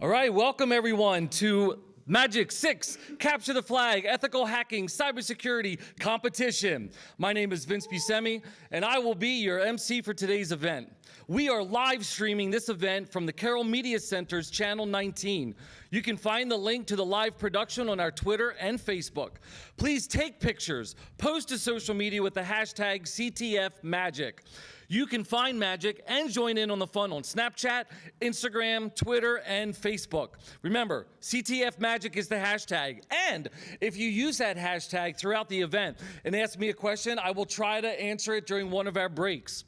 All right, welcome everyone to Magic 6, Capture the Flag, Ethical Hacking, Cybersecurity Competition. My name is Vince Buscemi, and I will be your MC for today's event. We are live streaming this event from the Carroll Media Center's Channel 19. You can find the link to the live production on our Twitter and Facebook. Please take pictures, post to social media with the hashtag CTFMagic. You can find Magic and join in on the fun on Snapchat, Instagram, Twitter, and Facebook. Remember, CTF Magic is the hashtag. And if you use that hashtag throughout the event and ask me a question, I will try to answer it during one of our breaks.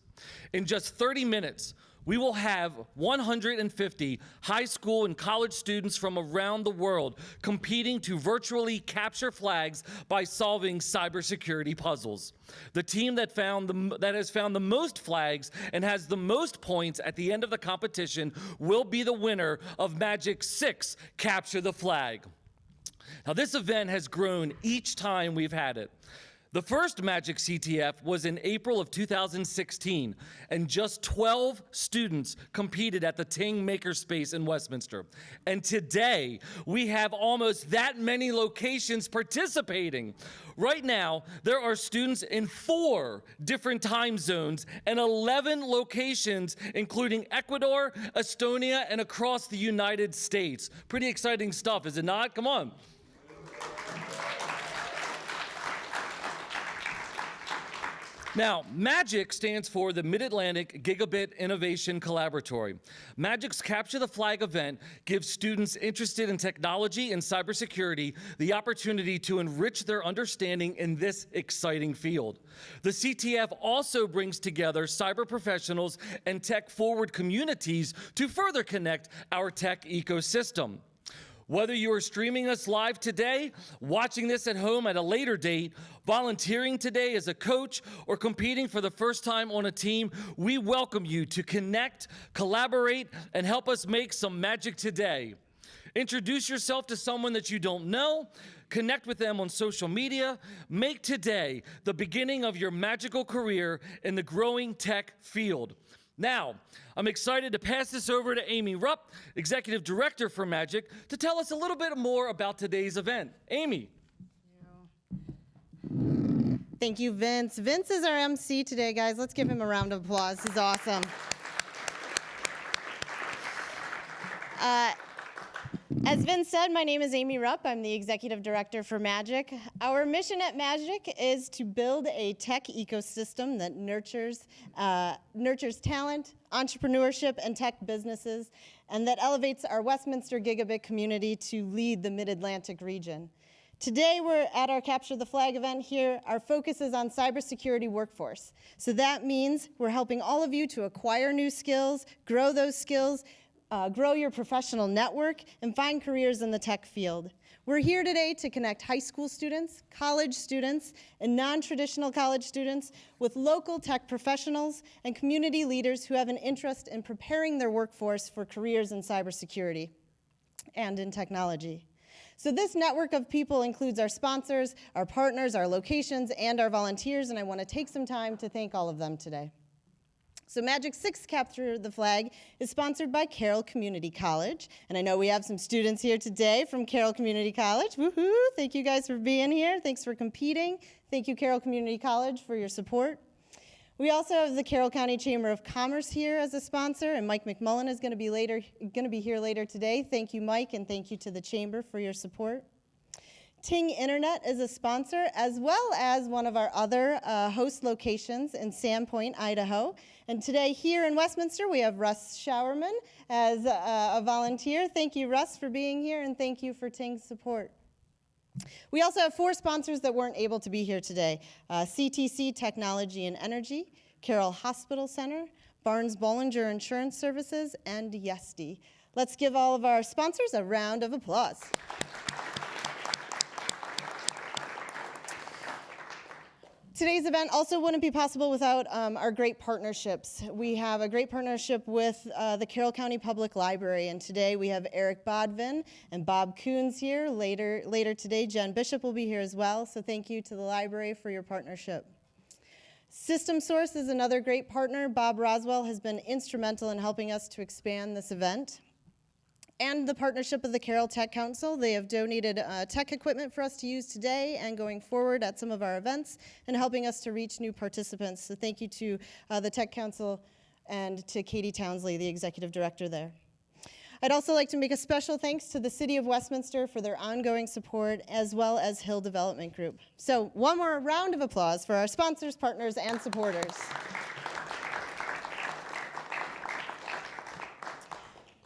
In just 30 minutes, we will have 150 high school and college students from around the world competing to virtually capture flags by solving cybersecurity puzzles. The team that has found the most flags and has the most points at the end of the competition will be the winner of Magic 6, Capture the Flag. Now, this event has grown each time we've had it. The first Magic CTF was in April of 2016, and just 12 students competed at the Ting Makerspace in Westminster. And today, we have almost that many locations participating. Right now, there are students in 4 different time zones and 11 locations, including Ecuador, Estonia, and across the United States. Pretty exciting stuff, is it not? Come on. Now, MAGIC stands for the Mid-Atlantic Gigabit Innovation Collaboratory. MAGIC's Capture the Flag event gives students interested in technology and cybersecurity the opportunity to enrich their understanding in this exciting field. The CTF also brings together cyber professionals and tech-forward communities to further connect our tech ecosystem. Whether you are streaming us live today, watching this at home at a later date, volunteering today as a coach, or competing for the first time on a team, we welcome you to connect, collaborate, and help us make some magic today. Introduce yourself to someone that you don't know, connect with them on social media, make today the beginning of your magical career in the growing tech field. Now, I'm excited to pass this over to Amy Rupp, Executive Director for MAGIC, to tell us a little bit more about today's event. Amy. Thank you, Vince. Vince is our MC today, guys. Let's give him a round of applause. He's awesome. As Vince said, my name is Amy Rupp. I'm the Executive Director for MAGIC. Our mission at MAGIC is to build a tech ecosystem that nurtures talent, entrepreneurship, and tech businesses, and that elevates our Westminster Gigabit community to lead the Mid-Atlantic region. Today, we're at our Capture the Flag event here. Our focus is on cybersecurity workforce. So that means we're helping all of you to acquire new skills, grow those skills, grow your professional network, and find careers in the tech field. We're here today to connect high school students, college students, and non-traditional college students with local tech professionals and community leaders who have an interest in preparing their workforce for careers in cybersecurity and in technology. So this network of people includes our sponsors, our partners, our locations, and our volunteers, and I want to take some time to thank all of them today. So Magic 6 Capture the Flag is sponsored by Carroll Community College. And I know we have some students here today from Carroll Community College. Woohoo! Thank you guys for being here. Thanks for competing. Thank you, Carroll Community College, for your support. We also have the Carroll County Chamber of Commerce here as a sponsor, and Mike McMullen is going to be here later today. Thank you, Mike, and thank you to the Chamber for your support. Ting Internet is a sponsor, as well as one of our other host locations in Sandpoint, Idaho. And today here in Westminster, we have Russ Showerman as a volunteer. Thank you, Russ, for being here, and thank you for Ting's support. We also have 4 sponsors that weren't able to be here today. CTC Technology and Energy, Carroll Hospital Center, Barnes Bollinger Insurance Services, and Yesti. Let's give all of our sponsors a round of applause. Today's event also wouldn't be possible without our great partnerships. We have a great partnership with the Carroll County Public Library, and today we have Eric Bodvin and Bob Coons here. Later today, Jen Bishop will be here as well, so thank you to the library for your partnership. System Source is another great partner. Bob Roswell has been instrumental in helping us to expand this event. and the partnership of the Carroll Tech Council. They have donated tech equipment for us to use today and going forward at some of our events and helping us to reach new participants. So thank you to the Tech Council and to Katie Townsley, the executive director there. I'd also like to make a special thanks to the City of Westminster for their ongoing support, as well as Hill Development Group. So one more round of applause for our sponsors, partners, and supporters.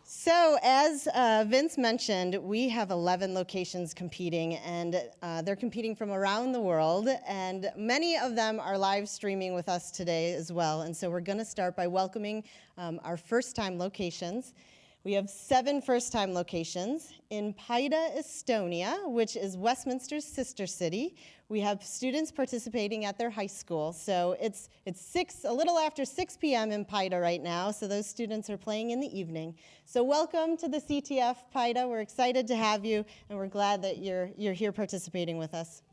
So as Vince mentioned, we have 11 locations competing, and they're competing from around the world, and many of them are live streaming with us today as well. And so we're going to start by welcoming our first-time locations. We have 7 first-time locations in Paide, Estonia, which is Westminster's sister city. We have students participating at their high school. So it's a little after 6 p.m. in Paide right now, so those students are playing in the evening. So welcome to the CTF Paide. We're excited to have you, and we're glad that you're here participating with us.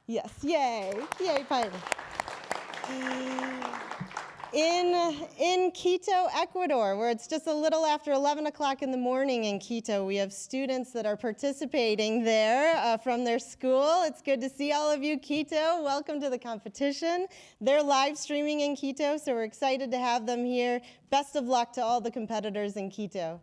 Yes, yay, yay, Paide. In Quito, Ecuador, where it's just a little after 11 o'clock in the morning in Quito, we have students that are participating there from their school. It's good to see all of you, Quito. Welcome to the competition. They're live streaming in Quito, so we're excited to have them here. Best of luck to all the competitors in Quito.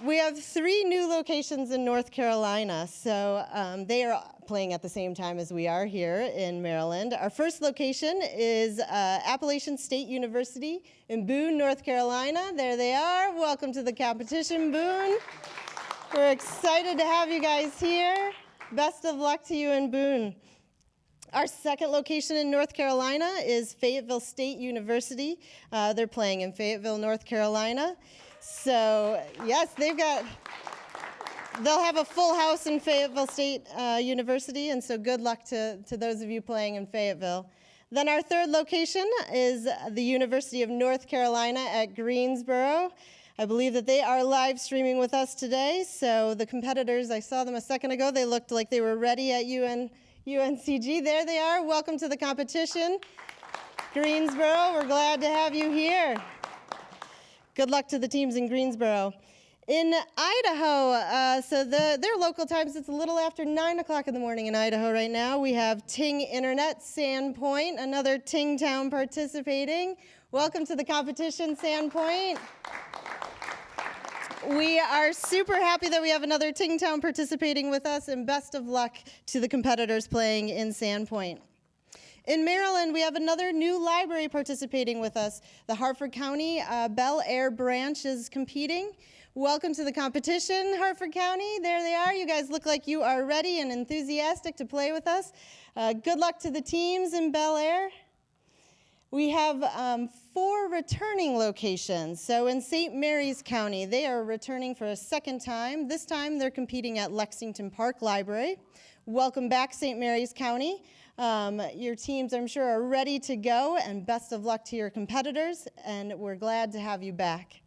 We have 3 new locations in North Carolina, so they are playing at the same time as we are here in Maryland. Our first location is Appalachian State University in Boone, North Carolina. There they are. Welcome to the competition, Boone. We're excited to have you guys here. Best of luck to you in Boone. Our second location in North Carolina is Fayetteville State University. They're playing in Fayetteville, North Carolina. So, yes, they'll have a full house in Fayetteville State University, and so good luck to those of you playing in Fayetteville. Then our third location is the University of North Carolina at Greensboro. I believe that they are live streaming with us today, so the competitors, I saw them a second ago, they looked like they were ready at UNCG. There they are. Welcome to the competition. Greensboro, we're glad to have you here. Good luck to the teams in Greensboro. In Idaho, so their local times, it's a little after 9 o'clock in the morning in Idaho right now. We have Ting Internet Sandpoint, another Ting town participating. Welcome to the competition, Sandpoint. We are super happy that we have another Ting town participating with us, and best of luck to the competitors playing in Sandpoint. In Maryland, we have another new library participating with us. The Harford County Bel Air branch is competing. Welcome to the competition, Harford County. There they are. You guys look like you are ready and enthusiastic to play with us. Good luck to the teams in Bel Air. We have 4 returning locations. So in St. Mary's County, they are returning for a second time. This time they're competing at Lexington Park Library. Welcome back, St. Mary's County. Your teams, I'm sure, are ready to go, and best of luck to your competitors, and we're glad to have you back.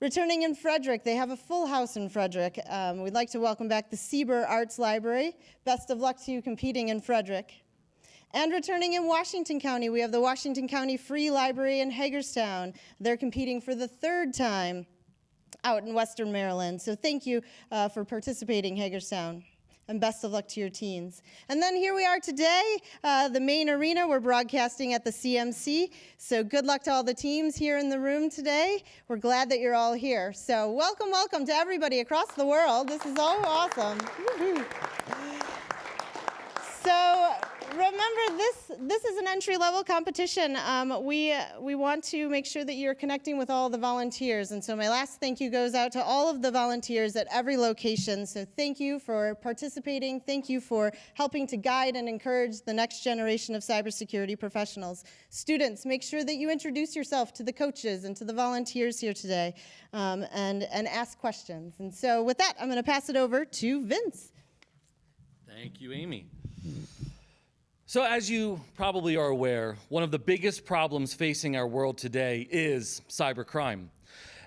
Returning in Frederick, they have a full house in Frederick. We'd like to welcome back the Burr Artz Library. Best of luck to you competing in Frederick. And returning in Washington County, we have the Washington County Free Library in Hagerstown. They're competing for the 3rd time out in Western Maryland. So thank you for participating, Hagerstown. And best of luck to your teens. And then here we are today, the main arena. We're broadcasting at the CMC. So good luck to all the teams here in the room today. We're glad that you're all here. So welcome, welcome to everybody across the world. This is all awesome. Woo-hoo. So remember, this is an entry-level competition. We want to make sure that you're connecting with all the volunteers. And so my last thank you goes out to all of the volunteers at every location. So thank you for participating. Thank you for helping to guide and encourage the next generation of cybersecurity professionals. Students, make sure that you introduce yourself to the coaches and to the volunteers here today, and ask questions. And so with that, I'm going to pass it over to Vince. Thank you, Amy. So as you probably are aware, one of the biggest problems facing our world today is cybercrime.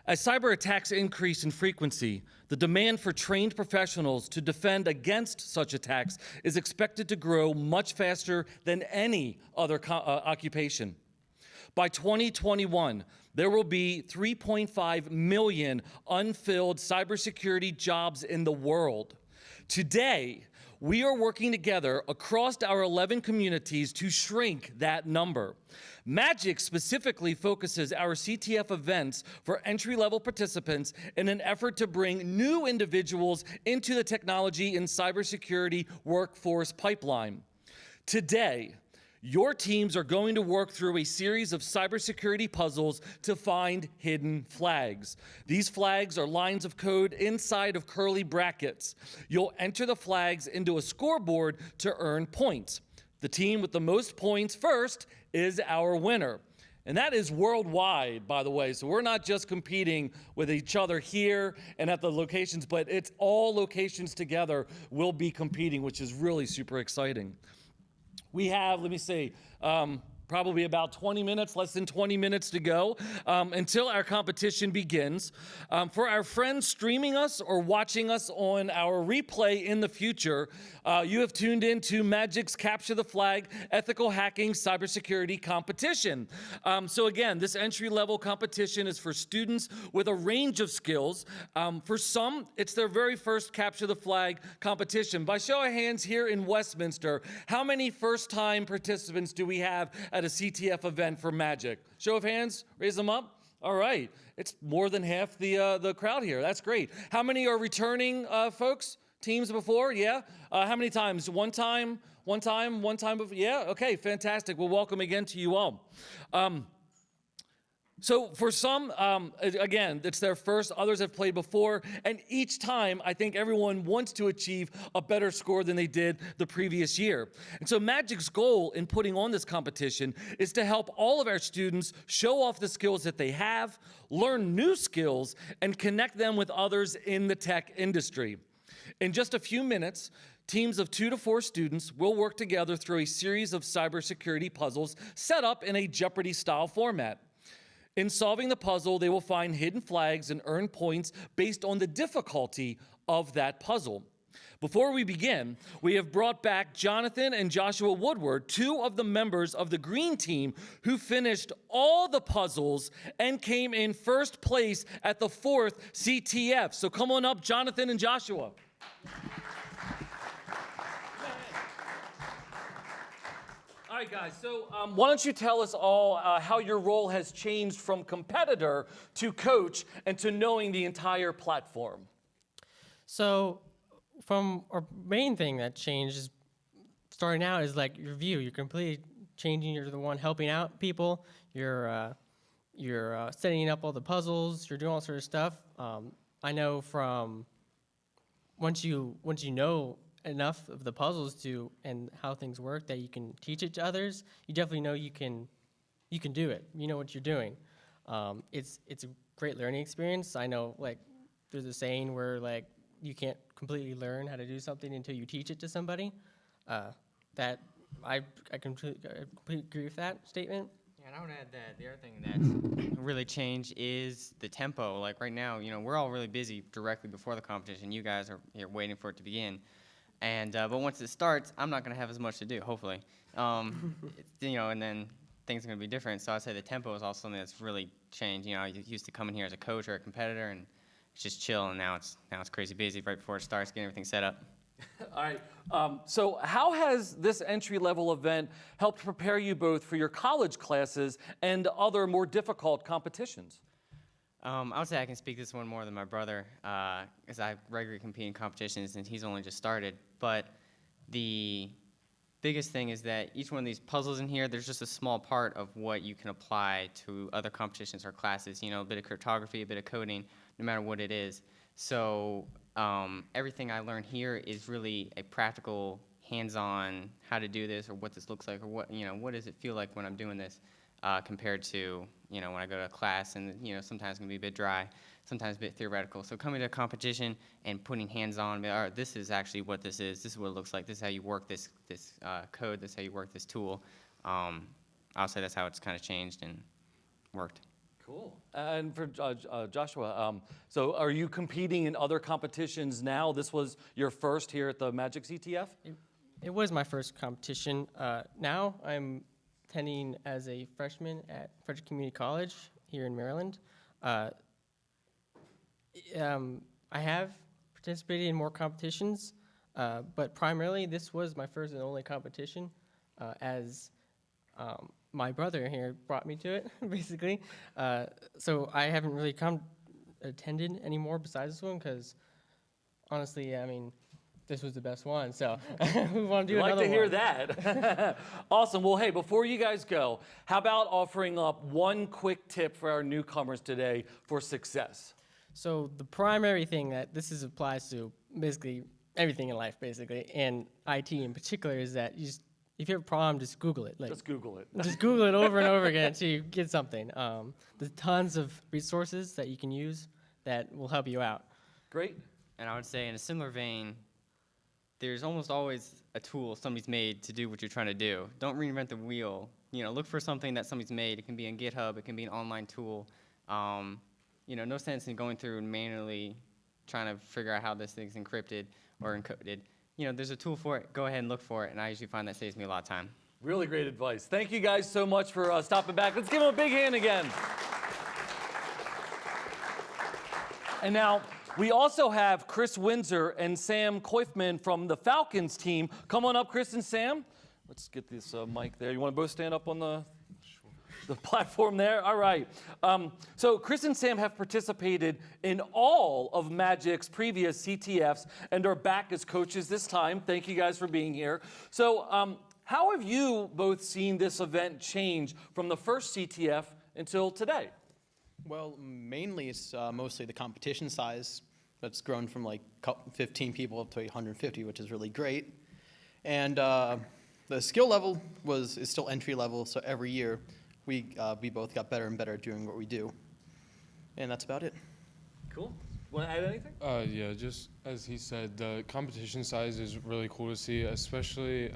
As cyber attacks increase in frequency, the demand for trained professionals to defend against such attacks is expected to grow much faster than any other occupation. By 2021, there will be 3.5 million unfilled cybersecurity jobs in the world. Today, we are working together across our 11 communities to shrink that number. Magic specifically focuses our CTF events for entry-level participants in an effort to bring new individuals into the technology and cybersecurity workforce pipeline. Today, your teams are going to work through a series of cybersecurity puzzles to find hidden flags. These flags are lines of code inside of curly brackets. You'll enter the flags into a scoreboard to earn points. The team with the most points first is our winner. And that is worldwide, by the way. So we're not just competing with each other here and at the locations, but it's all locations together will be competing, which is really super exciting. We have, let me see, probably about 20 minutes, less than 20 minutes to go until our competition begins. For our friends streaming us or watching us on our replay in the future, you have tuned in to Magic's Capture the Flag Ethical Hacking Cybersecurity Competition. So again, this entry-level competition is for students with a range of skills. For some, it's their very first Capture the Flag competition. By show of hands here in Westminster, how many first-time participants do we have at a CTF event for Magic? Show of hands, raise them up. All right, it's more than half the crowd here. That's great. How many are returning folks? Teams before? Yeah. How many times? One time before? Yeah. Okay. Fantastic. Well, welcome again to you all. So for some, again, it's their first, others have played before, and each time I think everyone wants to achieve a better score than they did the previous year. And so Magic's goal in putting on this competition is to help all of our students show off the skills that they have, learn new skills, and connect them with others in the tech industry. In just a few minutes, teams of 2 to 4 students will work together through a series of cybersecurity puzzles set up in a Jeopardy-style format. In solving the puzzle, they will find hidden flags and earn points based on the difficulty of that puzzle. Before we begin, we have brought back Jonathan and Joshua Woodward, 2 of the members of the green team who finished all the puzzles and came in first place at the 4th CTF. So come on up, Jonathan and Joshua. All right, guys, so why don't you tell us all how your role has changed from competitor to coach and to knowing the entire platform? So from our main thing that changed is starting out is like your view. You're completely changing. You're the one helping out people. You're setting up all the puzzles. You're doing all sorts of stuff. I know from once you know enough of the puzzles and how things work that you can teach it to others, you definitely know you can do it. You know what you're doing. It's a great learning experience. I know, like, there's a saying where, like, you can't completely learn how to do something until you teach it to somebody. That I completely agree with that statement. Yeah, and I would add that the other thing that's really changed is the tempo. Like right now, we're all really busy directly before the competition. You guys are here waiting for it to begin. And but once it starts, I'm not going to have as much to do, hopefully. And then things are going to be different. So I'd say the tempo is also something that's really changed. I used to come in here as a coach or a competitor, and it's just chill. And now it's crazy busy right before it starts, getting everything set up. All right. So how has this entry-level event helped prepare you both for your college classes and other more difficult competitions? I would say I can speak this one more than my brother, as I regularly compete in competitions, and he's only just started. But the biggest thing is that each one of these puzzles in here, there's just a small part of what you can apply to other competitions or classes. A bit of cryptography, a bit of coding, no matter what it is. So everything I learn here is really a practical, hands-on, how to do this, or what this looks like, or what does it feel like when I'm doing this, compared to when I go to a class, and sometimes it can be a bit dry, sometimes a bit theoretical. So coming to a competition and putting hands-on, all right, this is actually what this is what it looks like, this is how you work this code, this is how you work this tool. I'll say that's how it's kind of changed and worked. Cool. And for Joshua, so are you competing in other competitions now? This was your first here at the Magic CTF? It was my first competition. Now I'm attending as a freshman at Frederick Community College here in Maryland. I have participated in more competitions, but primarily this was my first and only competition, as my brother here brought me to it, basically. So I haven't really attended anymore besides this one, because honestly, I mean, this was the best one, so we want to do another one. Like to hear that. Awesome. Well, hey, before you guys go, how about offering up one quick tip for our newcomers today for success? So the primary thing that applies to basically everything in life, basically, and IT in particular, is that if you have a problem, just Google it. Just Google it. Just Google it over and over again until you get something. There's tons of resources that you can use that will help you out. Great. And I would say in a similar vein, there's almost always a tool somebody's made to do what you're trying to do. Don't reinvent the wheel. Look for something that somebody's made. It can be on GitHub. It can be an online tool. No sense in going through and manually trying to figure out how this thing's encrypted or encoded. There's a tool for it. Go ahead and look for it, and I usually find that saves me a lot of time. Really great advice. Thank you guys so much for stopping back. Let's give them a big hand again. And now, we also have Chris Windsor and Sam Koifman from the Falcons team. Come on up, Chris and Sam. Let's get this mic there. You want to both stand up on the platform there? All right. So Chris and Sam have participated in all of Magic's previous CTFs and are back as coaches this time. Thank you guys for being here. So how have you both seen this event change from the first CTF until today? Well, mainly it's mostly the competition size. That's grown from like 15 people up to 150, which is really great. And the skill level is still entry level, so every year we both got better and better at doing what we do. And that's about it. Cool. Want to add anything? Yeah, just as he said, the competition size is really cool to see, especially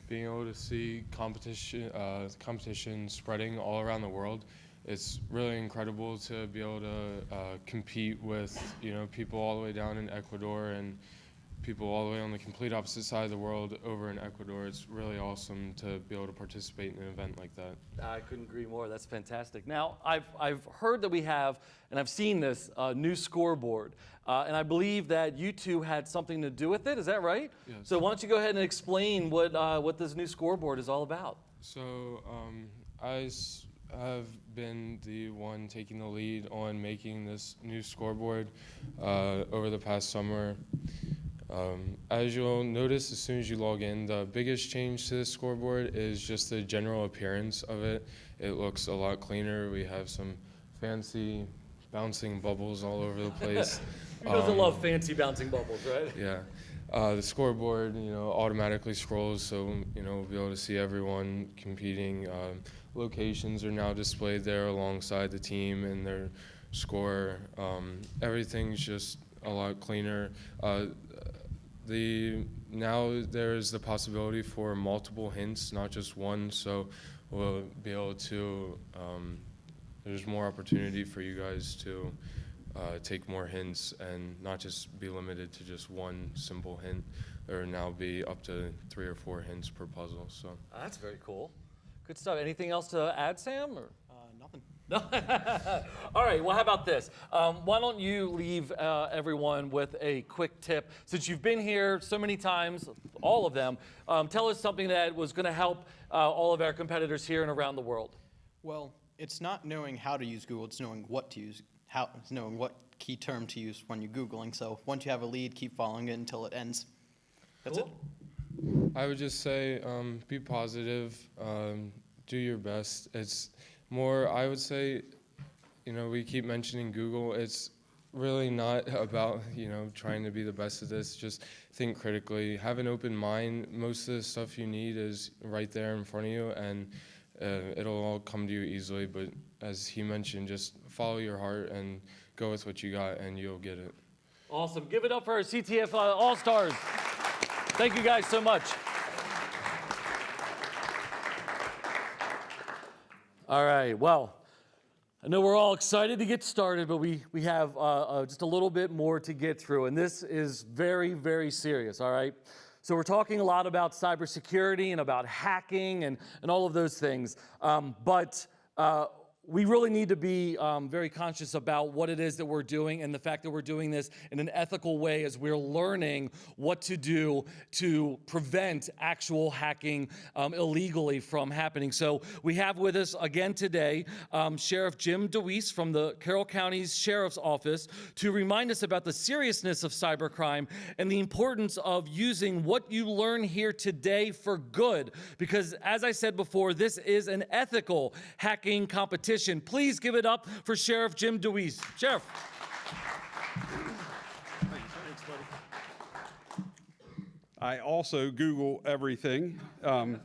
being able to see competition spreading all around the world. It's really incredible to be able to compete with people all the way down in Ecuador and people all the way on the complete opposite side of the world over in Ecuador. It's really awesome to be able to participate in an event like that. I couldn't agree more. That's fantastic. Now, I've heard that we have, and I've seen this, new scoreboard. And I believe that you two had something to do with it. Is that right? Yes. So why don't you go ahead and explain what this new scoreboard is all about? So have been the one taking the lead on making this new scoreboard over the past summer. As you'll notice as soon as you log in, the biggest change to this scoreboard is just the general appearance of it. It looks a lot cleaner. We have some fancy bouncing bubbles all over the place. Who doesn't love fancy bouncing bubbles, right? Yeah. The scoreboard, automatically scrolls, so we'll be able to see everyone competing. Locations are now displayed there alongside the team and their score. Everything's just a lot cleaner. Now there's the possibility for multiple hints, not just one, so we'll be able to, there's more opportunity for you guys to take more hints and not just be limited to just one simple hint. There will now be up to 3 or 4 hints per puzzle. So That's very cool. Good stuff. Anything else to add, Sam? Or? Nothing. All right, well, how about this? Why don't you leave everyone with a quick tip? Since you've been here so many times, all of them, tell us something that was going to help all of our competitors here and around the world. Well, it's not knowing how to use Google, it's knowing what to use, it's knowing what key term to use when you're Googling. So once you have a lead, keep following it until it ends. That's Cool. it. I would just say be positive, do your best. It's more, I would say, we keep mentioning Google. It's really not about, trying to be the best at this. Just think critically, have an open mind. Most of the stuff you need is right there in front of you, and it'll all come to you easily. But as he mentioned, just follow your heart and go with what you got, and you'll get it. Awesome. Give it up for our CTF All-Stars. Thank you guys so much. All right, well, I know we're all excited to get started, but we have just a little bit more to get through, and this is very, very serious, all right? So we're talking a lot about cybersecurity and about hacking and all of those things. But we really need to be very conscious about what it is that we're doing and the fact that we're doing this in an ethical way as we're learning what to do to prevent actual hacking illegally from happening. So we have with us again today Sheriff Jim DeWeese from the Carroll County's Sheriff's Office to remind us about the seriousness of cybercrime and the importance of using what you learn here today for good. Because as I said before, this is an ethical hacking competition. Please give it up for Sheriff Jim DeWeese. Sheriff. I also Google everything, so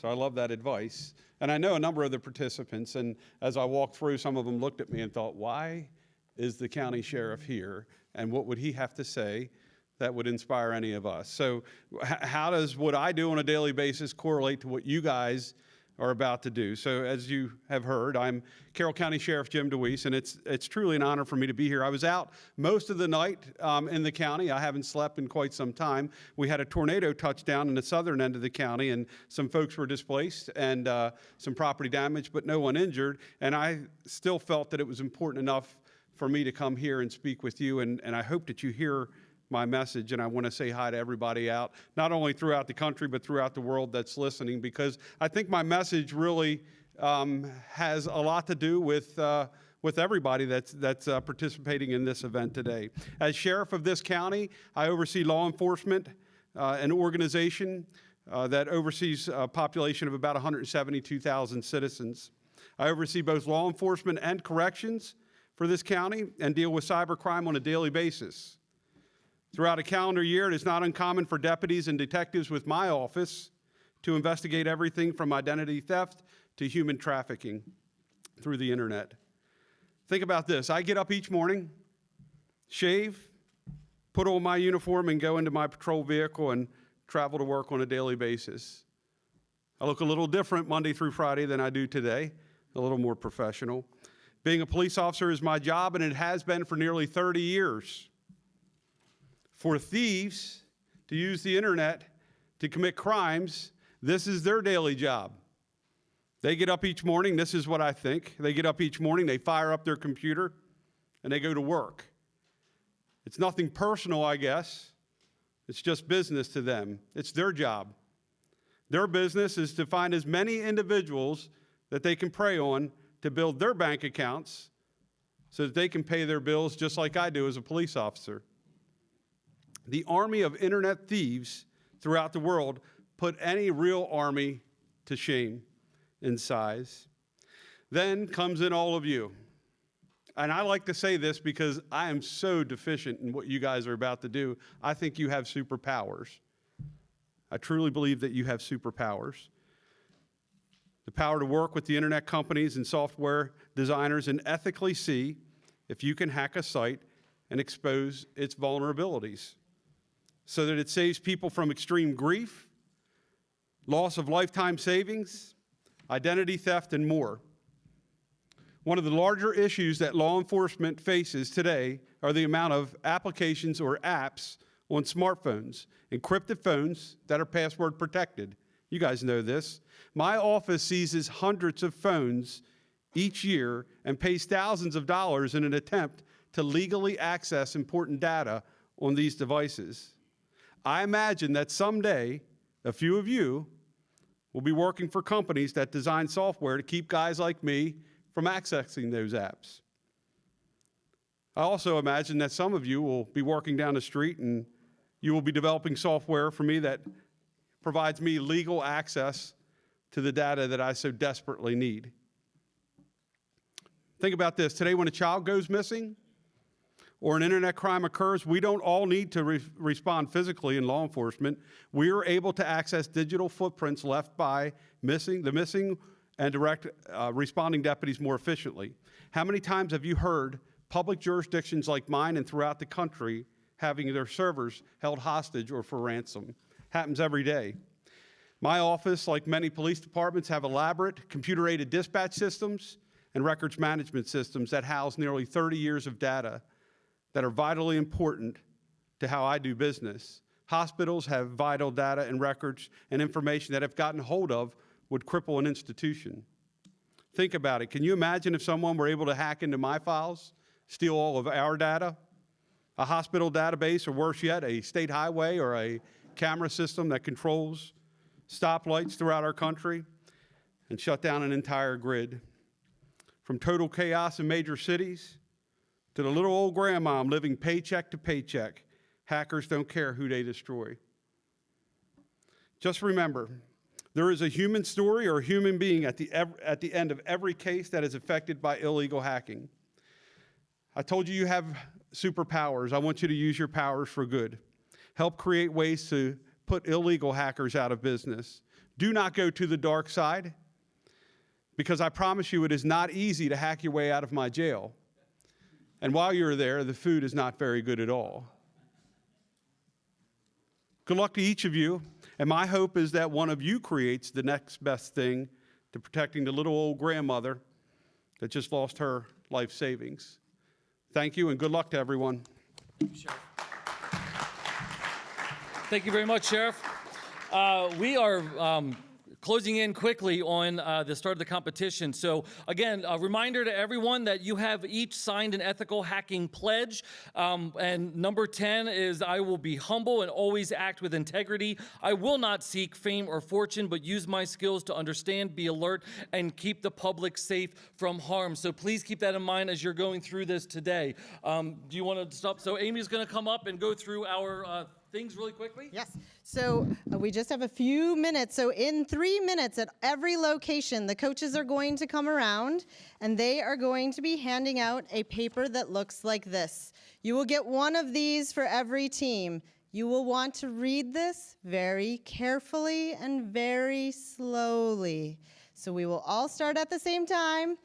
I love that advice. And I know a number of the participants, and as I walked through, some of them looked at me and thought, why is the county sheriff here? And what would he have to say that would inspire any of us? So how does what I do on a daily basis correlate to what you guys are about to do? So as you have heard, I'm Carroll County Sheriff Jim DeWeese, and it's truly an honor for me to be here. I was out most of the night in the county. I haven't slept in quite some time. We had a tornado touchdown in the southern end of the county, and some folks were displaced and some property damage, but no one injured. And I still felt that it was important enough for me to come here and speak with you, and I hope that you hear my message, and I want to say hi to everybody out, not only throughout the country, but throughout the world that's listening, because I think my message really has a lot to do with everybody that's participating in this event today. As sheriff of this county, I oversee law enforcement, an organization that oversees a population of about 172,000 citizens. I oversee both law enforcement and corrections for this county and deal with cybercrime on a daily basis. Throughout a calendar year, it is not uncommon for deputies and detectives with my office to investigate everything from identity theft to human trafficking through the internet. Think about this. I get up each morning, shave, put on my uniform, and go into my patrol vehicle and travel to work on a daily basis. I look a little different Monday through Friday than I do today, a little more professional. Being a police officer is my job, and it has been for nearly 30 years. For thieves to use the internet to commit crimes, this is their daily job. They get up each morning, this is what I think. They get up each morning, they fire up their computer, and they go to work. It's nothing personal, I guess. It's just business to them. It's their job. Their business is to find as many individuals that they can prey on to build their bank accounts so that they can pay their bills just like I do as a police officer. The army of internet thieves throughout the world put any real army to shame in size. Then comes in all of you. And I like to say this because I am so deficient in what you guys are about to do. I think you have superpowers. I truly believe that you have superpowers. The power to work with the internet companies and software designers and ethically see if you can hack a site and expose its vulnerabilities, so that it saves people from extreme grief, loss of lifetime savings, identity theft, and more. One of the larger issues that law enforcement faces today are the amount of applications or apps on smartphones, encrypted phones that are password protected. You guys know this. My office seizes hundreds of phones each year and pays thousands of dollars in an attempt to legally access important data on these devices. I imagine that someday, a few of you will be working for companies that design software to keep guys like me from accessing those apps. I also imagine that some of you will be working down the street and you will be developing software for me that provides me legal access to the data that I so desperately need. Think about this. Today, when a child goes missing, or an internet crime occurs, we don't all need to respond physically in law enforcement. We are able to access digital footprints left by the missing and direct responding deputies more efficiently. How many times have you heard public jurisdictions like mine and throughout the country having their servers held hostage or for ransom? Happens every day. My office, like many police departments, have elaborate computer-aided dispatch systems and records management systems that house nearly 30 years of data that are vitally important to how I do business. Hospitals have vital data and records and information that, if gotten hold of, would cripple an institution. Think about it. Can you imagine if someone were able to hack into my files, steal all of our data? A hospital database, or worse yet, a state highway or a camera system that controls stoplights throughout our country and shut down an entire grid. From total chaos in major cities to the little old grandmom living paycheck to paycheck, hackers don't care who they destroy. Just remember, there is a human story or a human being at the end of every case that is affected by illegal hacking. I told you have superpowers. I want you to use your powers for good. Help create ways to put illegal hackers out of business. Do not go to the dark side, because I promise you it is not easy to hack your way out of my jail. And while you're there, the food is not very good at all. Good luck to each of you, and my hope is that one of you creates the next best thing to protecting the little old grandmother that just lost her life savings. Thank you, and good luck to everyone. Thank you very much, Sheriff. We are closing in quickly on the start of the competition. So again, a reminder to everyone that you have each signed an ethical hacking pledge. And number 10 is, I will be humble and always act with integrity. I will not seek fame or fortune, but use my skills to understand, be alert, and keep the public safe from harm. So please keep that in mind as you're going through this today. Do you want to stop? So Amy's going to come up and go through our things really quickly? Yes. So we just have a few minutes. So in 3 minutes at every location, the coaches are going to come around and they are going to be handing out a paper that looks like this. You will get one of these for every team. You will want to read this very carefully and very slowly. So we will all start at the same time.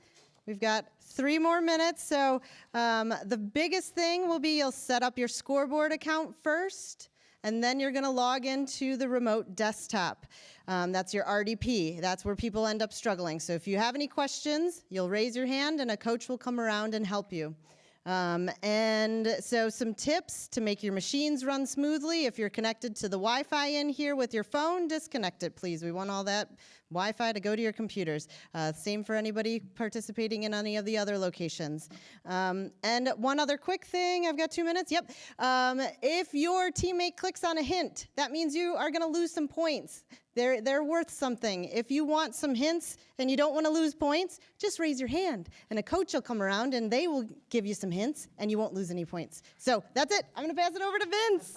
We've got 3 more minutes. So the biggest thing will be, you'll set up your scoreboard account first, and then you're going to log into the remote desktop. That's your RDP. That's where people end up struggling. So if you have any questions, you'll raise your hand and a coach will come around and help you. And so some tips to make your machines run smoothly. If you're connected to the Wi-Fi in here with your phone, disconnect it, please. We want all that Wi-Fi to go to your computers. Same for anybody participating in any of the other locations. And one other quick thing, I've got 2 minutes, yep. If your teammate clicks on a hint, that means you are gonna lose some points. They're worth something. If you want some hints and you don't want to lose points, just raise your hand and a coach will come around and they will give you some hints and you won't lose any points. So that's it. I'm going to pass it over to Vince.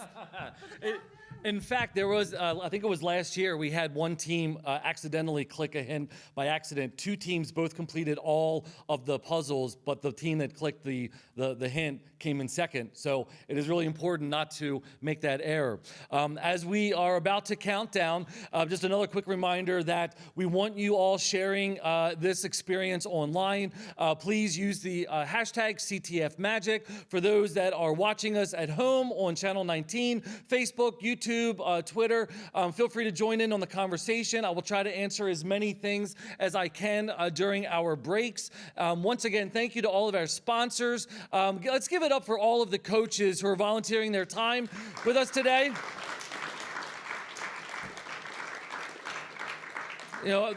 In fact, there was, I think it was last year, we had one team accidentally click a hint by accident. 2 teams both completed all of the puzzles, but the team that clicked the hint came in second. So it is really important not to make that error. As we are about to count down, just another quick reminder that we want you all sharing this experience online. Please use the hashtag CTFMagic. For those that are watching us at home on Channel 19, Facebook, YouTube, Twitter, feel free to join in on the conversation. I will try to answer as many things as I can during our breaks. Once again, thank you to all of our sponsors. Let's give it up for all of the coaches who are volunteering their time with us today. You know,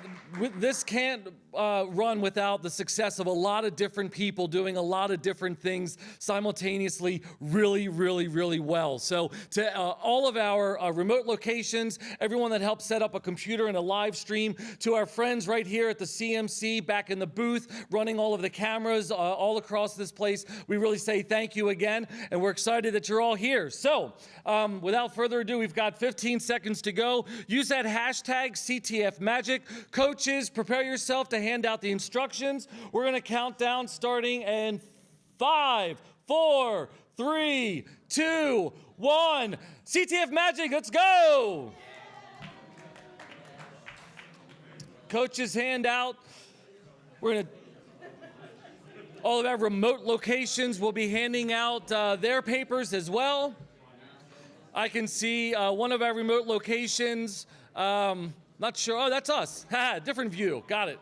this can't run without the success of a lot of different people doing a lot of different things simultaneously really, really, really well. So to all of our remote locations, everyone that helped set up a computer and a live stream, to our friends right here at the CMC, back in the booth, running all of the cameras all across this place, we really say thank you again, and we're excited that you're all here. So without further ado, we've got 15 seconds to go. Use that hashtag CTFMagic. Coaches, prepare yourself to hand out the instructions. We're going to count down starting in 5, 4, 3, 2, 1. CTFMagic, let's go! Coaches, hand out. We're going to, all of our remote locations will be handing out their papers as well. I can see one of our remote locations. Not sure. Oh, that's us. Different view. Got it.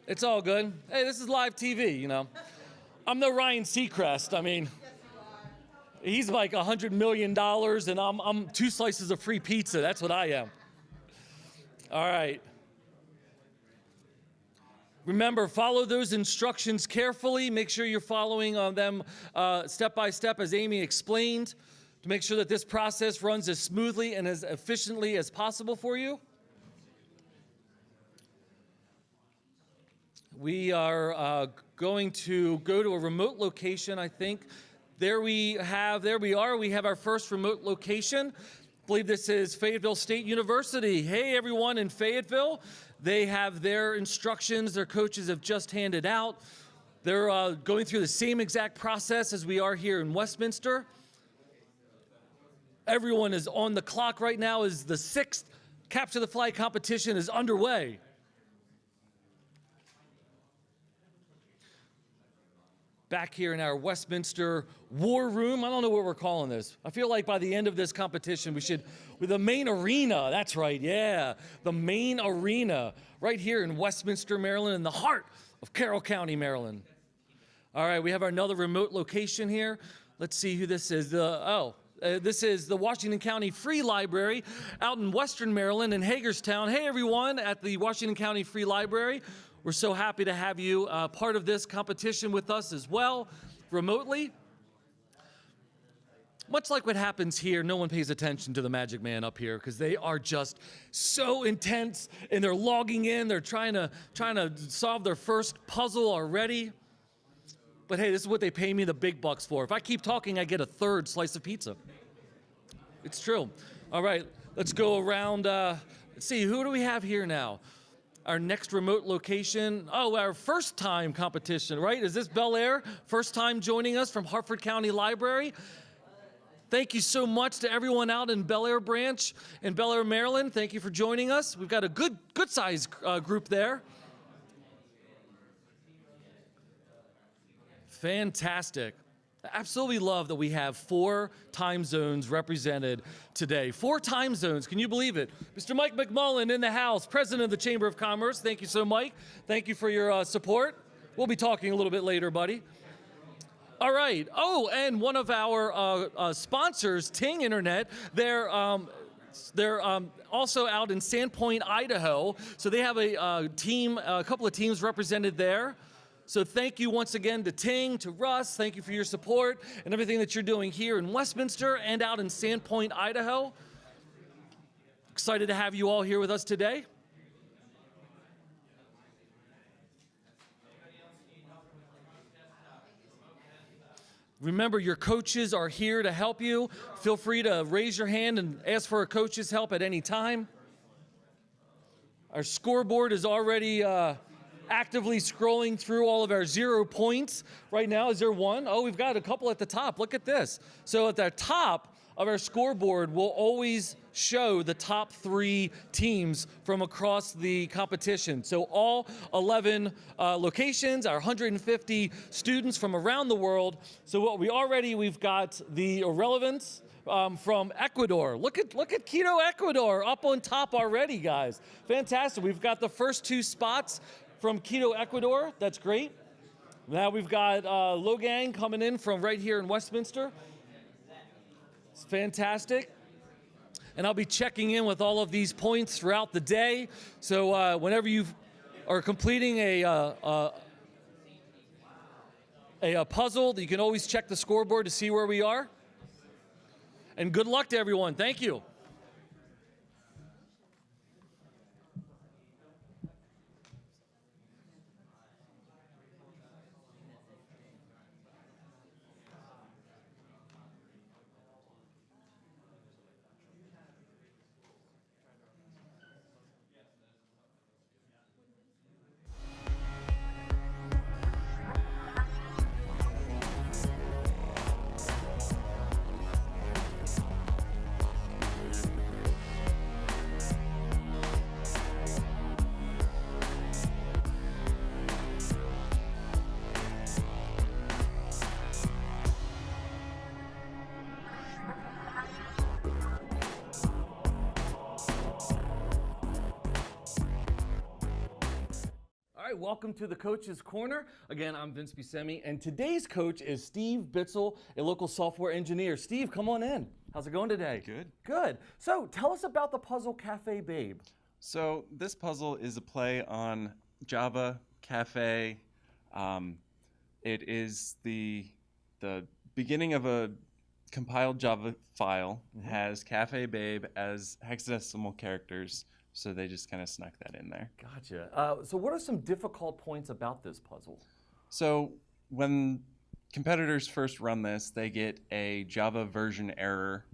It's all good. Hey, this is live TV, you know. I'm no Ryan Seacrest. I mean, He's like $100 million, and I'm 2 slices of free pizza. That's what I am. All right. Remember, follow those instructions carefully. Make sure you're following them step by step, as Amy explained, to make sure that this process runs as smoothly and as efficiently as possible for you. We are going to go to a remote location, I think. There we are. We have our first remote location. I believe this is Fayetteville State University. Hey, everyone in Fayetteville. They have their instructions their coaches have just handed out. They're going through the same exact process as we are here in Westminster. Everyone is on the clock right now as the 6th Capture the Flag competition is underway. Back here in our Westminster War Room. I don't know what we're calling this. I feel like by the end of this competition, with the main arena, that's right, yeah, the main arena, right here in Westminster, Maryland, in the heart of Carroll County, Maryland. All right, we have another remote location here. Let's see who this is. This is the Washington County Free Library out in Western Maryland in Hagerstown. Hey, everyone at the Washington County Free Library. We're so happy to have you part of this competition with us as well, remotely. Much like what happens here, no one pays attention to the Magic Man up here because they are just so intense and they're logging in. They're trying to solve their first puzzle already. But hey, this is what they pay me the big bucks for. If I keep talking, I get a 3rd slice of pizza. It's true. All right, let's go around. Let's see, who do we have here now? Our next remote location. Oh, our first time competition, right? Is this Bel Air? First time joining us from Harford County Library. Thank you so much to everyone out in Bel Air branch in Bel Air, Maryland. Thank you for joining us. We've got a good size group there. Fantastic. I absolutely love that we have 4 time zones represented today. 4 time zones, can you believe it? Mr. Mike McMullen in the house, President of the Chamber of Commerce. Thank you so, Mike. Thank you for your support. We'll be talking a little bit later, buddy. All right. Oh, and one of our sponsors, Ting Internet, they're also out in Sandpoint, Idaho. So they have a couple of teams represented there. So thank you once again to Ting, to Russ. Thank you for your support and everything that you're doing here in Westminster and out in Sandpoint, Idaho. Excited to have you all here with us today. Remember, your coaches are here to help you. Feel free to raise your hand and ask for a coach's help at any time. Our scoreboard is already actively scrolling through all of our 0 points right now. Is there one? Oh, we've got a couple at the top. Look at this. So at the top of our scoreboard, we'll always show the top 3 teams from across the competition. So all 11 locations, our 150 students from around the world. So what we've got the irrelevance from Ecuador. Look at Quito, Ecuador, up on top already, guys. Fantastic. We've got the first 2 spots from Quito, Ecuador. That's great. Now we've got Logang coming in from right here in Westminster. It's fantastic. And I'll be checking in with all of these points throughout the day. So whenever you are completing a puzzle, you can always check the scoreboard to see where we are. And good luck to everyone. Thank you. right, welcome to the Coach's Corner. Again, I'm Vince Buscemi, and today's coach is Steve Bitzel, a local software engineer. Steve, come on in. How's it going today? Good. Good. So tell us about the puzzle Cafe Babe. So this puzzle is a play on Java, Cafe. It is the beginning of a compiled Java file. Has Cafe Babe as hexadecimal characters, so they just kind of snuck that in there. Gotcha. So what are some difficult points about this puzzle? So when competitors first run this, they get a Java version error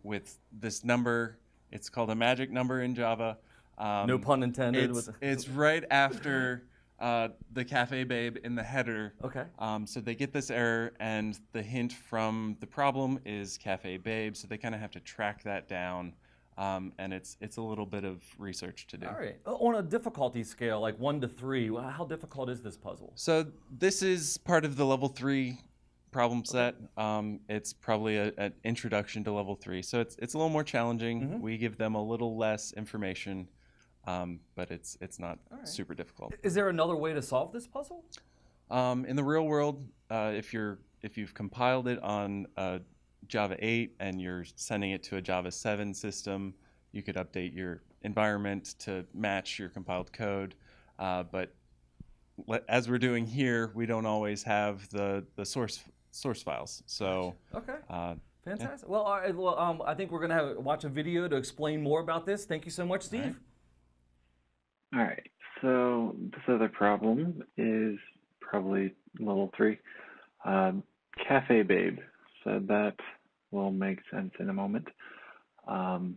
with this number. It's called a magic number in Java. No pun intended. It's right after the Cafe Babe in the header. Okay. So they get this error, and the hint from the problem is Cafe Babe, so they kind of have to track that down. And it's a little bit of research to do. All right. On a difficulty scale, like 1 to 3, how difficult is this puzzle? So this is part of the level 3 problem set. It's probably an introduction to level 3, so it's a little more challenging. We give them a little less information, but it's not super difficult. Is there another way to solve this puzzle? In the real world, if you've compiled it on Java 8 and you're sending it to a Java 7 system, you could update your environment to match your compiled code. But as we're doing here, we don't always have the source files. So okay, fantastic. Yeah. Well, all right, well, I think we're gonna watch a video to explain more about this. Thank you so much, Steve. All right. So this other problem is probably level 3, Cafe Babe. So that will make sense in a moment. So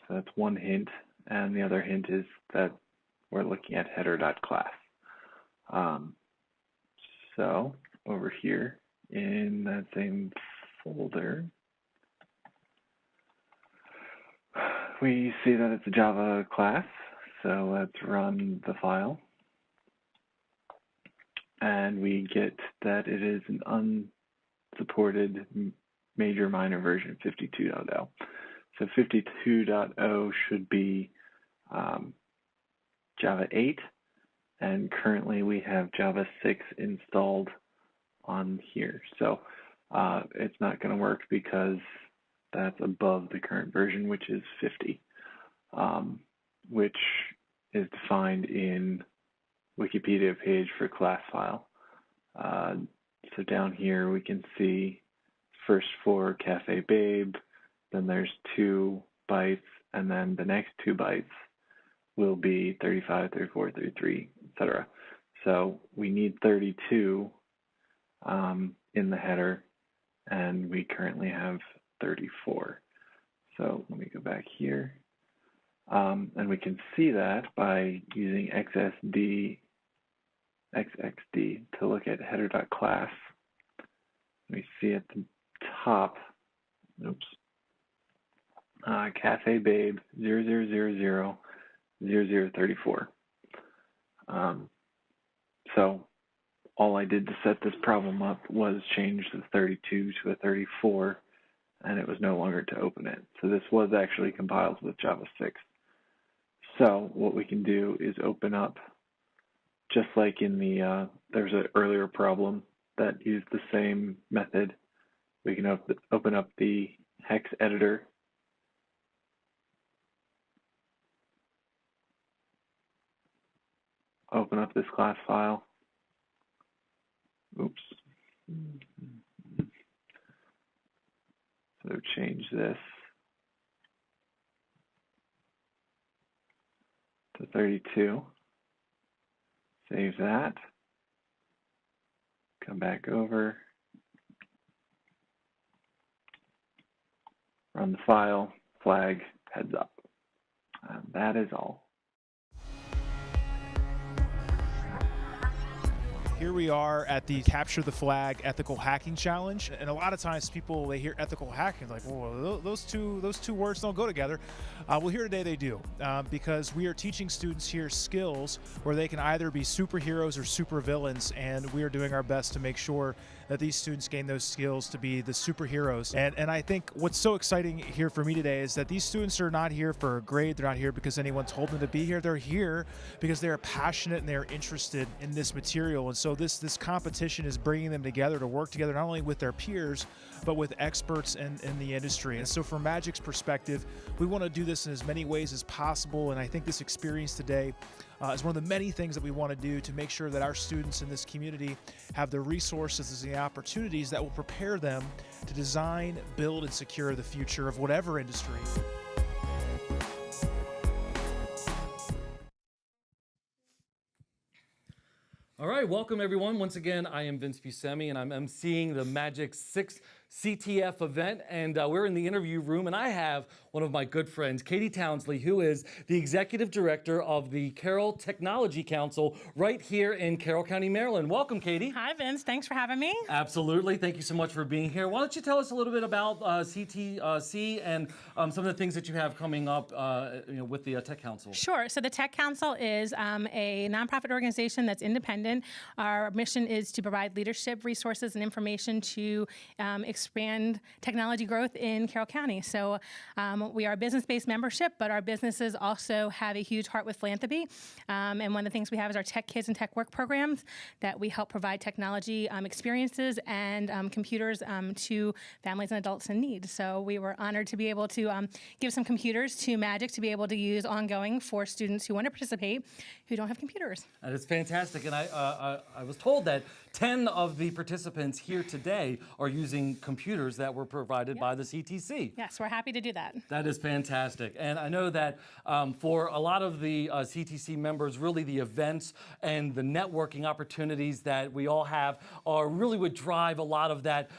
that's one hint, and the other hint is that we're looking at header.class. So over here in that same folder, we see that it's a Java class. So let's run the file. And we get that it is an unsupported major minor version 52.0. So 52.0 should be Java 8, and currently we have Java 6 installed on here. So it's not going to work because that's above the current version, which is 50, which is defined in Wikipedia page for class file. So down here we can see first 4 Cafe Babe, then there's 2 bytes, and then the next 2 bytes will be 35, 34, 33, etc. So we need 32 in the header, and we currently have 34. So let me go back here. And we can see that by using XXD to look at header.class. We see at the top, Cafe Babe 00000034. So all I did to set this problem up was change the 32 to a 34, and it was no longer to open it. So this was actually compiled with Java 6. So what we can do is open up, just like in the, there's an earlier problem that used the same method. We can open up the hex editor. Open up this class file. Oops. So change this to 32. Save that. Come back over. Run the file, flag, heads up. And that is all. Here we are at the Capture the Flag Ethical Hacking Challenge, and a lot of times people, they hear ethical hacking like, well, those two words don't go together. Well, here today they do, because we are teaching students here skills where they can either be superheroes or supervillains, and we are doing our best to make sure that these students gain those skills to be the superheroes. And I think what's so exciting here for me today is that these students are not here for a grade. They're not here because anyone told them to be here. They're here because they're passionate and they're interested in this material. And so this competition is bringing them together to work together, not only with their peers, but with experts in the industry. And so from Magic's perspective, we want to do this in as many ways as possible. And I think this experience today is one of the many things that we want to do to make sure that our students in this community have the resources and the opportunities that will prepare them to design, build, and secure the future of whatever industry. All right, welcome everyone. Once again, I am Vince Buscemi, and I'm emceeing the Magic 6 CTF event, and we're in the interview room, and I have one of my good friends, Katie Townsley, who is the Executive Director of the Carroll Technology Council right here in Carroll County, Maryland. Welcome, Katie. Hi, Vince. Thanks for having me. Absolutely. Thank you so much for being here. Why don't you tell us a little bit about CTC and some of the things that you have coming up with the Tech Council? Sure. So the Tech Council is a nonprofit organization that's independent. Our mission is to provide leadership, resources, and information to expand technology growth in Carroll County. So we are a business-based membership, but our businesses also have a huge heart with philanthropy. And one of the things we have is our Tech Kids and Tech Work programs that we help provide technology experiences and computers to families and adults in need. So we were honored to be able to give some computers to Magic to be able to use ongoing for students who want to participate who don't have computers. That is fantastic. And I was told that 10 of the participants here today are using computers that were provided by the CTC. Yes, we're happy to do that. That is fantastic. And I know that for a lot of the CTC members, really the events and the networking opportunities that we all have are really would drive a lot of that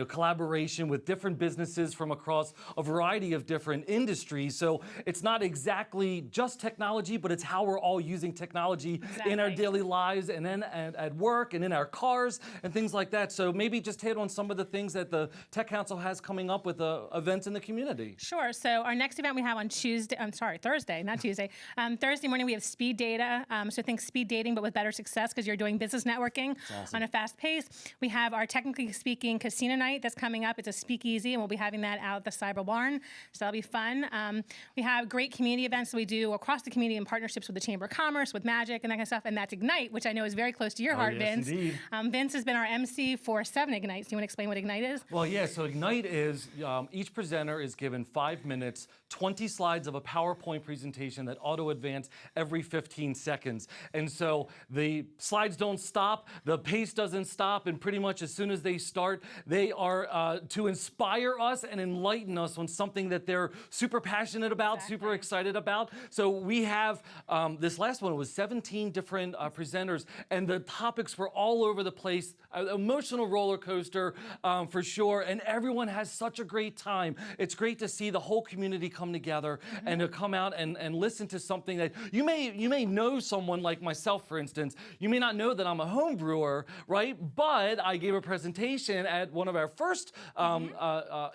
collaboration with different businesses from across a variety of different industries. So it's not exactly just technology, but it's how we're all using technology in our daily lives and then at work and in our cars and things like that. So maybe just hit on some of the things that the Tech Council has coming up with events in the community. Sure. So our next event we have on Thursday, not Tuesday. Thursday morning we have speed data. So think speed dating, but with better success because you're doing business networking on a fast pace. We have our Technically Speaking Casino Night that's coming up. It's a speakeasy, and we'll be having that out at the Cyber Barn. So that'll be fun. We have great community events that we do across the community in partnerships with the Chamber of Commerce, with Magic, and that kind of stuff. And that's Ignite, which I know is very close to your heart, yes, Vince. Indeed. Vince has been our MC for 7 Ignites. Do you want to explain what Ignite is? Well, yeah, so Ignite is each presenter is given 5 minutes, 20 slides of a PowerPoint presentation that auto-advance every 15 seconds. And so the slides don't stop, the pace doesn't stop, and pretty much as soon as they start, they are to inspire us and enlighten us on something that they're super passionate about, super excited about. So we have, this last one was 17 different presenters, and the topics were all over the place, emotional roller coaster for sure, and everyone has such a great time. It's great to see the whole community come together and to come out and listen to something that you may know someone like myself, for instance. You may not know that I'm a home brewer, right? But I gave a presentation at one of our first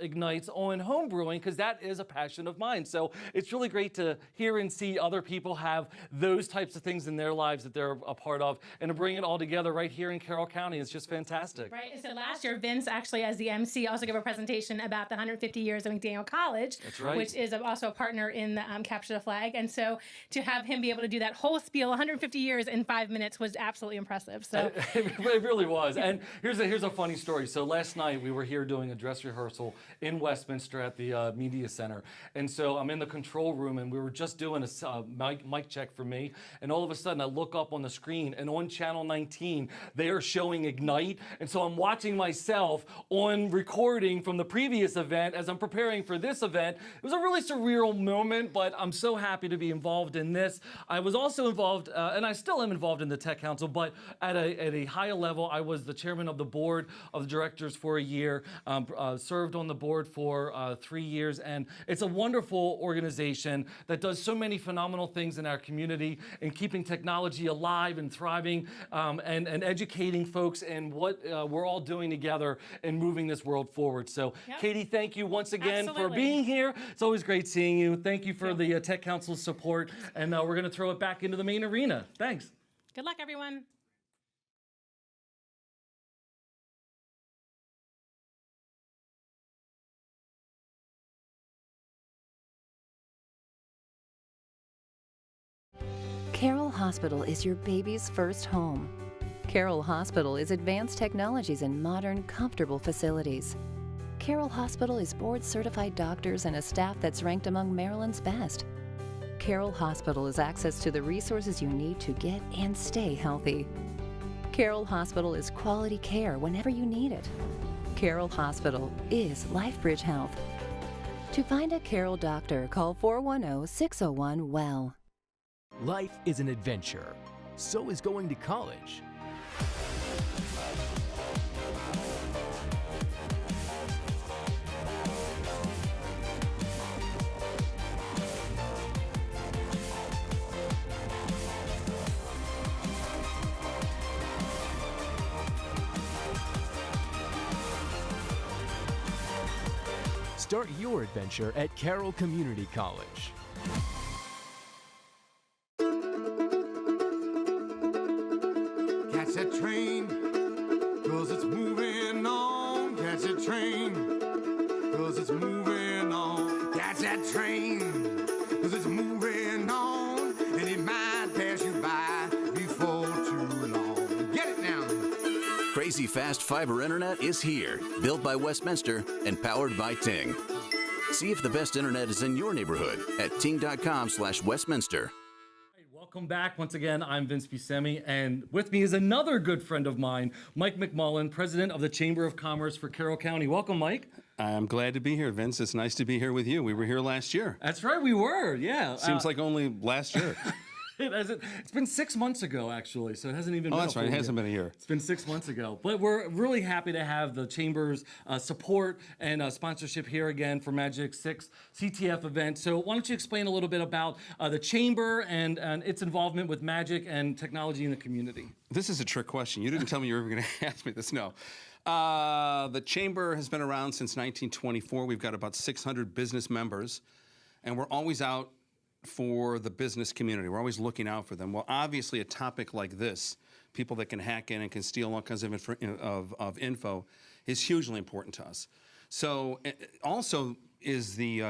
Ignites on home brewing because that is a passion of mine. So it's really great to hear and see other people have those types of things in their lives that they're a part of, and to bring it all together right here in Carroll County is just fantastic. Right. So last year, Vince actually, as the MC, also gave a presentation about the 150 years of McDaniel College, which is also a partner in the Capture the Flag. And so to have him be able to do that whole spiel, 150 years in 5 minutes, was absolutely impressive. So it really was. And here's a funny story. So last night we were here doing a dress rehearsal in Westminster at the Media Center. And so I'm in the control room, and we were just doing a mic check for me. And all of a sudden I look up on the screen, and on channel 19, they are showing Ignite. And so I'm watching myself on recording from the previous event as I'm preparing for this event. It was a really surreal moment, but I'm so happy to be involved in this. I was also involved, and I still am involved in the Tech Council, but at a higher level. I was the chairman of the board of directors for a year, served on the board for 3 years, and it's a wonderful organization that does so many phenomenal things in our community and keeping technology alive and thriving, and educating folks in what we're all doing together and moving this world forward. So, Katie, thank you once again for being here. It's always great seeing you. Thank you for the Tech Council's support, and we're going to throw it back into the main arena. Thanks. good luck, everyone. Carroll Hospital is your baby's first home. Carroll Hospital is advanced technologies and modern, comfortable facilities. Carroll Hospital is board-certified doctors and a staff that's ranked among Maryland's best. Carroll Hospital is access to the resources you need to get and stay healthy. Carroll Hospital is quality care whenever you need it. Carroll Hospital is LifeBridge Health. To find a Carroll doctor, call 410-601-WELL. Life is an adventure. So is going to college. Start your adventure at Carroll Community College. Catch that train, 'cause it's moving on. Catch that train, 'cause it's moving on. Catch that train, 'cause it's moving on. And it might pass you by before too long. Get it now. Crazy fast fiber internet is here, built by Westminster and powered by Ting. See if the best internet is in your neighborhood at ting.com/Westminster. Welcome back. Once again, I'm Vince Buscemi, and with me is another good friend of mine, Mike McMullen, president of the Chamber of Commerce for Carroll County. Welcome, Mike. I'm glad to be here, Vince. It's nice to be here with you. We were here last year. That's right, we were, yeah. Seems like only last year. It's been 6 months ago, actually, so it hasn't even been that's right. It hasn't been a year. It's been 6 months ago. But we're really happy to have the Chamber's support and sponsorship here again for Magic 6 CTF event. So why don't you explain a little bit about the Chamber and its involvement with Magic and technology in the community? This is a trick question. You didn't tell me you were going to ask me this. No. The Chamber has been around since 1924. We've got about 600 business members, and we're always out for the business community. We're always looking out for them. Well, obviously, a topic like this, people that can hack in and can steal all kinds of info, is hugely important to us. So, also is the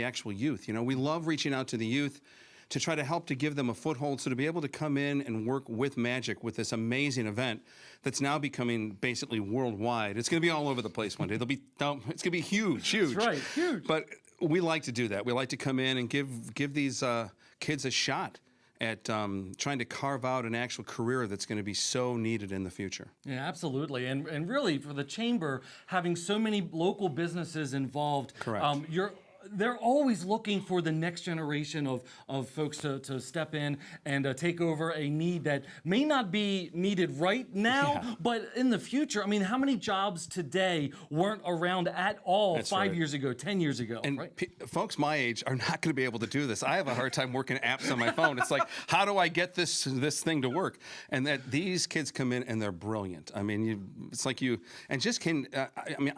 actual youth. You know, we love reaching out to the youth to try to help to give them a foothold, so to be able to come in and work with Magic with this amazing event that's now becoming basically worldwide. It's going to be all over the place one day. It's going to be huge. That's right, huge. But we like to do that. We like to come in and give these kids a shot at trying to carve out an actual career that's going to be so needed in the future. Yeah, absolutely. And really, for the Chamber, having so many local businesses involved, correct. They're always looking for the next generation of folks to step in and take over a need that may not be needed right now, but in the future. I mean, how many jobs today weren't around at all 5 years ago, 10 years ago? And right? Folks my age are not going to be able to do this. I have a hard time working apps on my phone. It's like, how do I get this thing to work? And that these kids come in and they're brilliant. I mean, it's like I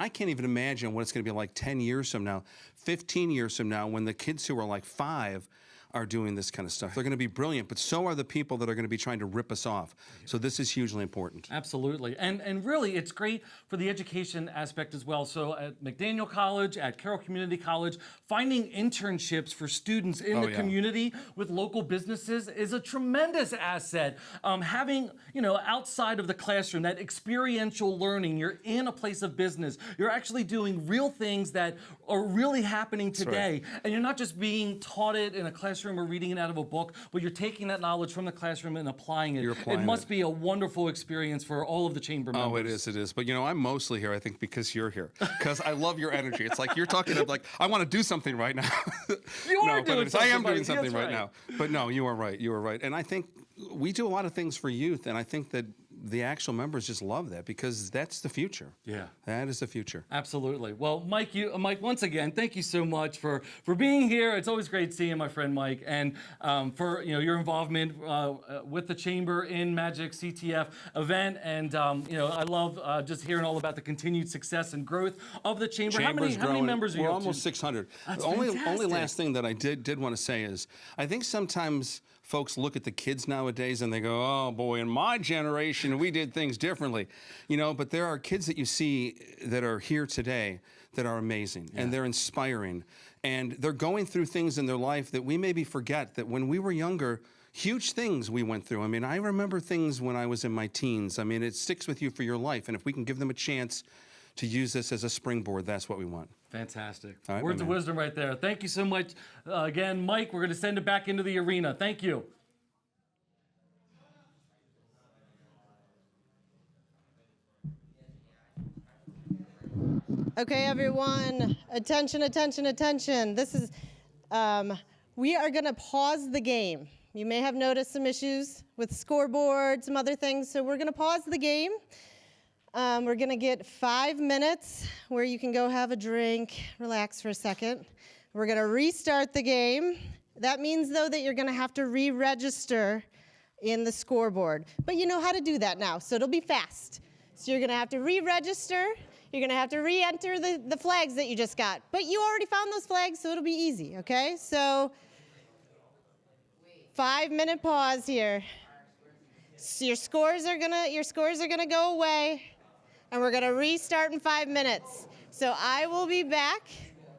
can't even imagine what it's going to be like 10 years from now, 15 years from now, when the kids who are like 5 are doing this kind of stuff. They're going to be brilliant, but so are the people that are going to be trying to rip us off. So this is hugely important. Absolutely. And really, it's great for the education aspect as well. So at McDaniel College, at Carroll Community College, finding internships for students in the community with local businesses is a tremendous asset. Having, outside of the classroom, that experiential learning, you're in a place of business, you're actually doing real things that are really happening today. Right. And you're not just being taught it in a classroom or reading it out of a book, but you're taking that knowledge from the classroom and applying it. It must be a wonderful experience for all of the Chamber members. Oh, it is. But I'm mostly here, I think, because you're here. Because I love your energy. It's like you're talking of like, I want to do something right now. I am doing something right now. But no, you are right. You are right. And I think we do a lot of things for youth, and I think that the actual members just love that, because that's the future. Yeah. That is the future. Absolutely. Well, Mike, once again, thank you so much for being here. It's always great seeing my friend Mike, and for your involvement with the Chamber in Magic CTF event. And I love just hearing all about the continued success and growth of the Chamber. How many members are you We're up almost to? 600. That's only fantastic. last thing that I did want to say is, I think sometimes folks look at the kids nowadays and they go, oh boy, in my generation, we did things differently. You know, but there are kids that you see that are here today that are amazing and they're inspiring. And they're going through things in their life that we maybe forget that when we were younger, huge things we went through. I mean, I remember things when I was in my teens. I mean, it sticks with you for your life. And if we can give them a chance to use this as a springboard, that's what we want. Fantastic. All right, Words my of man. wisdom right there. Thank you so much. Again, Mike, we're going to send it back into the arena. Thank you. Okay, everyone, attention, attention, attention. This is, we are gonna pause the game. You may have noticed some issues with scoreboard, some other things, so we're gonna pause the game. We're gonna get 5 minutes where you can go have a drink, relax for a second. We're gonna restart the game. That means, though, that you're gonna have to re-register in the scoreboard. But you know how to do that now, so it'll be fast. So you're gonna have to re-register. You're gonna have to re-enter the flags that you just got. But you already found those flags, so it'll be easy, okay? So 5-minute pause here. So your scores are gonna go away, and we're gonna restart in 5 minutes. So I will be back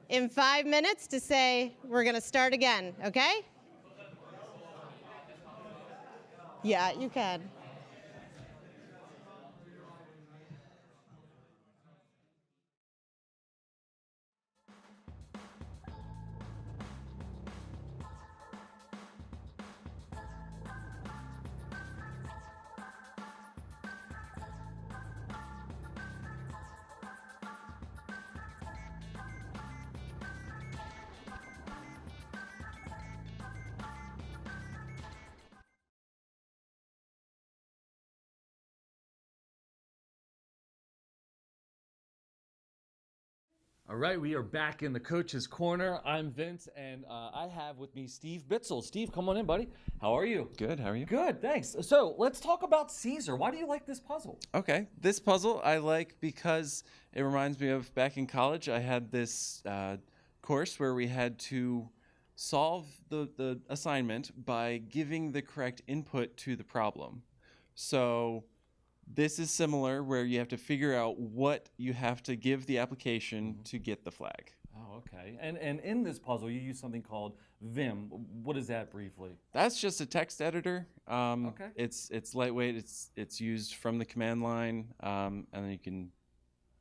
in 5 minutes to say we're gonna start again, okay? Yeah, you can. All right, we are back in the coach's corner. I'm Vince, and I have with me Steve Bitzel. Steve, come on in, buddy. How are you? Good, how are you? Good, thanks. So let's talk about Caesar. Why do you like this puzzle? Okay, this puzzle I like because it reminds me of back in college. I had this course where we had to solve the assignment by giving the correct input to the problem. So this is similar, where you have to figure out what you have to give the application to get the flag. Oh, okay. And in this puzzle, you use something called Vim. What is that briefly? That's just a text editor. Okay. It's lightweight. It's used from the command line, and then you can.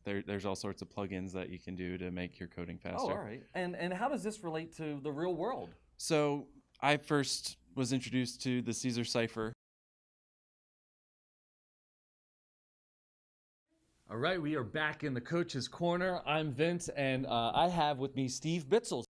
There's all sorts of plugins that you can do to make your coding faster. Oh, all right. And how does this relate to the real world? So I first was introduced to the Caesar cipher. All right, we are back in the coach's corner. I'm Vince, and I have with me Steve Bitzel.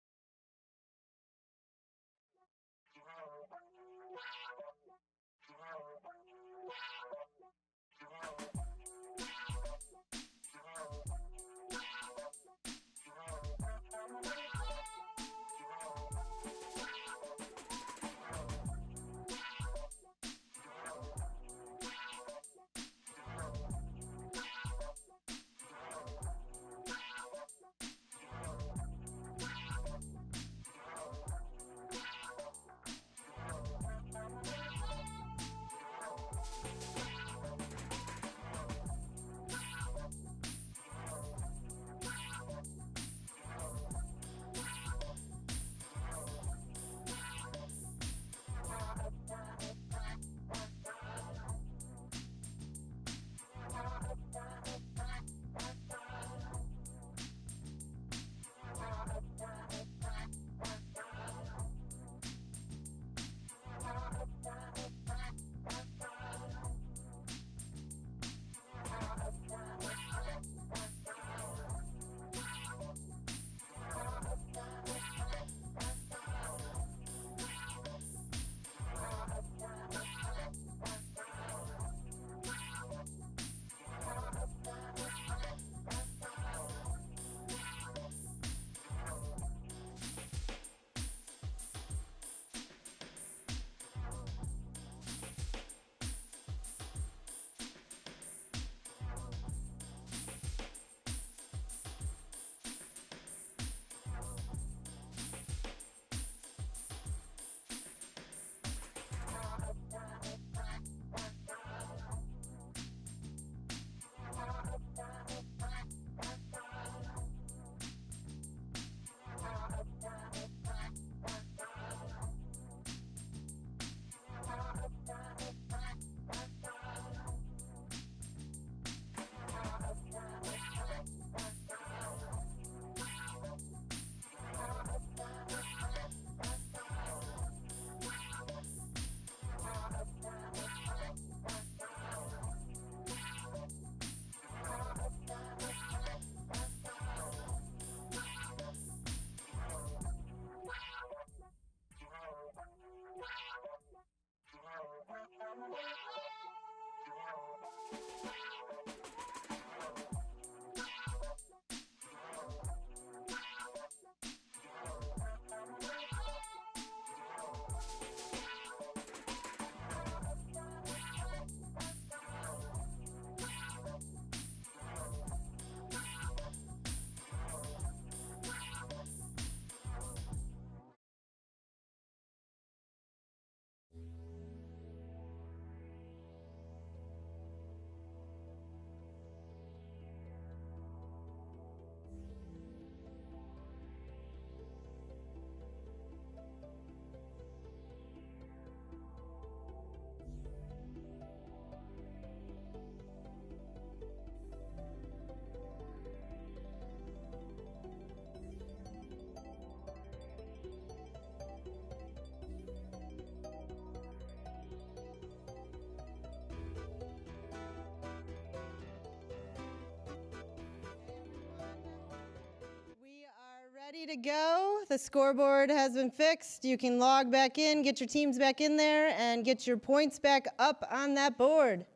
ready to go. The scoreboard has been fixed. You can log back in, get your teams back in there, and get your points back up on that board.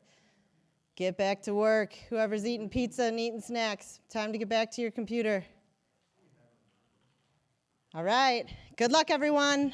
Get back to work. Whoever's eating pizza and eating snacks, time to get back to your computer. All right. Good luck, everyone.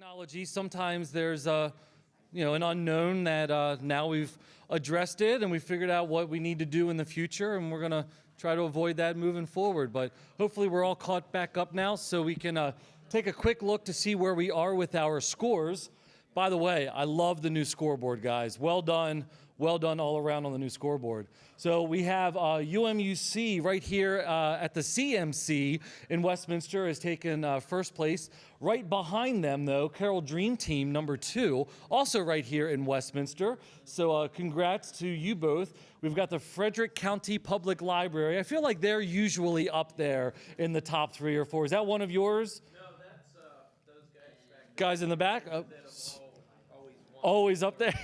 Technology, sometimes there's an unknown that now we've addressed it and we figured out what we need to do in the future, and we're going to try to avoid that moving forward. But hopefully we're all caught back up now so we can take a quick look to see where we are with our scores. By the way, I love the new scoreboard, guys. Well done all around on the new scoreboard. So we have UMUC right here at the CMC in Westminster has taken first place. Right behind them, though, Carroll Dream Team number 2, also right here in Westminster. So congrats to you both. We've got the Frederick County Public Library. I feel like they're usually up there in the top 3 or 4. Is that one of yours? No, that's those guys in the back. Always up there.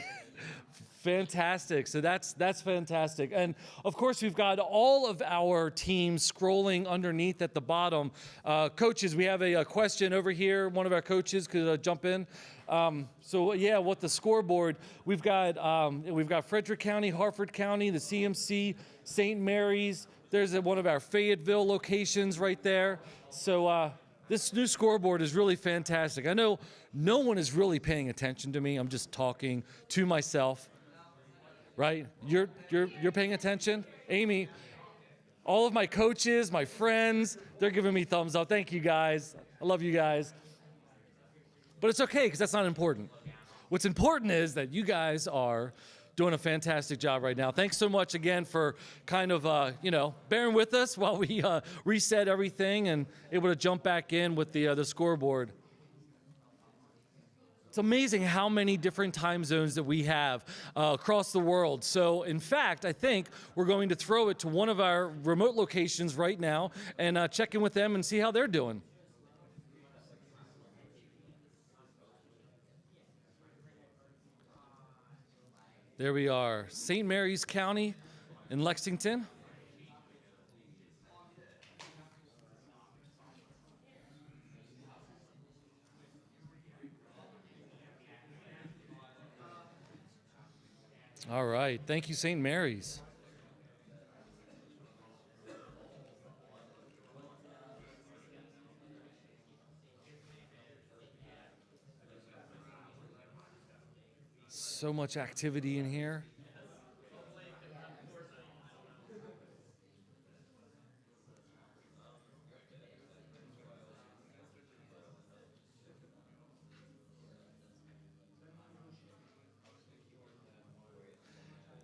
Fantastic. So that's fantastic. And of course, we've got all of our teams scrolling underneath at the bottom. Coaches, we have a question over here. One of our coaches could jump in. What the scoreboard, we've got Frederick County, Harford County, the CMC, St. Mary's. There's one of our Fayetteville locations right there. So this new scoreboard is really fantastic. I know no one is really paying attention to me. I'm just talking to myself. Right? You're paying attention? Amy, all of my coaches, my friends, they're giving me thumbs up. Thank you, guys. I love you guys. But it's okay, because that's not important. What's important is that you guys are doing a fantastic job right now. Thanks so much again for kind of, bearing with us while we reset everything and able to jump back in with the scoreboard. It's amazing how many different time zones that we have across the world. So, in fact, I think we're going to throw it to one of our remote locations right now and check in with them and see how they're doing. There we are, St. Mary's County in Lexington. All right. Thank you, St. Mary's. So much activity in here.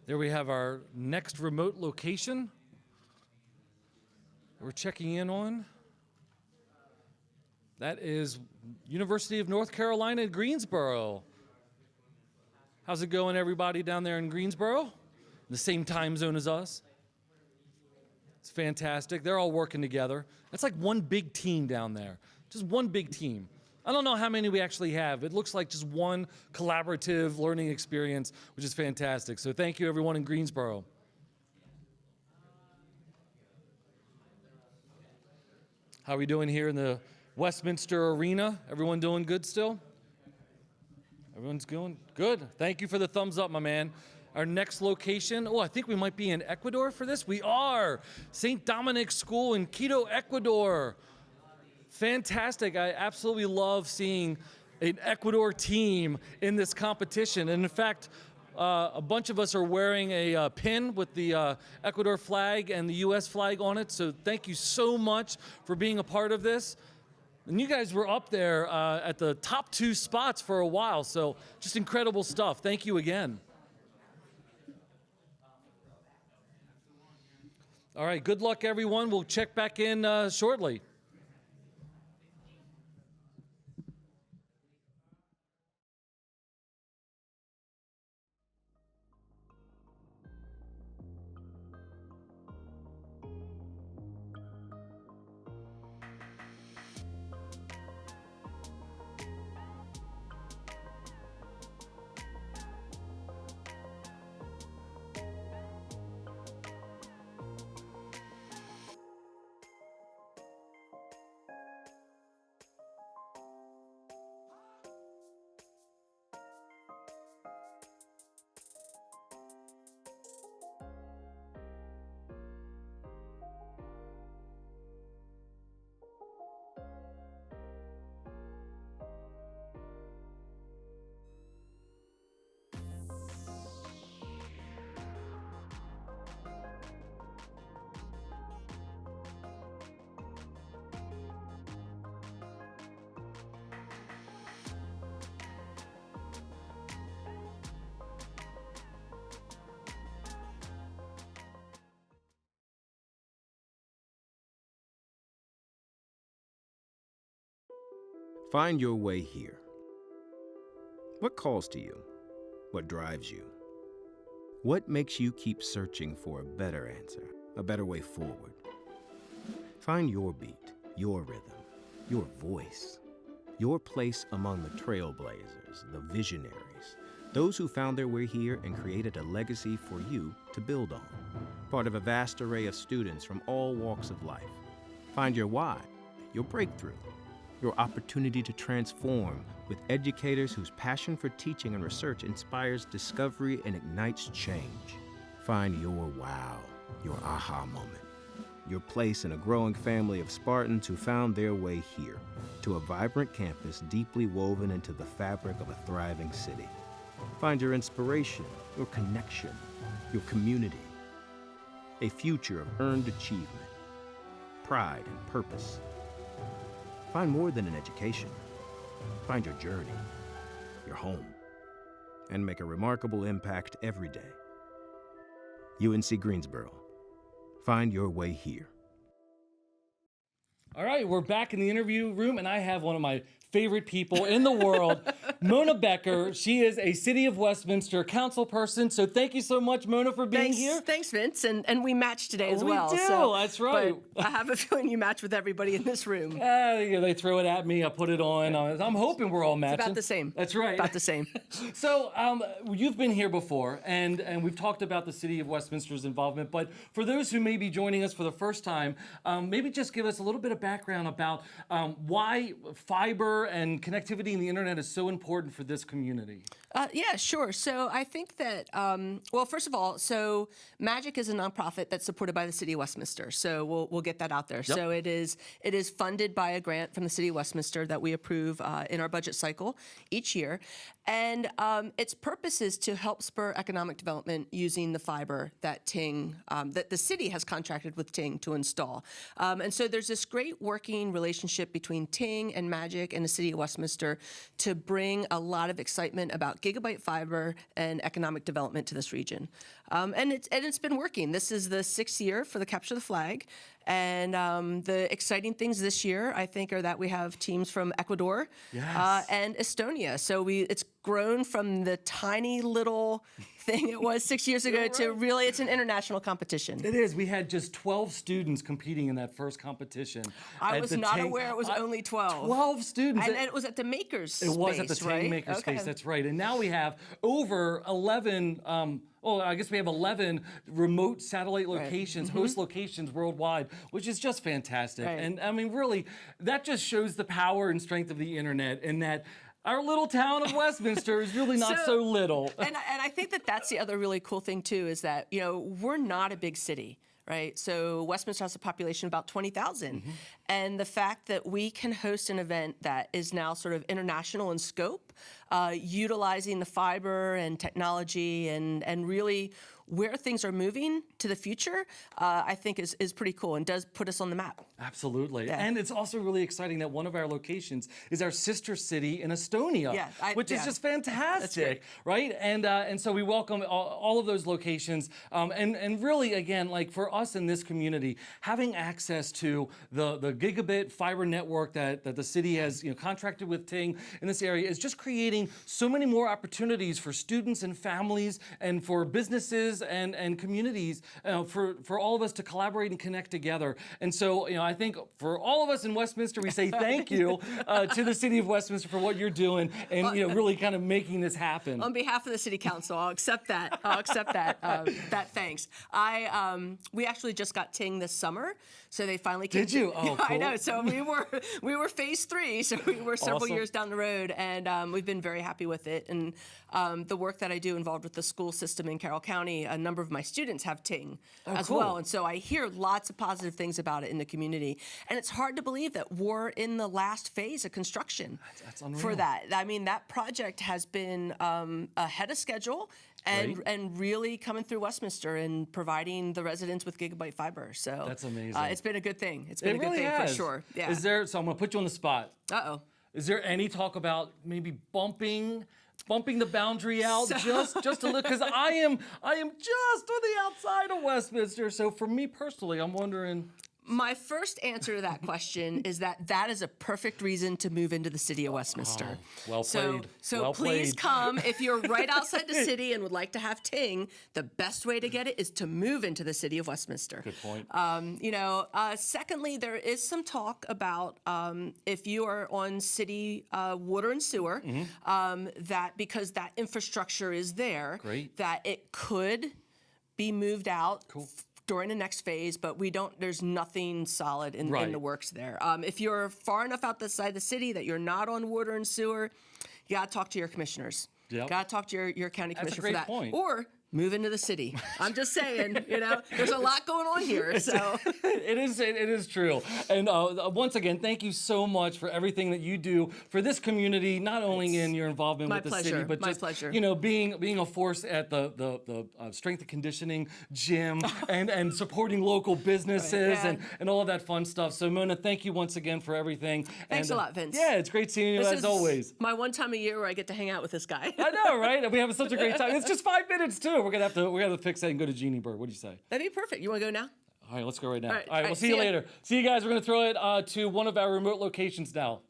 There we have our next remote location we're checking in on. That is University of North Carolina at Greensboro. How's it going, everybody down there in Greensboro? The same time zone as us. It's fantastic. They're all working together. That's like one big team down there. Just one big team. I don't know how many we actually have. It looks like just one collaborative learning experience, which is fantastic. So thank you, everyone in Greensboro. How are we doing here in the Westminster Arena? Everyone doing good still? Everyone's going good. Thank you for the thumbs up, my man. Our next location, I think we might be in Ecuador for this. We are. Saint Dominic School in Quito, Ecuador. Fantastic. I absolutely love seeing an Ecuador team in this competition. And in fact, a bunch of us are wearing a pin with the Ecuador flag and the U.S. flag on it. So thank you so much for being a part of this. And you guys were up there at the top 2 spots for a while. So just incredible stuff. Thank you again. All right. Good luck, everyone. We'll check back in shortly. Find your way here. What calls to you? What drives you? What makes you keep searching for a better answer, a better way forward? Find your beat, your rhythm, your voice, your place among the trailblazers, the visionaries, those who found their way here and created a legacy for you to build on. Part of a vast array of students from all walks of life. Find your why, your breakthrough, your opportunity to transform with educators whose passion for teaching and research inspires discovery and ignites change. Find your wow, your aha moment, your place in a growing family of Spartans who found their way here to a vibrant campus deeply woven into the fabric of a thriving city. Find your inspiration, your connection, your community, a future of earned achievement, pride and purpose. Find more than an education. Find your journey, your home, and make a remarkable impact every day. UNC Greensboro. Find your way here. All right, we're back in the interview room, and I have one of my favorite people in the world, Mona Becker. She is a City of Westminster council person. So thank you so much, Mona, for being here. Thanks, Vince. And we match today as We well. do, So, that's right. but I have a feeling you match with everybody in this room. They throw it at me, I put it on. I'm hoping we're all matching. It's about the same. That's right. About the same. So you've been here before, and we've talked about the City of Westminster's involvement, but for those who may be joining us for the first time, maybe just give us a little bit of background about why fiber and connectivity in the internet is so important for this community. Yeah, sure. So I think that, well, first of all, so Magic is a nonprofit that's supported by the City of Westminster. So we'll get that out there. Yep. So it is funded by a grant from the City of Westminster that we approve in our budget cycle each year. And its purpose is to help spur economic development using the fiber that Ting, that the city has contracted with Ting to install. And so there's this great working relationship between Ting and Magic and the City of Westminster to bring a lot of excitement about gigabyte fiber and economic development to this region. And it's been working. This is the 6th year for the Capture the Flag. And the exciting things this year, I think, are that we have teams from Ecuador and Estonia. So it's grown from the tiny little thing it was 6 years ago to really, it's an international competition. It is. We had just 12 students competing in that first competition. I was not aware it was only 12. 12 students. And it was at the Maker's Space, It was at the Ting right? Maker Space, Okay. that's right. And now we have over 11, I guess we have 11 remote satellite locations, host locations worldwide, which is just fantastic. Right. And I mean, really, that just shows the power and strength of the internet, and that our little town of Westminster is really not so little. And I think that that's the other really cool thing, too, is that, we're not a big city. Right, so Westminster has a population of about 20,000, and the fact that we can host an event that is now sort of international in scope, utilizing the fiber and technology and really where things are moving to the future, I think is pretty cool and does put us on the map. Absolutely. Yeah. And it's also really exciting that one of our locations is our sister city in Estonia, which is just fantastic, right? And so we welcome all of those locations. And really, again, like for us in this community, having access to the gigabit fiber network that the city has contracted with Ting in this area is just creating so many more opportunities for students and families and for businesses and communities for all of us to collaborate and connect together. And so, I think for all of us in Westminster, we say thank you to the City of Westminster for what you're doing and really kind of making this happen. On behalf of the City Council, I'll accept that. That thanks. We actually just got Ting this summer, so they finally came. Did you? Oh, cool. I know. So we were phase 3, so we were several Awesome. years down the road, and we've been very happy with it. And the work that I do involved with the school system in Carroll County, a number of my students have Ting as cool. well, and so I hear lots of positive things about it in the community. And it's hard to believe that we're in the last phase of construction That's unreal. for that. I mean, that project has been ahead of schedule. And really coming through Westminster and providing the residents with gigabyte fiber. So That's amazing. It's been a good thing. It's been a good really thing has. for sure. Yeah. Is there? So I'm gonna put you on the spot. Uh-oh. Is there any talk about maybe bumping the boundary out just a little? Because I am just on the outside of Westminster. So for me personally, I'm wondering. My first answer to that question is that is a perfect reason to move into the city of Westminster. Well played. So Well please played. come if you're right outside the city and would like to have Ting. The best way to get it is to move into the city of Westminster. Good point. Secondly, there is some talk about if you are on city water and sewer, that because that infrastructure is there, Great. that it could be moved out during the next phase, but there's nothing solid in the works there. If you're far enough outside the city that you're not on water and sewer, you gotta talk to your commissioners. Yep. Gotta talk to your county That's a commissioner great for that. point. Or move into the city. I'm just saying, there's a lot going on here. So It is true. And once again, thank you so much for everything that you do for this community, not only in your involvement my with the pleasure. city, but My just pleasure. being a force at the strength and conditioning gym and supporting local businesses yeah. and all of that fun stuff. So Mona, thank you once again for everything. Thanks and, a lot, Vince. Yeah, it's great seeing you This as is always. my one time a year where I get to hang out with this guy. I know, right? We have such a great time. It's just 5 minutes too. We're gonna have to fix that and go to Jeannie Burr. What do you say? That'd be perfect. You want to go now? All right, let's go right now. All right, All right, we'll see you see ya. later. See you guys. We're gonna throw it to one of our remote locations now.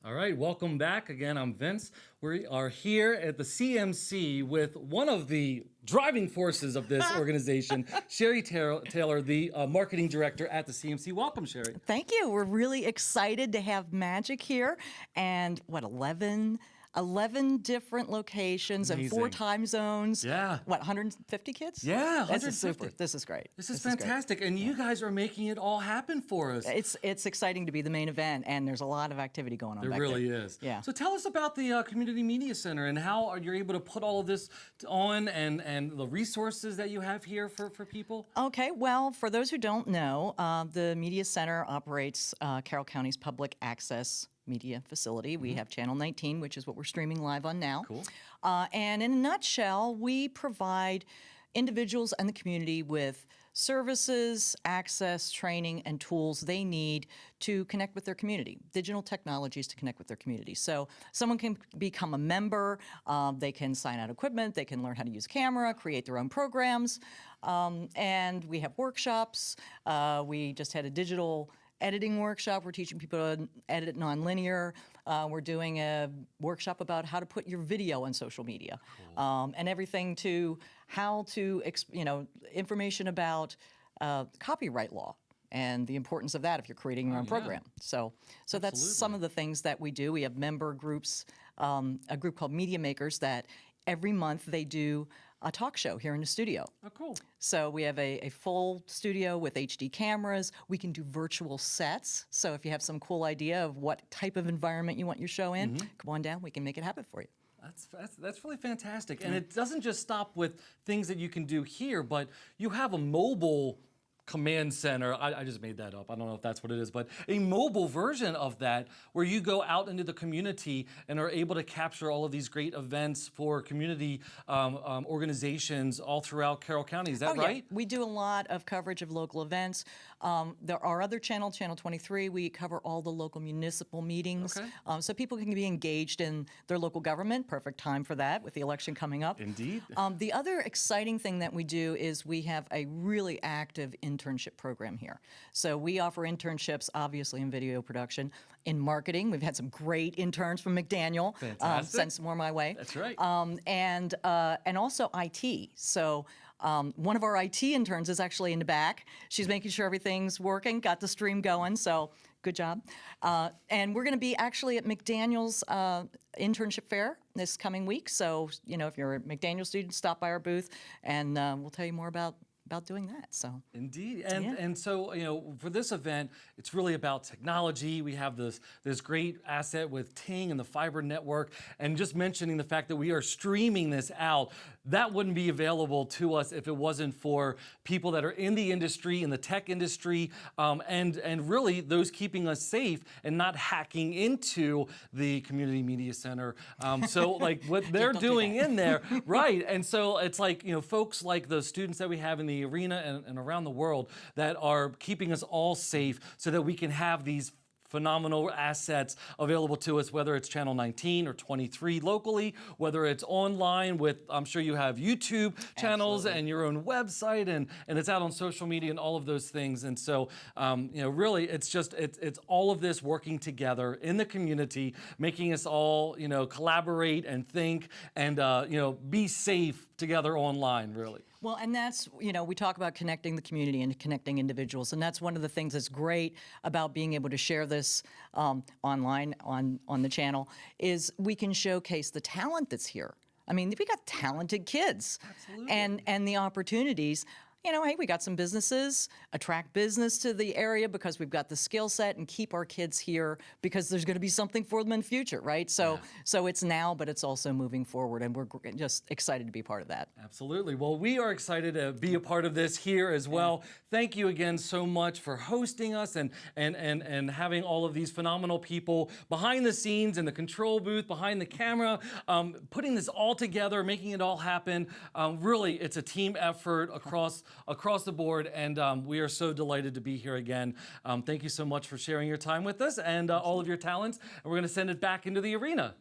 All right, welcome back. Again, I'm Vince. We are here at the CMC with one of the driving forces of this organization, Sherry Taylor, the marketing director at the CMC. Welcome, Sherry. Thank you. We're really excited to have Magic here, and 11 different locations and 4 Amazing. time zones. Yeah. 150 kids? Yeah, This is 150. super. This is great. This is fantastic, and you guys are making it all happen for us. It's exciting to be the main event, and there's a lot of activity going on There back really there. is. Yeah. So tell us about the Community Media Center and how you able to put all of this on and the resources that you have here for people. Okay, well, for those who don't know, the Media Center operates Carroll County's public access media facility. We have Channel 19, which is what we're streaming live on now. Cool. And in a nutshell, we provide individuals and the community with services, access, training, and tools they need to connect with their community, digital technologies to connect with their community. So someone can become a member, they can sign out equipment, they can learn how to use camera, create their own programs, and we have workshops. We just had a digital editing workshop. We're teaching people to edit nonlinear. We're doing a workshop about how to put your video on social media, and everything to how to, information about copyright law and the importance of that if you're creating your own program. So that's some of the things that we do. We have member groups, a group called Media Makers that every month they do a talk show here in the studio. Oh, cool. So we have a full studio with HD cameras. We can do virtual sets. So if you have some cool idea of what type of environment you want your show in, come on down. We can make it happen for you. That's really fantastic. And it doesn't just stop with things that you can do here, but you have a mobile command center. I just made that up. I don't know if that's what it is, but a mobile version of that where you go out into the community and are able to capture all of these great events for community organizations all throughout Carroll County. Is that right? Yeah. We do a lot of coverage of local events. There are other Channel 23, we cover all the local municipal meetings. Okay. So people can be engaged in their local government. Perfect time for that with the election coming up. Indeed. The other exciting thing that we do is we have a really active internship program here. So we offer internships, obviously, in video production, in marketing. We've had some great interns from McDaniel. Fantastic. Send some more my way. That's right. And also IT. So one of our IT interns is actually in the back. She's making sure everything's working, got the stream going, so good job. And we're going to be actually at McDaniel's internship fair this coming week. So, if you're a McDaniel student, stop by our booth, and we'll tell you more about doing that. So Indeed. And so, for this event, it's really about technology. We have this great asset with Ting and the fiber network, and just mentioning the fact that we are streaming this out. That wouldn't be available to us if it wasn't for people that are in the industry, in the tech industry, and really those keeping us safe and not hacking into the Community Media Center. So like what they're doing in there, right? And so it's like, folks like the students that we have in the arena and around the world that are keeping us all safe so that we can have these phenomenal assets available to us, whether it's Channel 19 or 23 locally, whether it's online with, I'm sure you have YouTube channels and your own website, and it's out on social media and all of those things. And so, really, it's all of this working together in the community, making us all, collaborate and think and, be safe together online, really. Well, and that's, we talk about connecting the community and connecting individuals, and that's one of the things that's great about being able to share this online on the channel, is we can showcase the talent that's here. I mean, we got talented kids. Absolutely. And the opportunities. Hey, we got some businesses, attract business to the area because we've got the skill set, and keep our kids here because there's going to be something for them in the future, right? So it's now, but it's also moving forward, and we're just excited to be part of that. Absolutely. Well, we are excited to be a part of this here as well. Thank you again so much for hosting us and having all of these phenomenal people behind the scenes in the control booth, behind the camera, putting this all together, making it all happen. Really, it's a team effort across the board, and we are so delighted to be here again. Thank you so much for sharing your time with us and all of your talents, and we're going to send it back into the arena.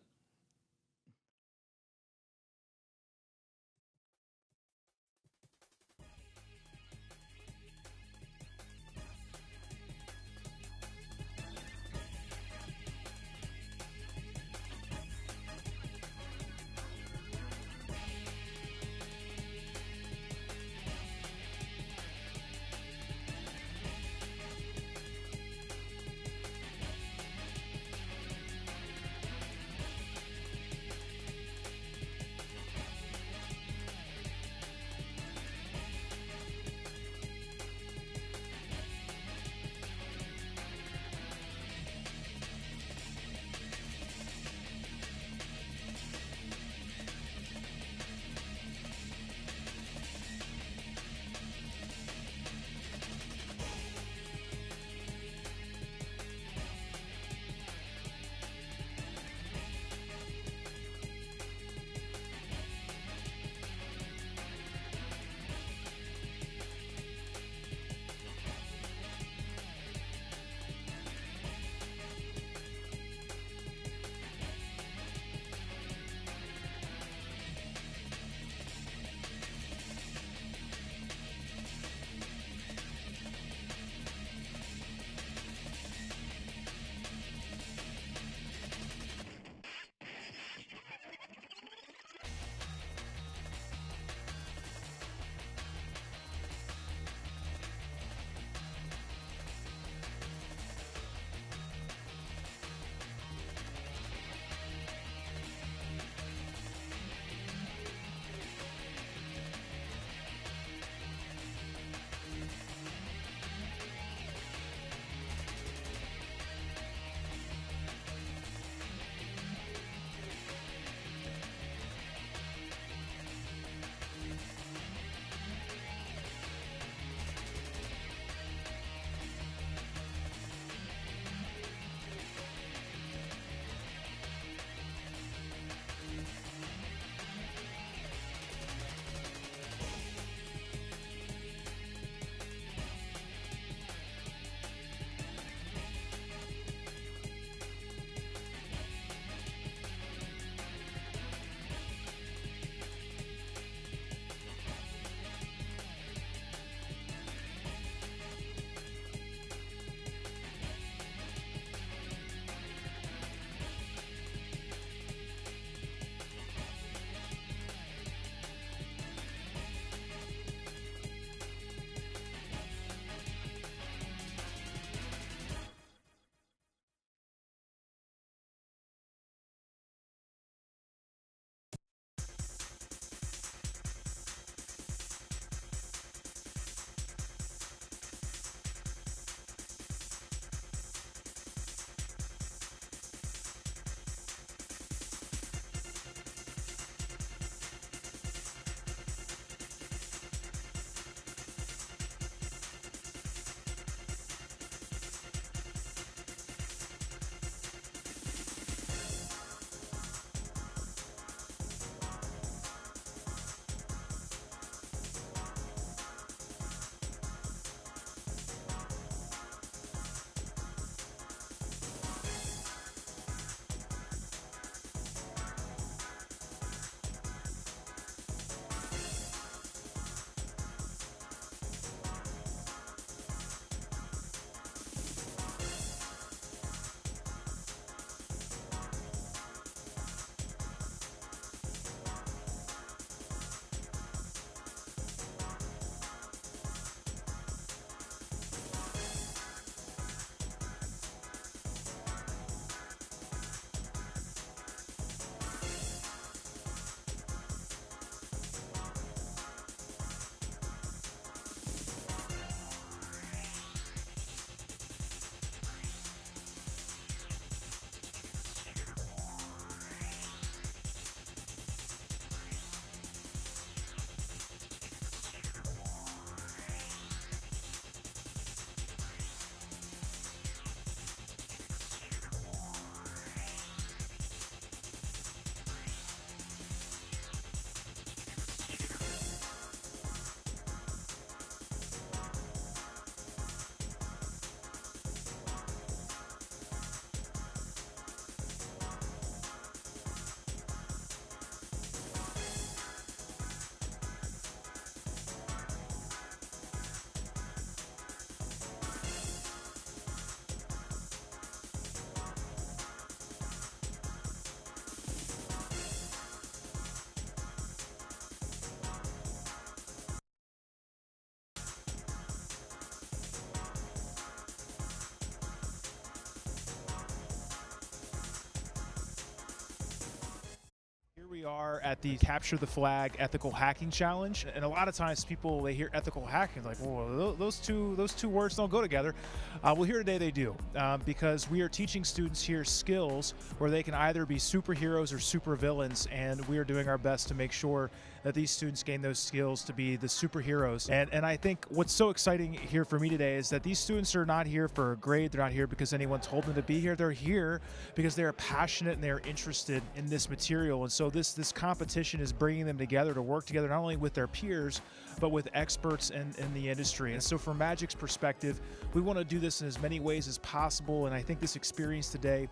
we are at the Capture the Flag Ethical Hacking Challenge, and a lot of times people, they hear ethical hacking like, whoa, those two words don't go together. Well, here today they do, because we are teaching students here skills where they can either be superheroes or supervillains, and we are doing our best to make sure that these students gain those skills to be the superheroes. And I think what's so exciting here for me today is that these students are not here for a grade. They're not here because anyone told them to be here. They're here because they're passionate and they're interested in this material. And so this competition is bringing them together to work together, not only with their peers, but with experts in the industry. And so from Magic's perspective, we want to do this in as many ways as possible. And I think this experience today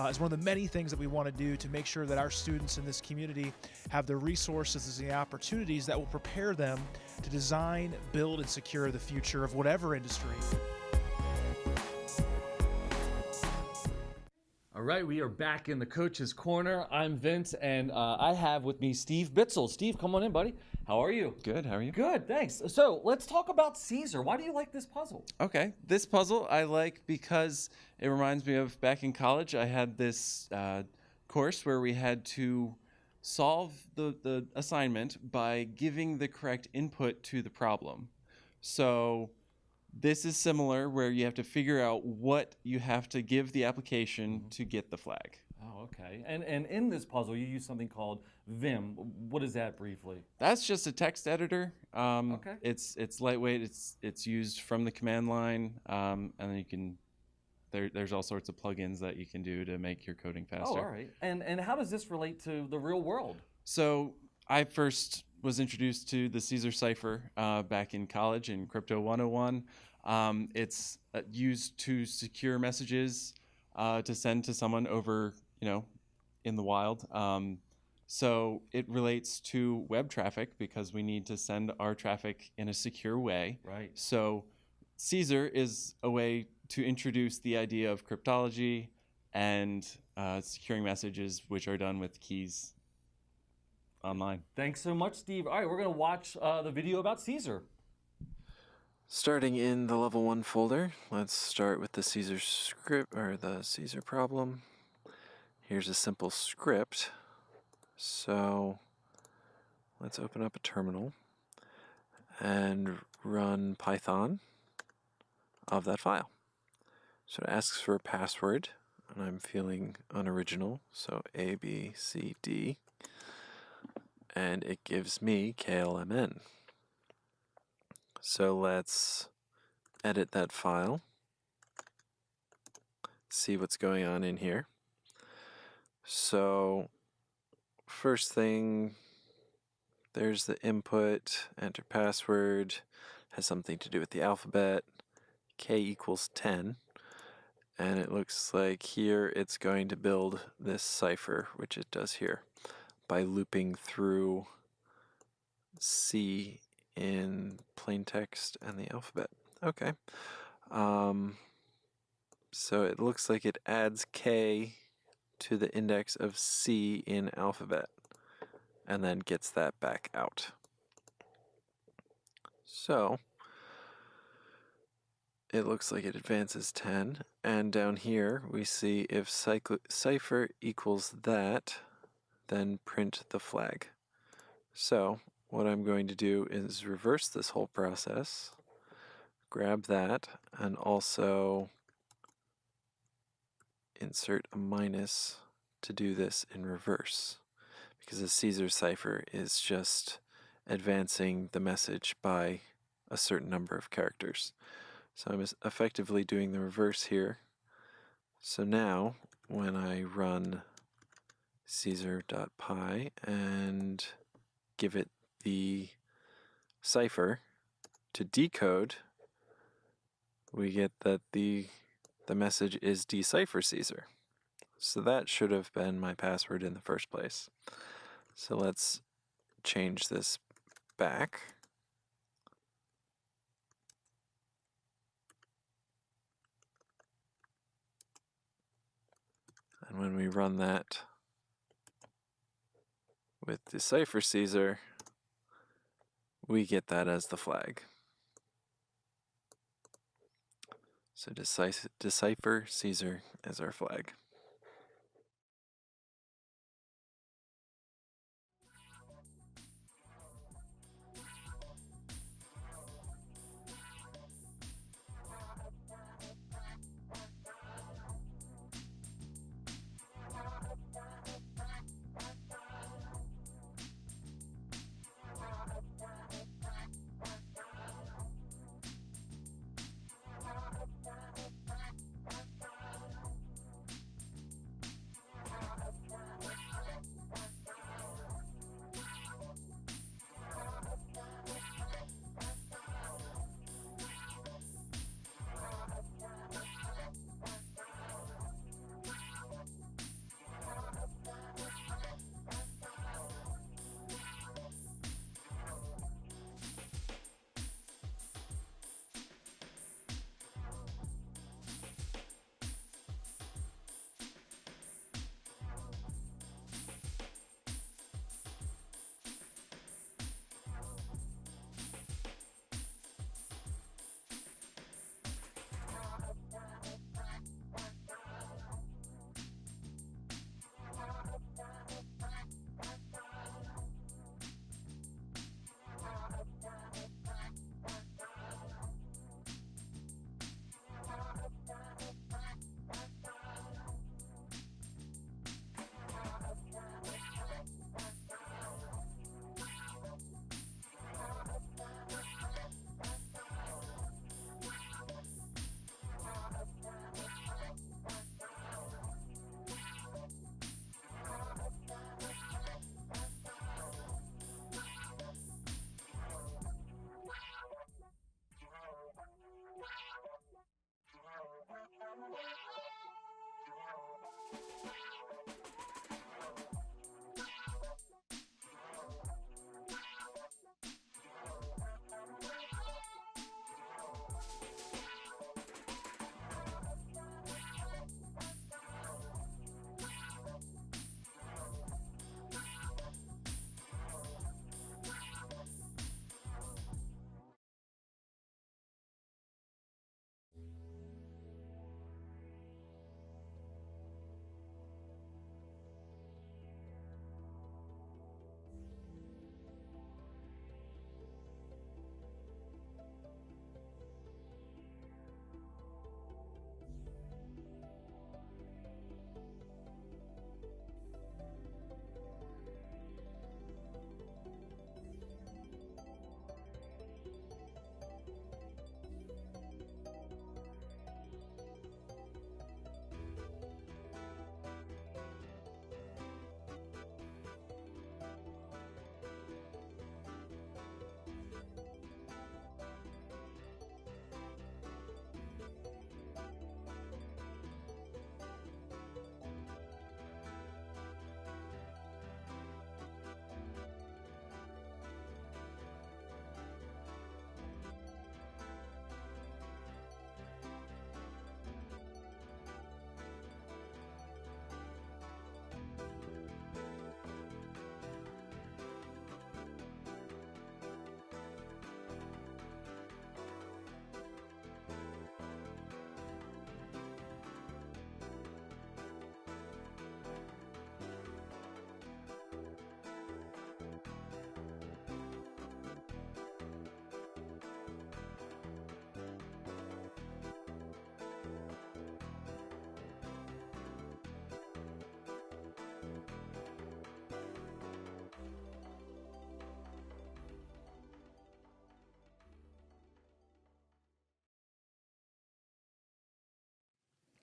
is one of the many things that we want to do to make sure that our students in this community have the resources and the opportunities that will prepare them to design, build, and secure the future of whatever industry. All right, we are back in the coach's corner. I'm Vince, and I have with me Steve Bitzel. Steve, come on in, buddy. How are you? Good, how are you? Good, thanks. So let's talk about Caesar. Why do you like this puzzle? Okay, this puzzle I like because it reminds me of back in college. I had this course where we had to solve the assignment by giving the correct input to the problem. So this is similar, where you have to figure out what you have to give the application to get the flag. Oh, okay. And in this puzzle, you use something called Vim. What is that briefly? That's just a text editor. Okay. It's lightweight. It's used from the command line, and then you can. There's all sorts of plugins that you can do to make your coding faster. Oh, all right. And how does this relate to the real world? So I first was introduced to the Caesar cipher back in college in Crypto 101. It's used to secure messages to send to someone over, in the wild. So it relates to web traffic because we need to send our traffic in a secure way. Right. So Caesar is a way to introduce the idea of cryptology and securing messages, which are done with keys online. Thanks so much, Steve. All right, we're going to watch the video about Caesar. Starting in the level 1 folder, let's start with the Caesar script, or the Caesar problem. Here's a simple script. So let's open up a terminal and run Python of that file. So it asks for a password, and I'm feeling unoriginal, so A, B, C, D, and it gives me KLMN. So let's edit that file, see what's going on in here. So first thing, there's the input, enter password, has something to do with the alphabet, K equals 10, and it looks like here it's going to build this cipher, which it does here, by looping through C in plain text and the alphabet. Okay. So it looks like it adds K to the index of C in alphabet and then gets that back out. So it looks like it advances 10, and down here we see if cipher equals that, then print the flag. So what I'm going to do is reverse this whole process, grab that, and also insert a minus to do this in reverse, because the Caesar cipher is just advancing the message by a certain number of characters. So I'm effectively doing the reverse here. So now when I run Caesar.py and give it the cipher to decode, we get that the message is decipher Caesar. So that should have been my password in the first place. So let's change this back. And when we run that with decipher Caesar, we get that as the flag. So decipher Caesar as our flag.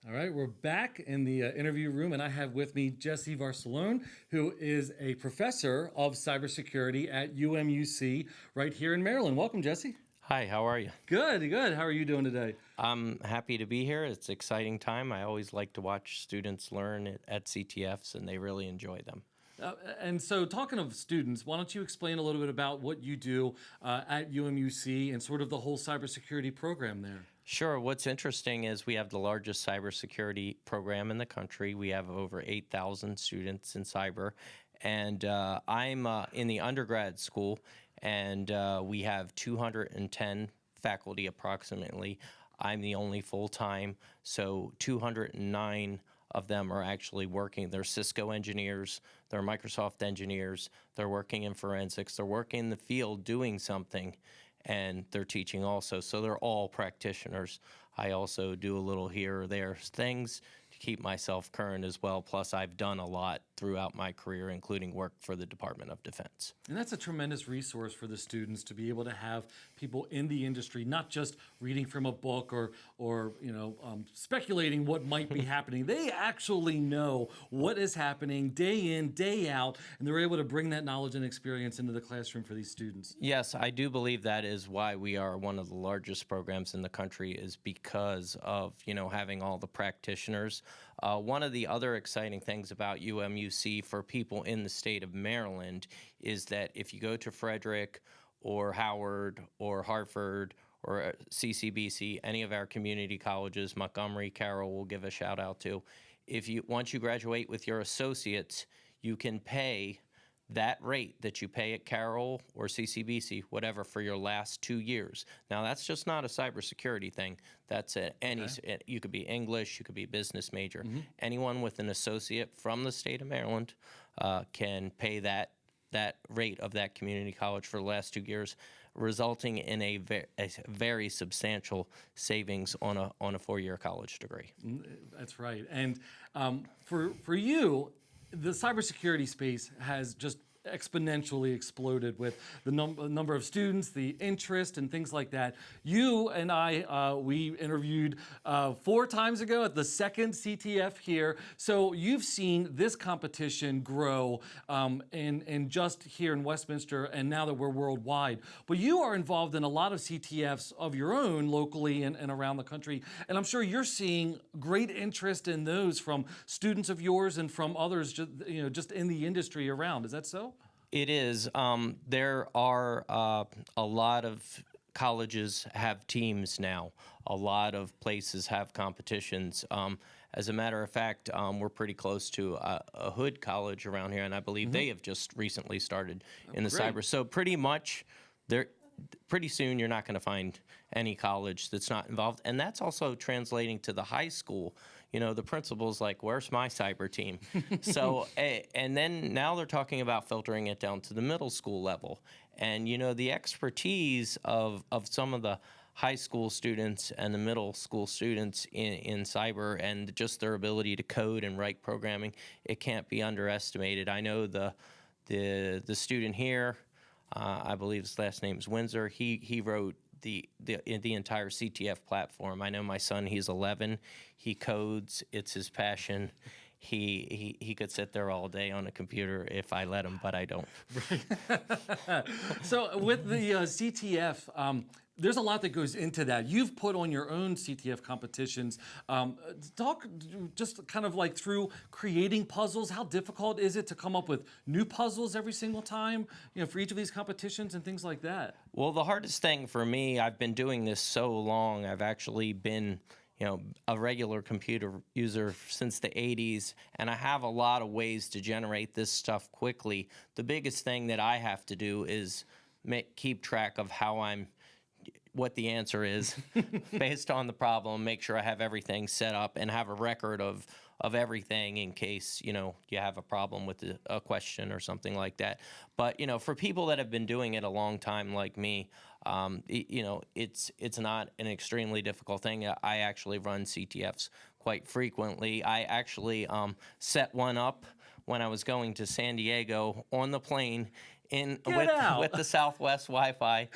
All right, we're back in the interview room, and I have with me Jesse Varsalone, who is a professor of cybersecurity at UMUC right here in Maryland. Welcome, Jesse. Hi, how are you? Good, good. How are you doing today? I'm happy to be here. It's an exciting time. I always like to watch students learn at CTFs, and they really enjoy them. And so talking of students, why don't you explain a little bit about what you do at UMUC and sort of the whole cybersecurity program there? Sure. What's interesting is we have the largest cybersecurity program in the country. We have over 8,000 students in cyber. And I'm in the undergrad school, and we have 210 faculty approximately. I'm the only full-time, so 209 of them are actually working. They're Cisco engineers, they're Microsoft engineers, they're working in forensics, they're working in the field doing something, and they're teaching also. So they're all practitioners. I also do a little here or there things to keep myself current as well. Plus, I've done a lot throughout my career, including work for the Department of Defense. And that's a tremendous resource for the students to be able to have people in the industry, not just reading from a book or speculating what might be happening. They actually know what is happening day in, day out, and they're able to bring that knowledge and experience into the classroom for these students. Yes, I do believe that is why we are one of the largest programs in the country, is because of, having all the practitioners. One of the other exciting things about UMUC for people in the state of Maryland is that if you go to Frederick or Howard or Harford or CCBC, any of our community colleges, Montgomery, Carroll, we'll give a shout out to, once you graduate with your associates, you can pay that rate that you pay at Carroll or CCBC, whatever, for your last 2 years. Now, that's just not a cybersecurity thing. That's you could be English, you could be a business major. Anyone with an associate from the state of Maryland can pay that rate of that community college for the last 2 years, resulting in a very substantial savings on a 4-year college degree. That's right. And for you, the cybersecurity space has just exponentially exploded with the number of students, the interest, and things like that. You and I, we interviewed 4 times ago at the second CTF here. So you've seen this competition grow and just here in Westminster, and now that we're worldwide. But you are involved in a lot of CTFs of your own locally and around the country. And I'm sure you're seeing great interest in those from students of yours and from others just in the industry around. Is that so? It is. There are a lot of colleges have teams now. A lot of places have competitions. As a matter of fact, we're pretty close to a Hood college around here, and I believe they have just recently started in the cyber. So pretty much, pretty soon you're not going to find any college that's not involved. And that's also translating to the high school. The principal's like, where's my cyber team? So, and then now they're talking about filtering it down to the middle school level. And, the expertise of some of the high school students and the middle school students in cyber, and just their ability to code and write programming, it can't be underestimated. I know the student here, I believe his last name is Windsor, he wrote the entire CTF platform. I know my son, he's 11. He codes. It's his passion. He could sit there all day on a computer if I let him, but I don't. Right. So with the CTF, there's a lot that goes into that. You've put on your own CTF competitions. Talk just kind of like through creating puzzles. How difficult is it to come up with new puzzles every single time, for each of these competitions and things like that? Well, the hardest thing for me, I've been doing this so long. I've actually been, a regular computer user since the 80s, and I have a lot of ways to generate this stuff quickly. The biggest thing that I have to do is keep track of what the answer is based on the problem, make sure I have everything set up and have a record of everything in case, you have a problem with a question or something like that. But, for people that have been doing it a long time like me, it's not an extremely difficult thing. I actually run CTFs quite frequently. I actually set one up when I was going to San Diego on the plane with the Southwest Wi-Fi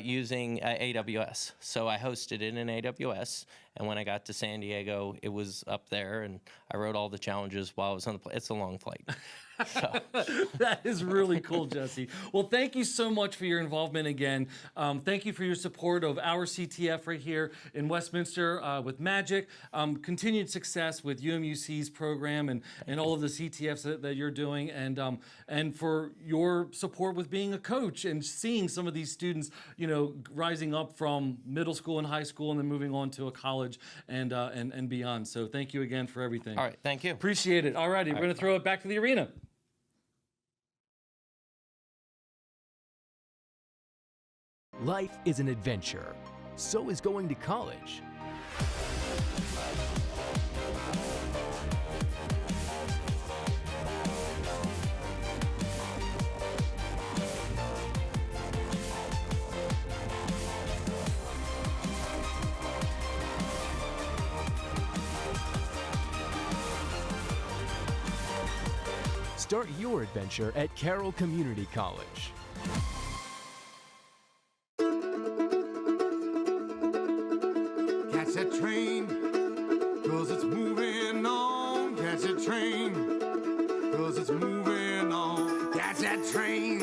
using AWS. So I hosted it in AWS, and when I got to San Diego, it was up there, and I wrote all the challenges while I was on the plane. It's a long flight. So. That is really cool, Jesse. Well, thank you so much for your involvement again. Thank you for your support of our CTF right here in Westminster with Magic. Continued success with UMUC's program and all of the CTFs that you're doing, and for your support with being a coach and seeing some of these students, rising up from middle school and high school and then moving on to a college and beyond. So thank you again for everything. All right, thank you. Appreciate it. All righty, we're going to throw it back to the arena. Life is an adventure. So is going to college. Start your adventure at Carroll Community College. Catch that train, 'cause it's moving on. Catch that train, 'cause it's moving on. Catch that train,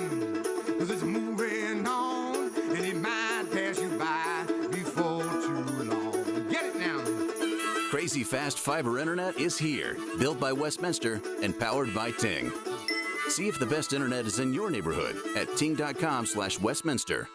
'cause it's moving on. And it might pass you by before too long. Get it now. Crazy fast fiber internet is here, built by Westminster and powered by Ting. See if the best internet is in your neighborhood at ting.com/Westminster.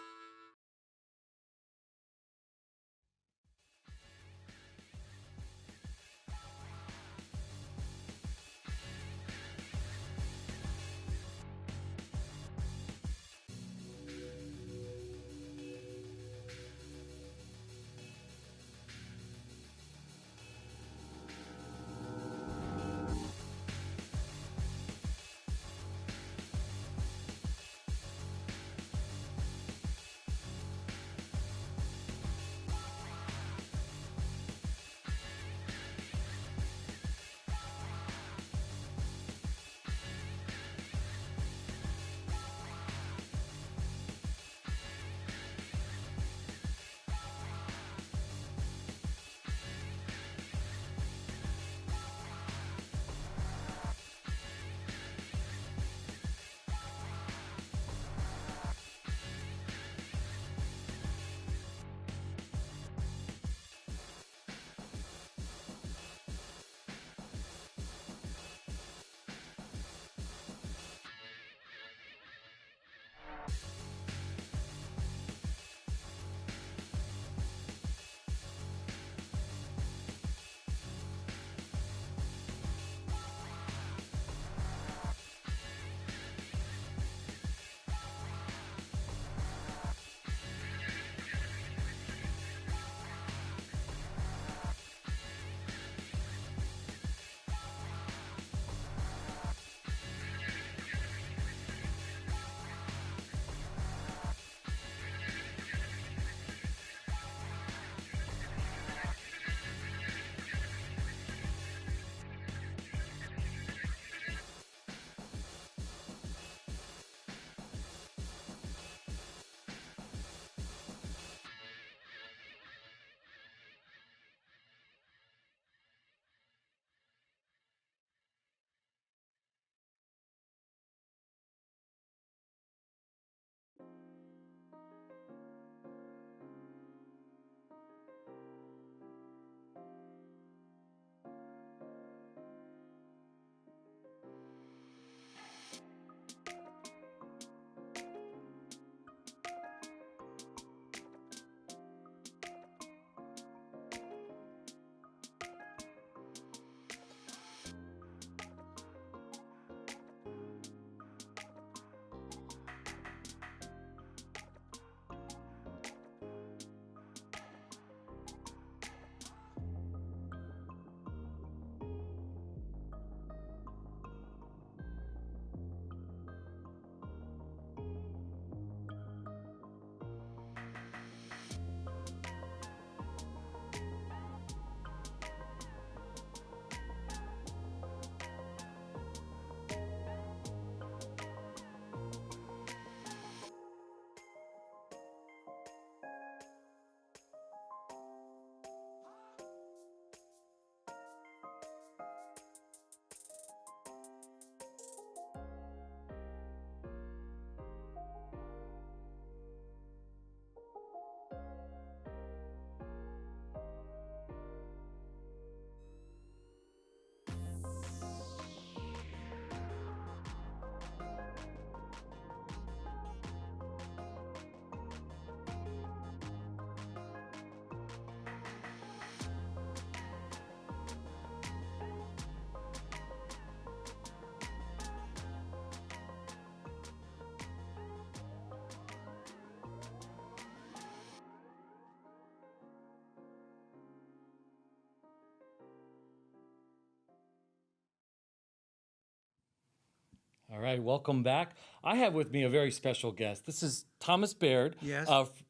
All right, welcome back. I have with me a very special guest. This is Thomas Baird. Yes.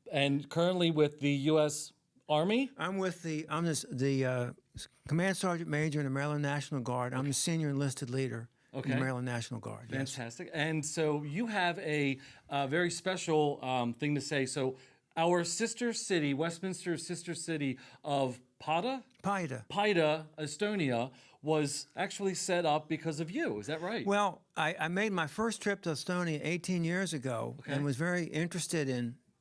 And currently with the U.S. Army. I'm the Command Sergeant Major in the Maryland National Guard. I'm the senior enlisted leader in the Maryland National Guard. Yes. Fantastic. And so you have a very special thing to say. So our sister city, Westminster's sister city of Paide, Estonia, was actually set up because of you. Is that right? Well, I made my first trip to Estonia 18 years ago and was very interested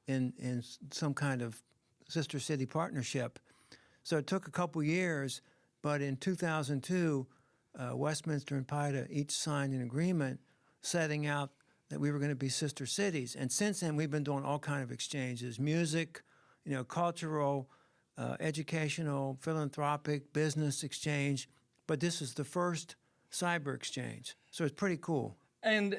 in some kind of sister city partnership. So it took a couple years, but in 2002, Westminster and Paide each signed an agreement setting out that we were going to be sister cities. And since then, we've been doing all kinds of exchanges: music, cultural, educational, philanthropic, business exchange. But this is the first cyber exchange, so it's pretty cool. And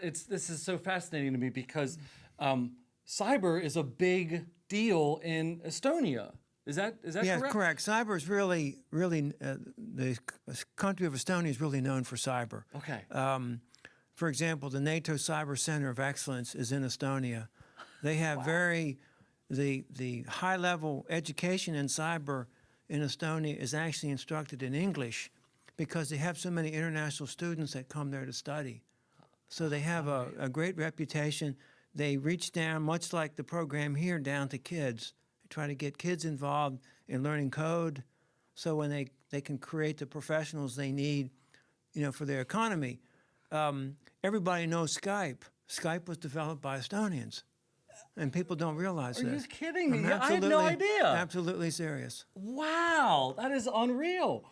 this is so fascinating to me because cyber is a big deal in Estonia. Is that yeah, correct? Correct. Cyber is really the country of Estonia is really known for cyber. Okay. For example, the NATO Cyber Center of Excellence is in Estonia. They have the high level education in cyber in Estonia is actually instructed in English because they have so many international students that come there to study. So they have a great reputation. They reach down, much like the program here, down to kids. They try to get kids involved in learning code so when they can create the professionals they need, for their economy. Everybody knows Skype. Skype was developed by Estonians. And people don't realize this. Are you kidding me? I'm I had no idea. Absolutely serious. Wow, that is unreal.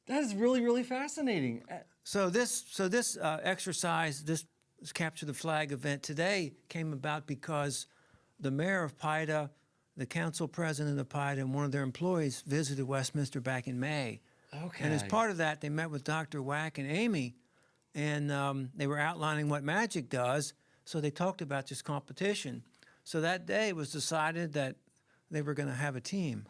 That is really, really fascinating. So this exercise, this Capture the Flag event today came about because the mayor of Paide, the council president of Paide, and one of their employees visited Westminster back in May. Okay. And as part of that, they met with Dr. Wack and Amy, and they were outlining what magic does. So they talked about this competition. So that day it was decided that they were going to have a team.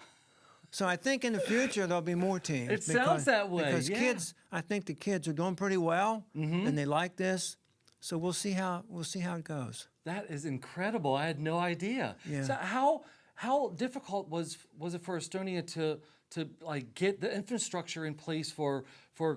So I think in the future there'll be more teams. It sounds that way, because yeah. kids, I think the kids are doing pretty well, and they like this. So we'll see how it goes. That is incredible. I had no idea. Yeah. So how difficult was it for Estonia to like get the infrastructure in place for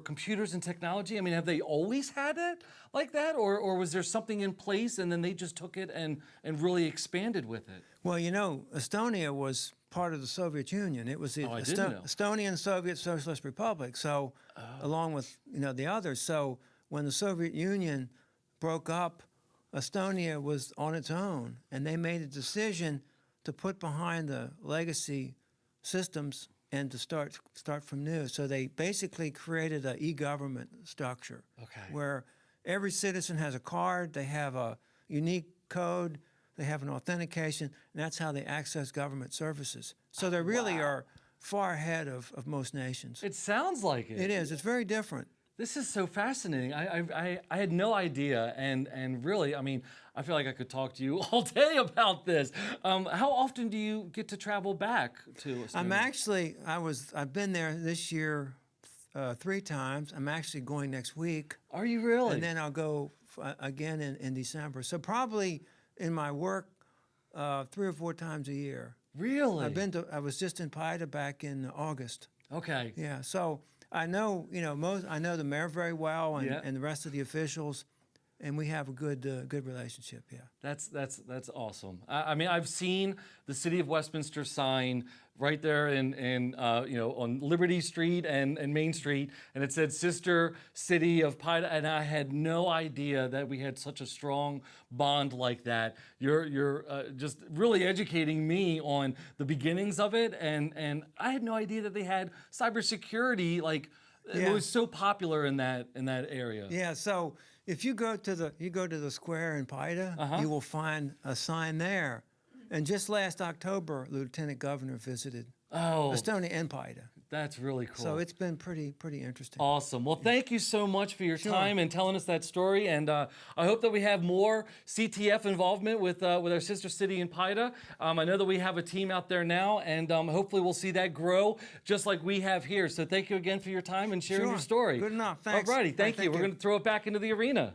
computers and technology? I mean, have they always had it like that, or was there something in place and then they just took it and really expanded with it? Well, Estonia was part of the Soviet Union. It was the Estonian Soviet Socialist Republic. So, along with the others. So when the Soviet Union broke up, Estonia was on its own, and they made a decision to put behind the legacy systems and to start from new. So they basically created an e-government structure where every citizen has a card, they have a unique code, they have an authentication, and that's how they access government services. So they really are far ahead of most nations. It sounds like it. It is. It's very different. This is so fascinating. I had no idea, and really, I mean, I feel like I could talk to you all day about this. How often do you get to travel back to Estonia? I've been there this year 3 times. I'm actually going next week. Are you really? And then I'll go again in December. So probably in my work 3 or 4 times a year. Really? I was just in Paide back in August. Okay. Yeah. So I know I know the mayor very well and the rest of the officials, and we have a good relationship. Yeah. That's awesome. I mean, I've seen the City of Westminster sign right there on Liberty Street and Main Street, and it said Sister City of Paide, and I had no idea that we had such a strong bond like that. You're just really educating me on the beginnings of it, and I had no idea that they had cybersecurity. It was so popular in that area. Yeah. So if you go to the square in Paide, you will find a sign there. And just last October, Lieutenant Governor visited Estonia and Paide. That's really cool. So it's been pretty interesting. Awesome. Well, thank you so much for your time and telling us that story. And I hope that we have more CTF involvement with our sister city in Paide. I know that we have a team out there now, and hopefully we'll see that grow just like we have here. So thank you again for your time and sharing your story. Good enough. Thanks. All righty. Thank you. We're going to throw it back into the arena.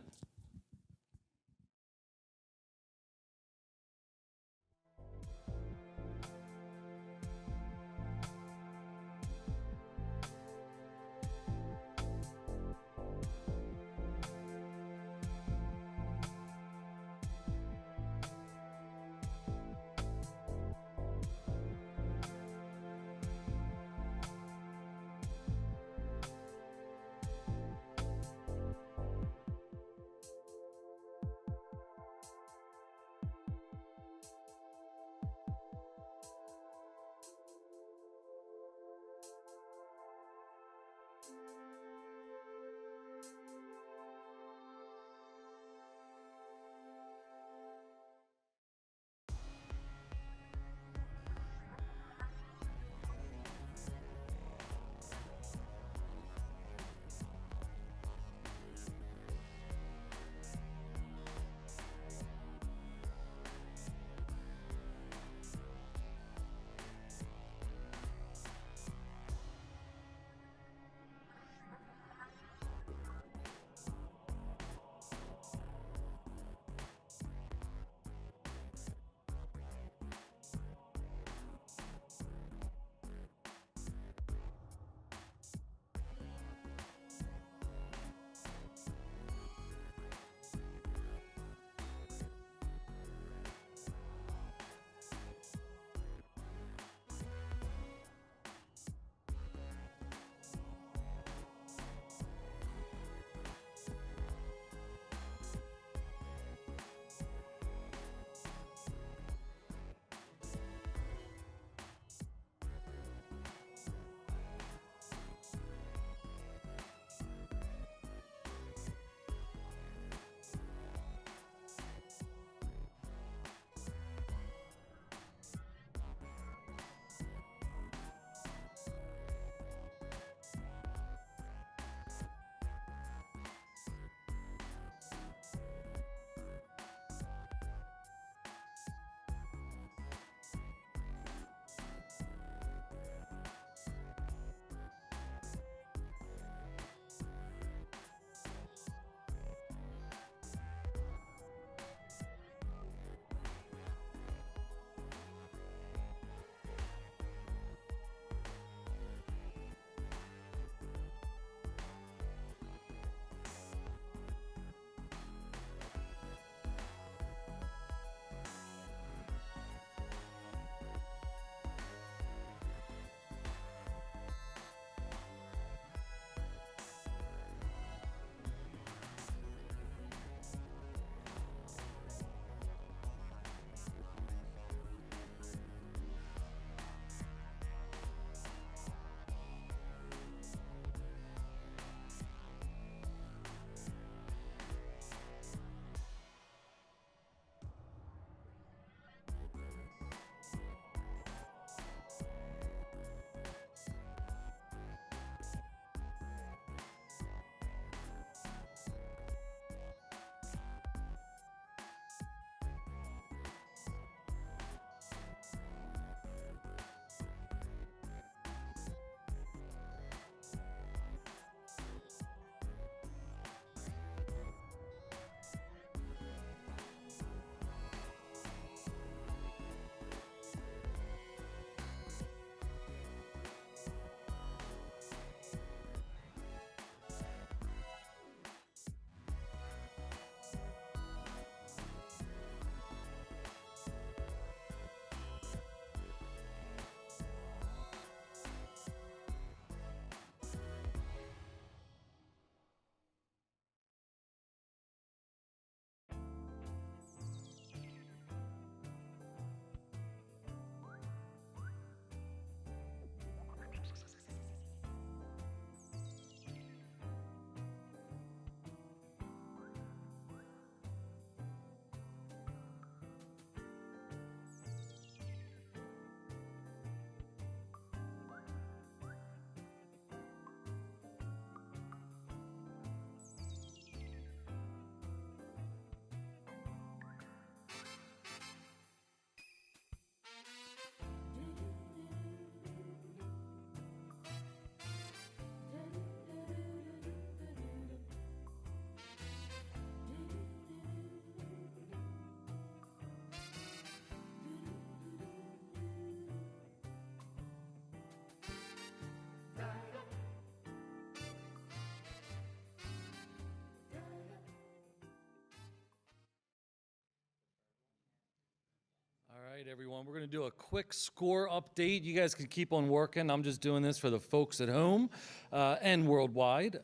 right, everyone, we're going to do a quick score update. You guys can keep on working. I'm just doing this for the folks at home and worldwide.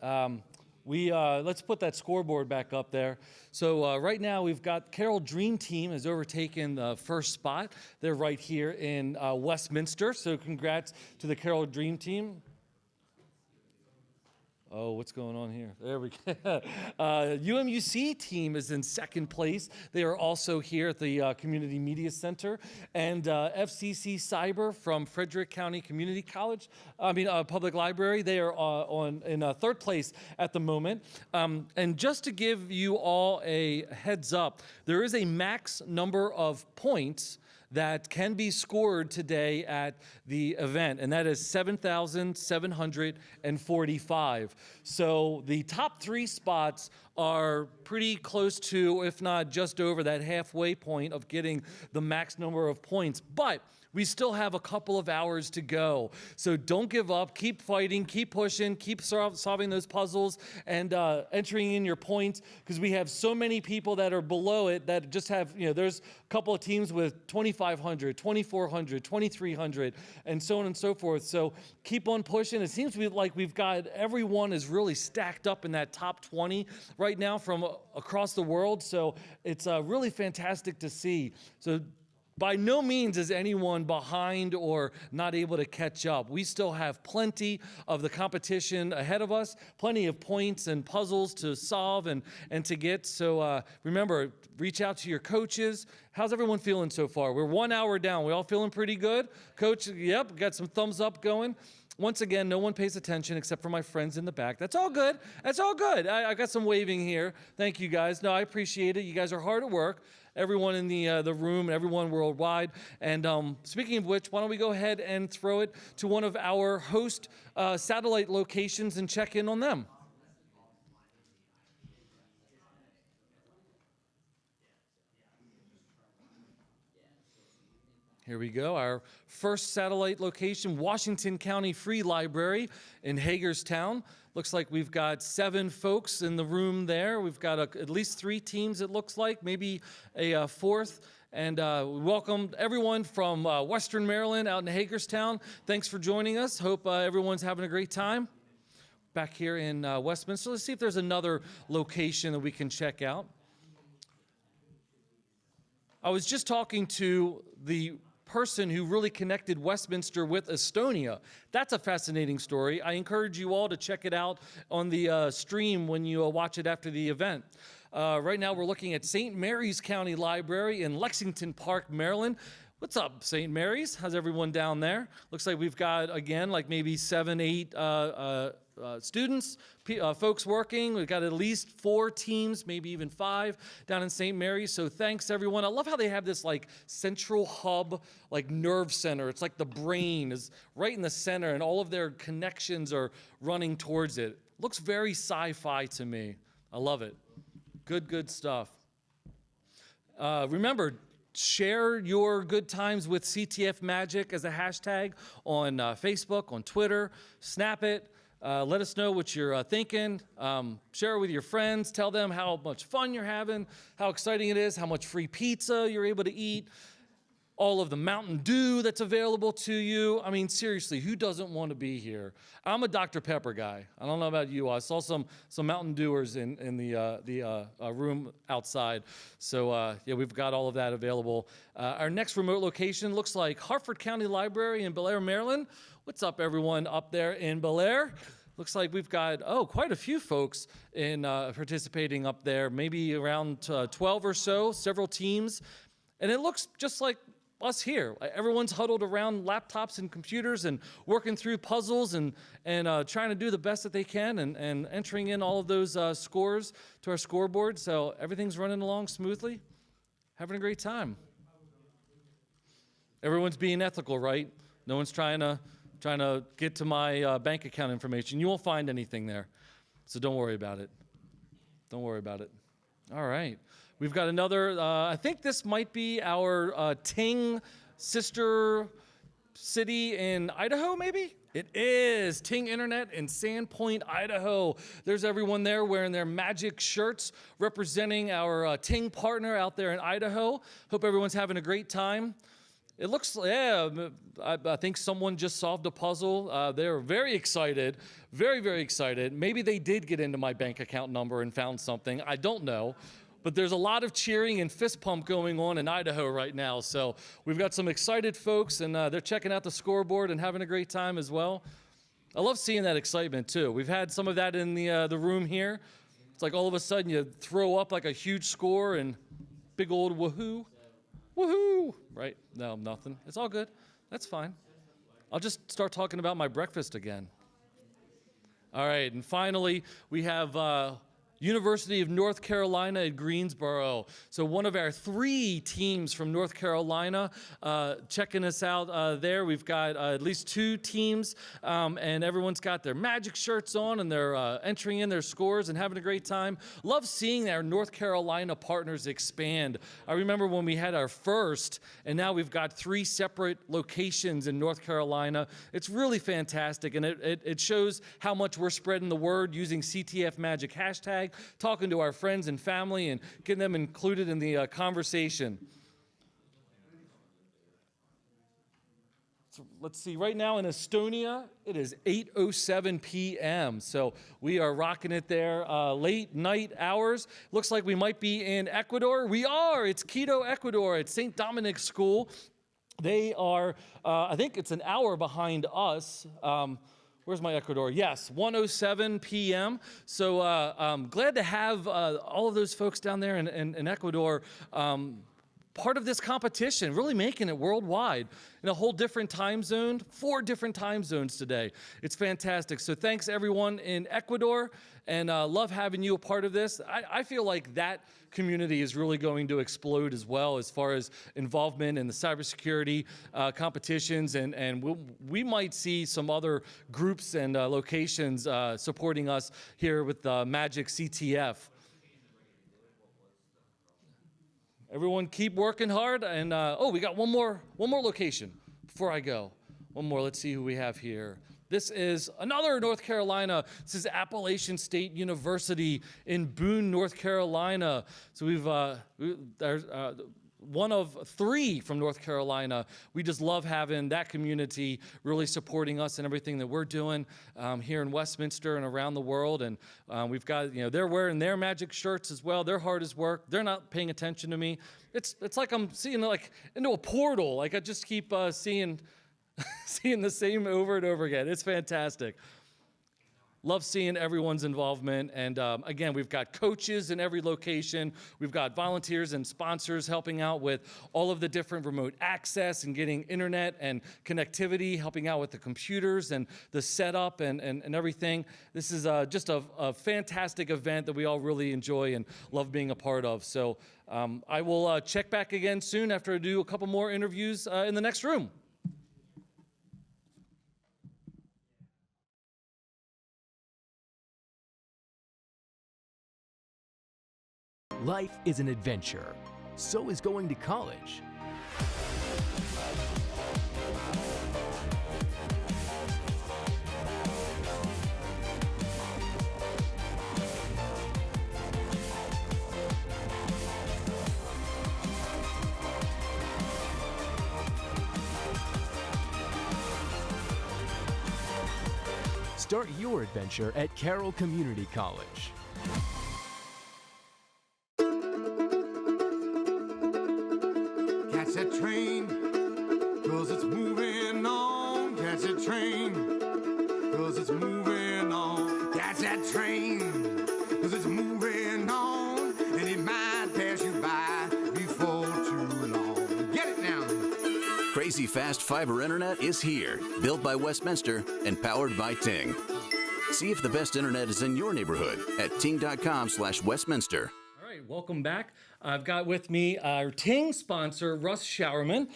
Let's put that scoreboard back up there. So right now we've got Carroll Dream Team has overtaken the first spot. They're right here in Westminster. So congrats to the Carroll Dream Team. Oh, what's going on here? There we go. UMUC team is in second place. They are also here at the Community Media Center. And FCC Cyber from Frederick County Community College, Public Library, they are in third place at the moment. And just to give you all a heads up, there is a max number of points that can be scored today at the event, and that is 7,745. So the top three spots are pretty close to, if not just over, that halfway point of getting the max number of points. But we still have a couple of hours to go. So don't give up, keep fighting, keep pushing, keep solving those puzzles and entering in your points, because we have so many people that are below it that just have, there's a couple of teams with 2,500, 2,400, 2,300, and so on and so forth. So keep on pushing. It seems like we've got, everyone is really stacked up in that top 20 right now from across the world. So it's really fantastic to see. So by no means is anyone behind or not able to catch up. We still have plenty of the competition ahead of us, plenty of points and puzzles to solve and to get. So remember, reach out to your coaches. How's everyone feeling so far? We're 1 hour down. We all feeling pretty good? Coach, yep, got some thumbs up going. Once again, no one pays attention except for my friends in the back. That's all good. That's all good. I got some waving here. Thank you, guys. No, I appreciate it. You guys are hard at work. Everyone in the room, everyone worldwide. And speaking of which, why don't we go ahead and throw it to one of our host satellite locations and check in on them. Here we go. Our first satellite location, Washington County Free Library in Hagerstown. Looks like we've got 7 folks in the room there. We've got at least 3 teams, it looks like, maybe a fourth. And we welcome everyone from Western Maryland out in Hagerstown. Thanks for joining us. Hope everyone's having a great time back here in Westminster. Let's see if there's another location that we can check out. I was just talking to the person who really connected Westminster with Estonia. That's a fascinating story. I encourage you all to check it out on the stream when you watch it after the event. Right now we're looking at St. Mary's County Library in Lexington Park, Maryland. What's up, St. Mary's? How's everyone down there? Looks like we've got, again, like maybe 7, 8 students, folks working. We've got at least 4 teams, maybe even 5 down in St. Mary's. So thanks, everyone. I love how they have this like central hub, like nerve center. It's like the brain is right in the center and all of their connections are running towards it. Looks very sci-fi to me. I love it. Good stuff. Remember, share your good times with CTF Magic as a hashtag on Facebook, on Twitter. Snap it. Let us know what you're thinking. Share it with your friends. Tell them how much fun you're having, how exciting it is, how much free pizza you're able to eat, all of the Mountain Dew that's available to you. I mean, seriously, who doesn't want to be here? I'm a Dr. Pepper guy. I don't know about you. I saw some Mountain Dewers in the room outside. So, yeah, we've got all of that available. Our next remote location looks like Harford County Library in Bel Air, Maryland. What's up, everyone up there in Bel Air? Looks like we've got, quite a few folks in participating up there, maybe around 12 or so, several teams. And it looks just like us here. Everyone's huddled around laptops and computers and working through puzzles and trying to do the best that they can and entering in all of those scores to our scoreboard. So everything's running along smoothly. Having a great time. Everyone's being ethical, right? No one's trying to get to my bank account information. You won't find anything there. So don't worry about it. Don't worry about it. All right. We've got another, I think this might be our Ting sister city in Idaho, maybe? It is Ting Internet in Sandpoint, Idaho. There's everyone there wearing their magic shirts representing our Ting partner out there in Idaho. Hope everyone's having a great time. It looks, yeah, I think someone just solved a puzzle. They're very excited, very, very excited. Maybe they did get into my bank account number and found something. I don't know. But there's a lot of cheering and fist pump going on in Idaho right now. So we've got some excited folks, and they're checking out the scoreboard and having a great time as well. I love seeing that excitement, too. We've had some of that in the room here. It's like all of a sudden you throw up like a huge score and big old woohoo. Woohoo! Right? No, nothing. It's all good. That's fine. I'll just start talking about my breakfast again. All right, and finally, we have University of North Carolina at Greensboro. So one of our 3 teams from North Carolina checking us out there. We've got at least 2 teams, and everyone's got their Magic shirts on, and they're entering in their scores and having a great time. Love seeing our North Carolina partners expand. I remember when we had our first, and now we've got 3 separate locations in North Carolina. It's really fantastic, and it shows how much we're spreading the word using CTF Magic hashtag, talking to our friends and family and getting them included in the conversation. So let's see, right now in Estonia, it is 8:07 p.m. So we are rocking it there, late night hours. Looks like we might be in Ecuador. We are, it's Quito, Ecuador at Saint Dominic School. They are, I think it's an hour behind us. Where's my Ecuador? Yes, 1:07 p.m. So I'm glad to have all of those folks down there in Ecuador part of this competition, really making it worldwide in a whole different time zone, 4 different time zones today. It's fantastic. So thanks everyone in Ecuador, and love having you a part of this. I feel like that community is really going to explode as well as far as involvement in the cybersecurity competitions, and we might see some other groups and locations supporting us here with Magic CTF. Everyone keep working hard, and oh, we got one more location before I go. One more, let's see who we have here. This is another North Carolina. This is Appalachian State University in Boone, North Carolina. So there's one of 3 from North Carolina. We just love having that community really supporting us and everything that we're doing here in Westminster and around the world. And we've got, they're wearing their Magic shirts as well. They're hard as work. They're not paying attention to me. It's like I'm seeing like into a portal. Like I just keep seeing the same over and over again. It's fantastic. Love seeing everyone's involvement. And again, we've got coaches in every location. We've got volunteers and sponsors helping out with all of the different remote access and getting internet and connectivity, helping out with the computers and the setup and everything. This is just a fantastic event that we all really enjoy and love being a part of. So I will check back again soon after I do a couple more interviews in the next room. Life is an adventure. So is going to college. Start your adventure at Carroll Community College. Catch that train, 'cause it's moving on. Catch that train, 'cause it's moving on. Catch that train, 'cause it's moving on. And it might pass you by before too long. Get it now. Crazy fast fiber internet is here, built by Westminster and powered by Ting. See if the best internet is in your neighborhood at ting.com/Westminster. All right, welcome back. I've got with me our Ting sponsor, Russ Showerman.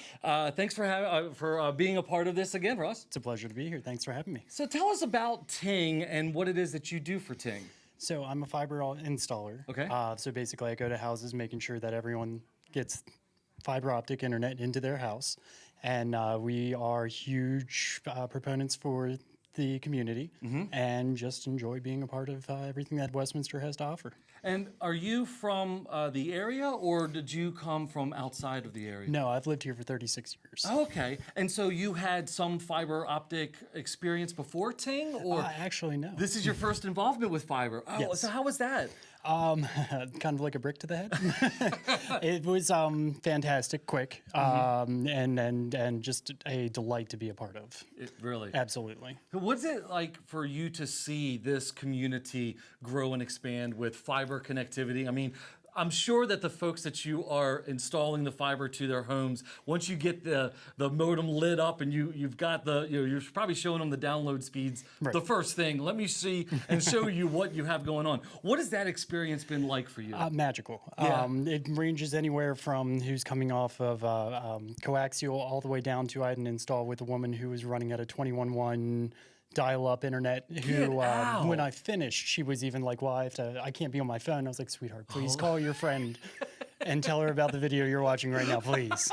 Thanks for being a part of this again, Russ. It's a pleasure to be here. Thanks for having me. So tell us about Ting and what it is that you do for Ting. So I'm a fiber installer. Okay. So basically I go to houses making sure that everyone gets fiber optic internet into their house. And we are huge proponents for the community and just enjoy being a part of everything that Westminster has to offer. And are you from the area, or did you come from outside of the area? No, I've lived here for 36 years. Okay, and so you had some fiber optic experience before Ting, or actually no. This is your first involvement with fiber. Oh, Yes. so how was that? Kind of like a brick to the head. It was fantastic, quick, and just a delight to be a part of. It really. Absolutely. What's it like for you to see this community grow and expand with fiber connectivity? I mean, I'm sure that the folks that you are installing the fiber to their homes, once you get the modem lit up and you've got you're probably showing them the download speeds. Right. The first thing, let me see and show you what you have going on. What has that experience been like for you? Magical. Yeah. It ranges anywhere from who's coming off of coaxial all the way down to I had an install with a woman who was running at a 21.1 dial-up internet who, when I finished, she was even like, well, I can't be on my phone. I was like, sweetheart, please call your friend and tell her about the video you're watching right now, please.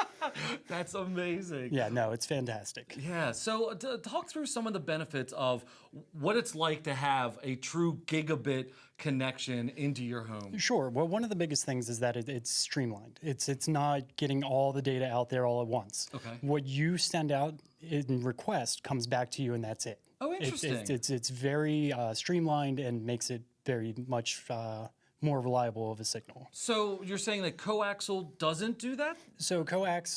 That's amazing. Yeah, no, it's fantastic. Yeah, so talk through some of the benefits of what it's like to have a true gigabit connection into your home. Sure. Well, one of the biggest things is that it's streamlined. It's not getting all the data out there all at once. Okay. What you send out in request comes back to you, and that's it. Oh, interesting. It's very streamlined and makes it very much more reliable of a signal. So you're saying that coaxial doesn't do that? So coax,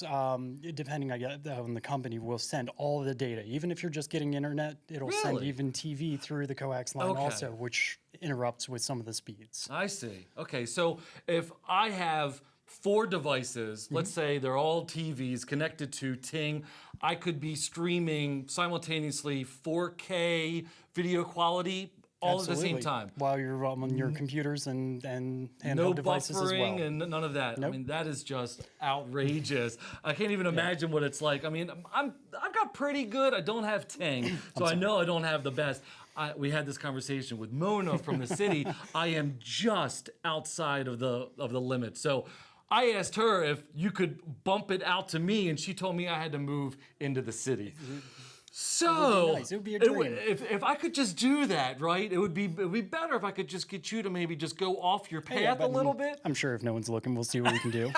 depending on the company, will send all of the data. Even if you're just getting internet, it'll send Really? even TV through the coax line Okay. also, which interrupts with some of the speeds. I see. Okay, so if I have 4 devices, let's say they're all TVs connected to Ting, I could be streaming simultaneously 4K video quality all at the same Absolutely. time. While you're on your computers and handheld No devices as well. buffering and none of that. I Nope. mean, that is just outrageous. I can't even imagine what it's like. I mean, I've got pretty good. I don't have Ting, so I know I don't have the best. We had this conversation with Mona from the city. I am just outside of the limit. So I asked her if you could bump it out to me, and she told me I had to move into the city. So It would be nice. It would be a dream. if I could just do that, right? It would be better if I could just get you to maybe just go off your path Yeah, a but little bit. I'm sure if no one's looking, we'll see what we can do.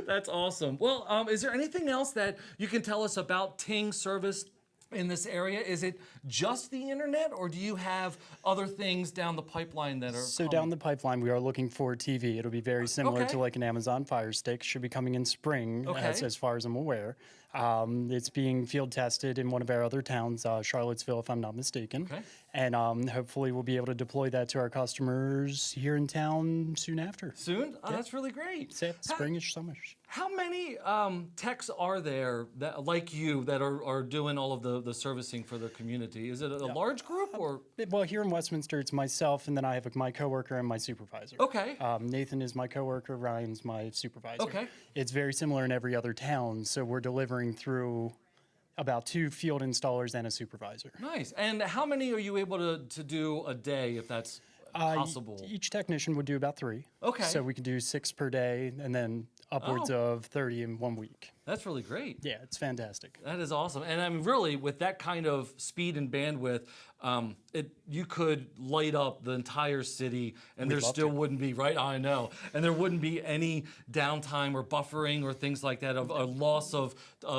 That's awesome. Well, is there anything else that you can tell us about Ting service in this area? Is it just the internet, or do you have other things down the pipeline that are So down the pipeline, we are looking for TV. It'll be very similar Okay. to like an Amazon Fire Stick. Should be coming in spring, Okay. as far as I'm aware. It's being field tested in one of our other towns, Charlottesville, if I'm not mistaken. Okay. And hopefully we'll be able to deploy that to our customers here in town soon after. soon? Oh, Yeah. that's really great. Springish, summerish. How many techs are there that, like you, that are doing all of the servicing for the community? Is it a large group, or? Well, here in Westminster, it's myself, and then I have my coworker and my supervisor. Okay. Nathan is my coworker, Ryan's my supervisor. Okay. It's very similar in every other town, so we're delivering through about 2 field installers and a supervisor. Nice. And how many are you able to do a day, if that's possible? Each technician would do about 3. Okay. So we could do 6 per day, and then upwards of 30 in 1 week. That's really great. Yeah, it's fantastic. That is awesome. And I mean, really, with that kind of speed and bandwidth, you could light up the entire city, and there We'd love still to. wouldn't be, right? I know. And there wouldn't be any downtime or buffering or things like that, of a loss of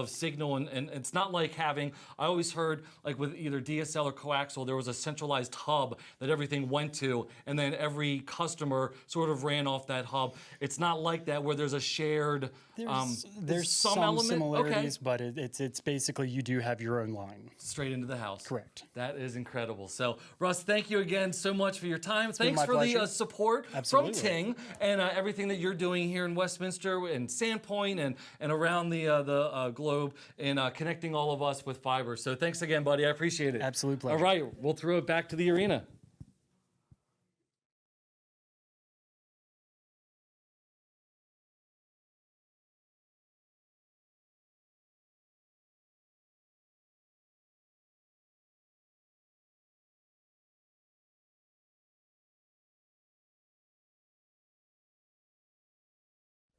signal. And it's not like having, I always heard, like with either DSL or coaxial, there was a centralized hub that everything went to, and then every customer sort of ran off that hub. It's not like that, where there's a shared, There's some element? similarities, Okay. but it's basically you do have your own line. Straight into the house. Correct. That is incredible. So, Russ, thank you again so much for your time. been Thanks my for the pleasure. support Absolutely. from Ting and everything that you're doing here in Westminster and Sandpoint and around the globe in connecting all of us with fiber. So thanks again, buddy. I appreciate it. Absolute pleasure. All right, we'll throw it back to the arena.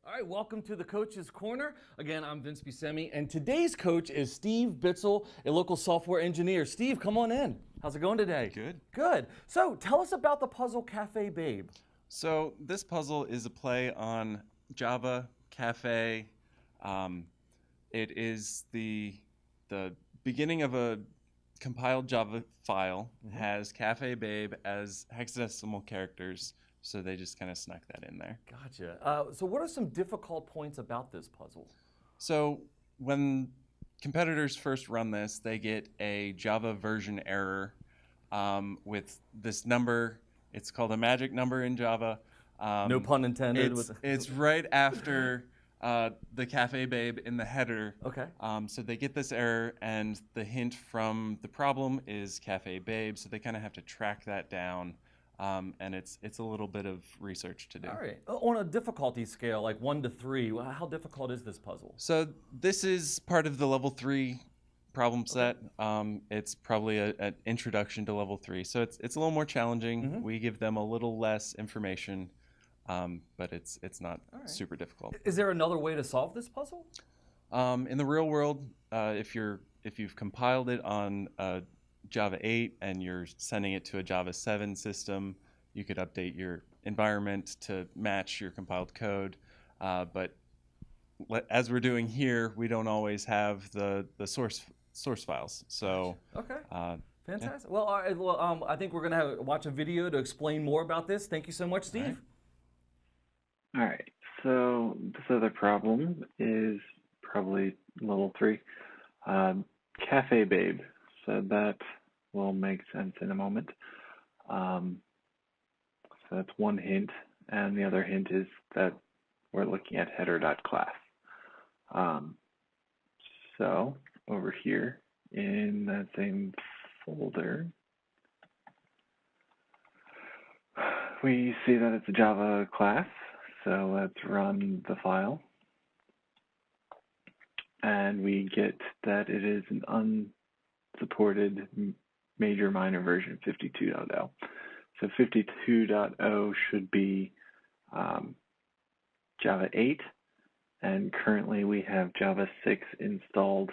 All right, welcome to the Coach's Corner. Again, I'm Vince Buscemi, and today's coach is Steve Bitzel, a local software engineer. Steve, come on in. How's it going today? Good. Good. So tell us about the Puzzle Cafe Babe. So this puzzle is a play on Java, Cafe. It is the beginning of a compiled Java file. Has Cafe Babe as hexadecimal characters, so they just kind of snuck that in there. Gotcha. So what are some difficult points about this puzzle? So when competitors first run this, they get a Java version error with this number. It's called a magic number in Java. No pun intended. It's right after the Cafe Babe in the header. Okay. So they get this error, and the hint from the problem is Cafe Babe, so they kind of have to track that down, and it's a little bit of research to do. All right. On a difficulty scale, like 1 to 3, how difficult is this puzzle? So this is part of the level 3 problem set. It's probably an introduction to level 3, so it's a little more challenging. We give them a little less information, but it's not super difficult. Is there another way to solve this puzzle? In the real world, if you've compiled it on Java 8 and you're sending it to a Java 7 system, you could update your environment to match your compiled code. But as we're doing here, we don't always have the source files. So okay. Fantastic. Yeah. Well, all right, well, I think we're going to watch a video to explain more about this. Thank you so much, Steve. All right. So this other problem is probably level 3. Cafe Babe. So that will make sense in a moment. So that's one hint. And the other hint is that we're looking at header.class. So over here in that same folder, we see that it's a Java class. So let's run the file. And we get that it is an unsupported major minor version 52.0. So 52.0 should be Java 8. And currently we have Java 6 installed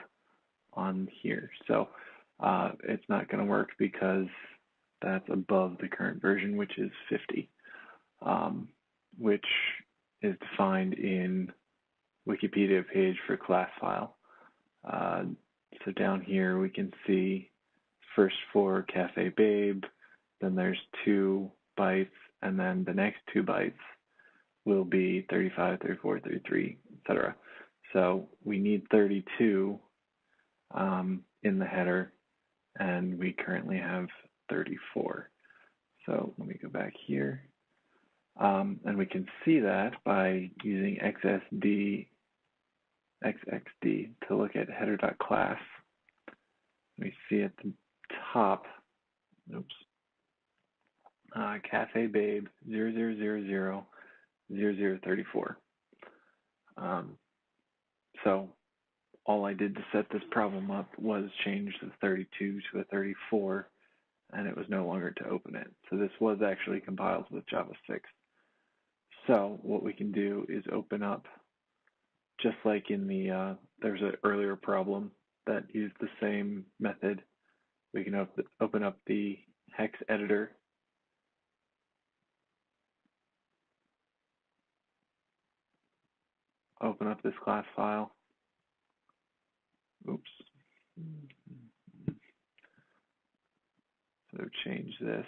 on here. So it's not going to work because that's above the current version, which is 50, which is defined in Wikipedia page for class file. So down here we can see first for Cafe Babe, then there's 2 bytes, and then the next 2 bytes will be 35, 34, 33, etc. So we need 32 in the header, and we currently have 34. So let me go back here. And we can see that by using XXD to look at header.class. We see at the top, Cafe Babe 0000 0034. So all I did to set this problem up was change the 32 to a 34, and it was no longer to open it. So this was actually compiled with Java 6. So what we can do is open up, just like in the, there's an earlier problem that used the same method. We can open up the hex editor. Open up this class file. Oops. So change this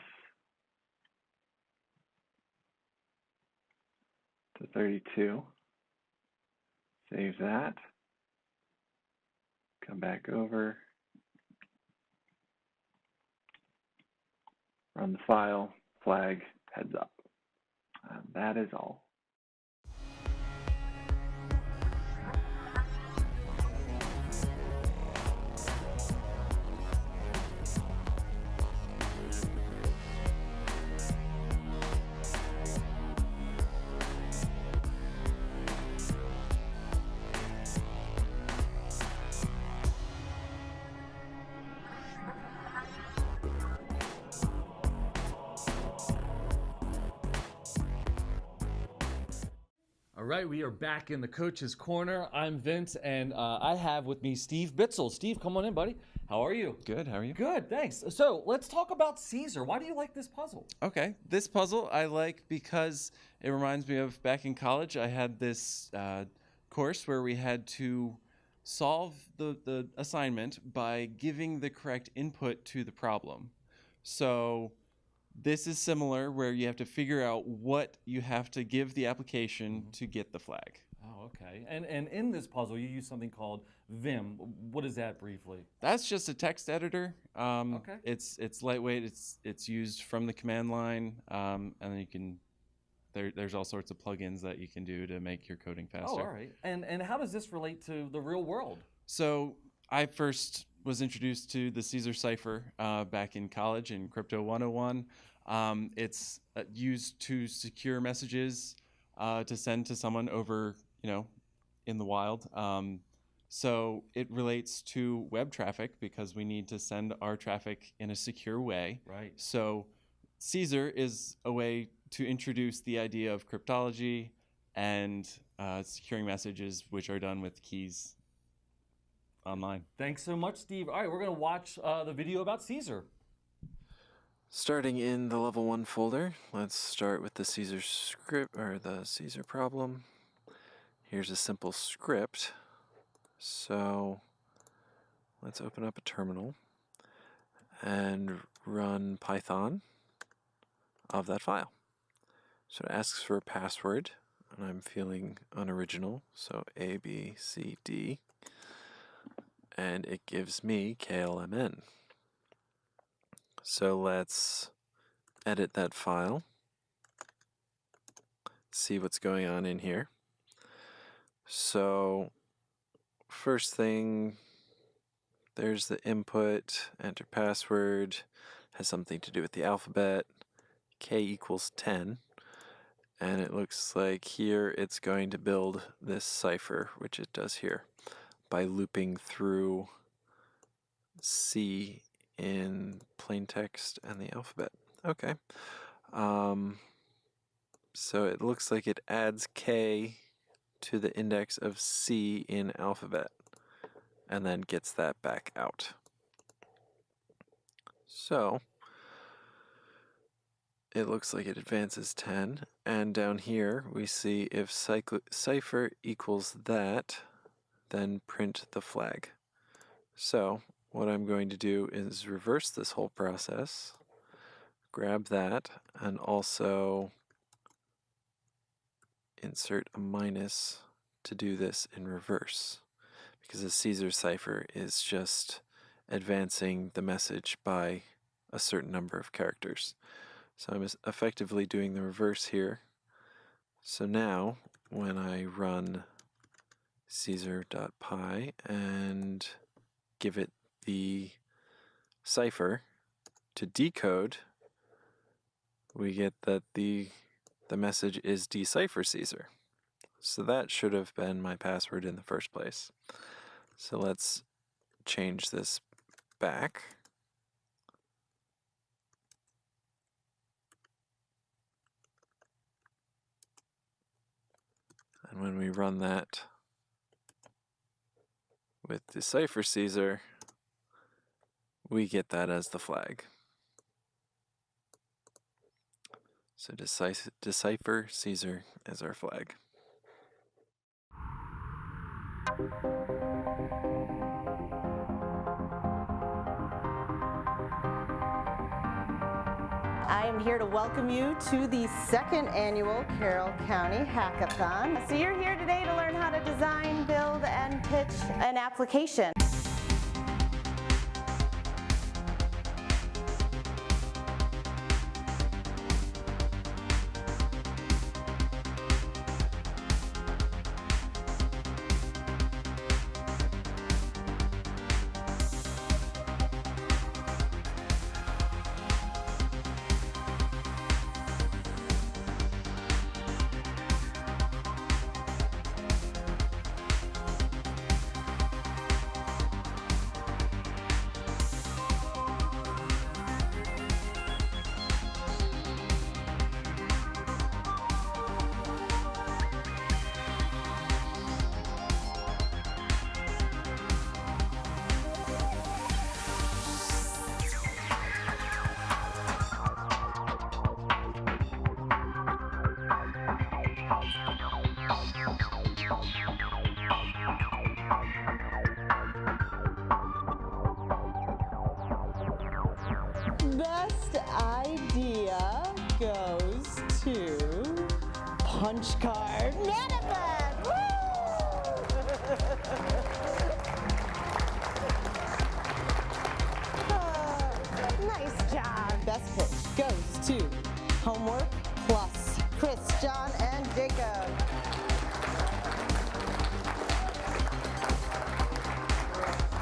to 32. Save that. Come back over. Run the file, flag, heads up. And that is all. All right, we are back in the Coach's Corner. I'm Vince, and I have with me Steve Bitzel. Steve, come on in, buddy. How are you? Good, how are you? Good, thanks. So let's talk about Caesar. Why do you like this puzzle? Okay, this puzzle I like because it reminds me of back in college. I had this course where we had to solve the assignment by giving the correct input to the problem. So this is similar, where you have to figure out what you have to give the application to get the flag. Oh, okay. And in this puzzle, you use something called Vim. What is that briefly? That's just a text editor. Okay. It's lightweight. It's used from the command line, and then you can. There's all sorts of plugins that you can do to make your coding faster. Oh, all right. And how does this relate to the real world? So I first was introduced to the Caesar cipher back in college in Crypto 101. It's used to secure messages to send to someone over, in the wild. So it relates to web traffic because we need to send our traffic in a secure way. Right. So Caesar is a way to introduce the idea of cryptology and securing messages, which are done with keys online. Thanks so much, Steve. All right, we're going to watch the video about Caesar. Starting in the level 1 folder, let's start with the Caesar script, or the Caesar problem. Here's a simple script. So let's open up a terminal and run Python of that file. So it asks for a password, and I'm feeling unoriginal, so A, B, C, D, and it gives me KLMN. So let's edit that file, see what's going on in here. So first thing, there's the input, enter password, has something to do with the alphabet, K equals 10, and it looks like here it's going to build this cipher, which it does here, by looping through C in plain text and the alphabet. Okay. So it looks like it adds K to the index of C in alphabet and then gets that back out. So it looks like it advances 10, and down here we see if cipher equals that, then print the flag. So what I'm going to do is reverse this whole process, grab that, and also insert a minus to do this in reverse, because the Caesar cipher is just advancing the message by a certain number of characters. So I'm effectively doing the reverse here. So now when I run Caesar.py and give it the cipher to decode, we get that the message is decipher Caesar. So that should have been my password in the first place. So let's change this back. And when we run that with decipher Caesar, we get that as the flag. So decipher Caesar as our flag. I am here to welcome you to the second annual Carroll County Hackathon. So you're here today to learn how to design, build, and pitch an application. to Homework Plus. Chris, John, and Jacob.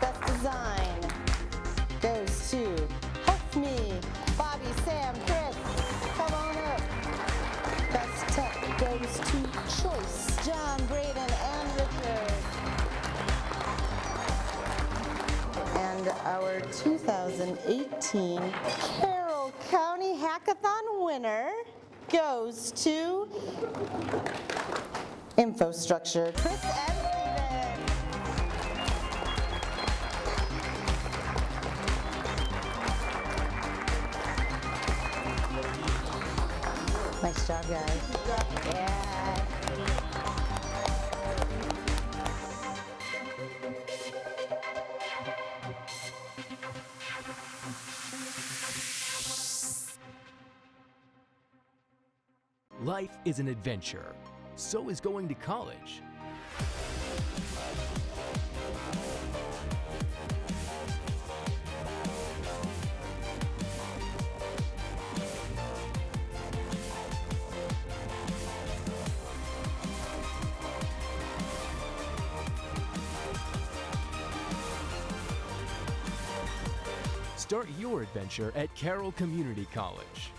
Best Design goes to Help Me, Bobby, Sam, Chris. Come on up. Best Tech goes to Choice, John, Braden, and Richard. And our 2018 Carroll County Hackathon winner goes to Infrastructure, Chris and Steven. Nice job, guys. Yeah. Life is an adventure. So is going to college. Start your adventure at Carroll Community College.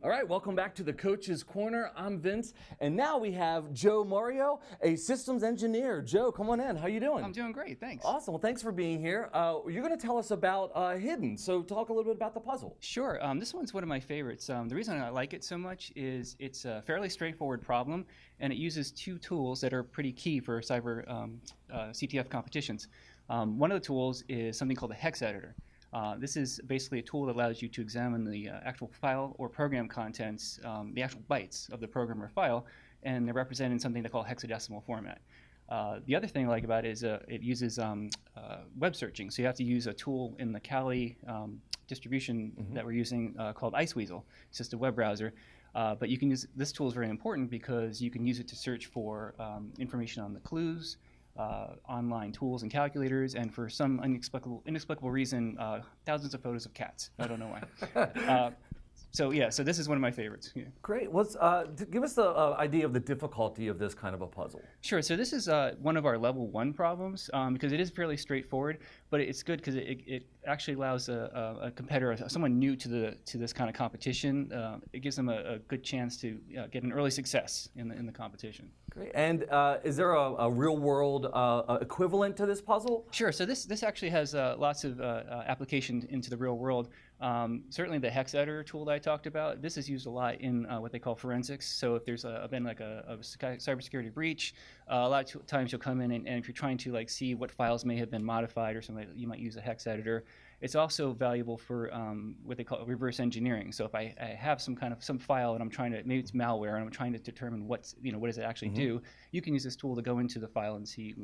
All right, welcome back to the Coach's Corner. I'm Vince, and now we have Joe Mario, a systems engineer. Joe, come on in. How you doing? I'm doing great, thanks. Awesome. Well, thanks for being here. You're going to tell us about Hidden, so talk a little bit about the puzzle. Sure. This one's one of my favorites. The reason I like it so much is it's a fairly straightforward problem, and it uses two tools that are pretty key for cyber CTF competitions. One of the tools is something called a hex editor. This is basically a tool that allows you to examine the actual file or program contents, the actual bytes of the program or file, and they're represented in something they call hexadecimal format. The other thing I like about it is it uses web searching. So you have to use a tool in the Kali distribution that we're using called Iceweasel. It's just a web browser. But you can use this tool is very important because you can use it to search for information on the clues, online tools and calculators, and for some inexplicable reason, thousands of photos of cats. I don't know why. So this is one of my favorites. Yeah. Great. Give us the idea of the difficulty of this kind of a puzzle. Sure. So this is one of our level 1 problems because it is fairly straightforward, but it's good because it actually allows a competitor, someone new to this kind of competition, it gives them a good chance to get an early success in the competition. Great. And is there a real world equivalent to this puzzle? Sure. So this actually has lots of application into the real world. Certainly the hex editor tool that I talked about, this is used a lot in what they call forensics. So if there's been like a cybersecurity breach, a lot of times you'll come in and if you're trying to like see what files may have been modified or something, you might use a hex editor. It's also valuable for what they call reverse engineering. So if I have some file and I'm trying to, maybe it's malware and I'm trying to determine what does it actually do, you can use this tool to go into the file and see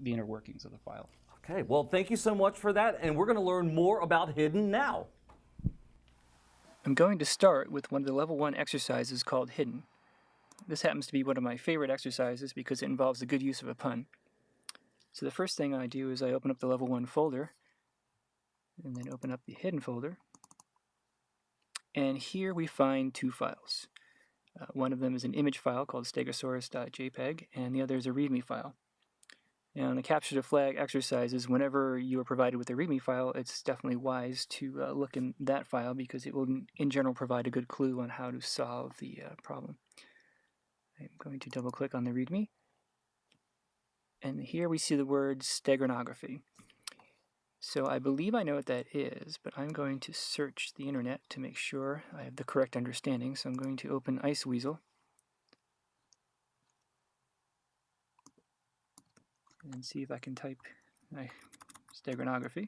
the inner workings of the file. Okay, well thank you so much for that, and we're going to learn more about Hidden now. I'm going to start with one of the level 1 exercises called Hidden. This happens to be one of my favorite exercises because it involves the good use of a pun. So the first thing I do is I open up the level 1 folder and then open up the Hidden folder. And here we find two files. One of them is an image file called stegosaurus.jpg and the other is a README file. Now in the capture the flag exercises, whenever you are provided with a README file, it's definitely wise to look in that file because it will in general provide a good clue on how to solve the problem. I'm going to double click on the README. And here we see the word steganography. So I believe I know what that is, but I'm going to search the internet to make sure I have the correct understanding. So I'm going to open Iceweasel. And see if I can type steganography.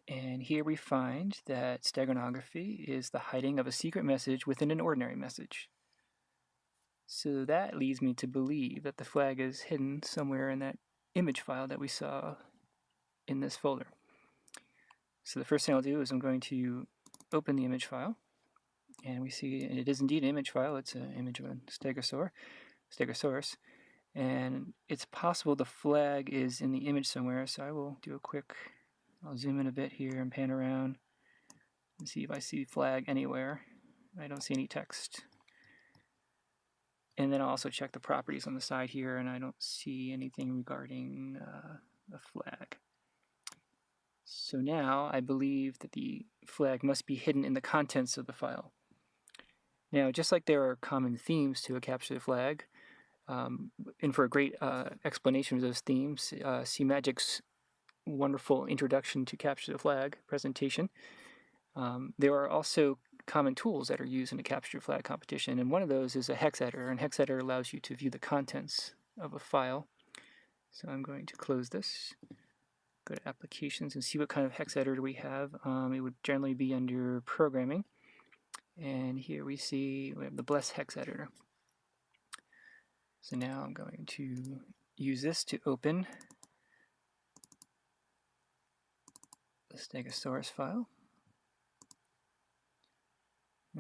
And here we find that steganography is the hiding of a secret message within an ordinary message. So that leads me to believe that the flag is hidden somewhere in that image file that we saw in this folder. So the first thing I'll do is I'm going to open the image file. And we see it is indeed an image file. It's an image of a stegosaurus. And it's possible the flag is in the image somewhere, so I will do a quick, I'll zoom in a bit here and pan around and see if I see flag anywhere. I don't see any text. And then I'll also check the properties on the side here, and I don't see anything regarding the flag. So now I believe that the flag must be hidden in the contents of the file. Now, just like there are common themes to a capture the flag, and for a great explanation of those themes, see Magic's wonderful introduction to capture the flag presentation. There are also common tools that are used in a capture the flag competition, and one of those is a hex editor, and hex editor allows you to view the contents of a file. So I'm going to close this, go to applications, and see what kind of hex editor we have. It would generally be under programming, and here we have the Bless hex editor. So now I'm going to use this to open the Stegosaurus file.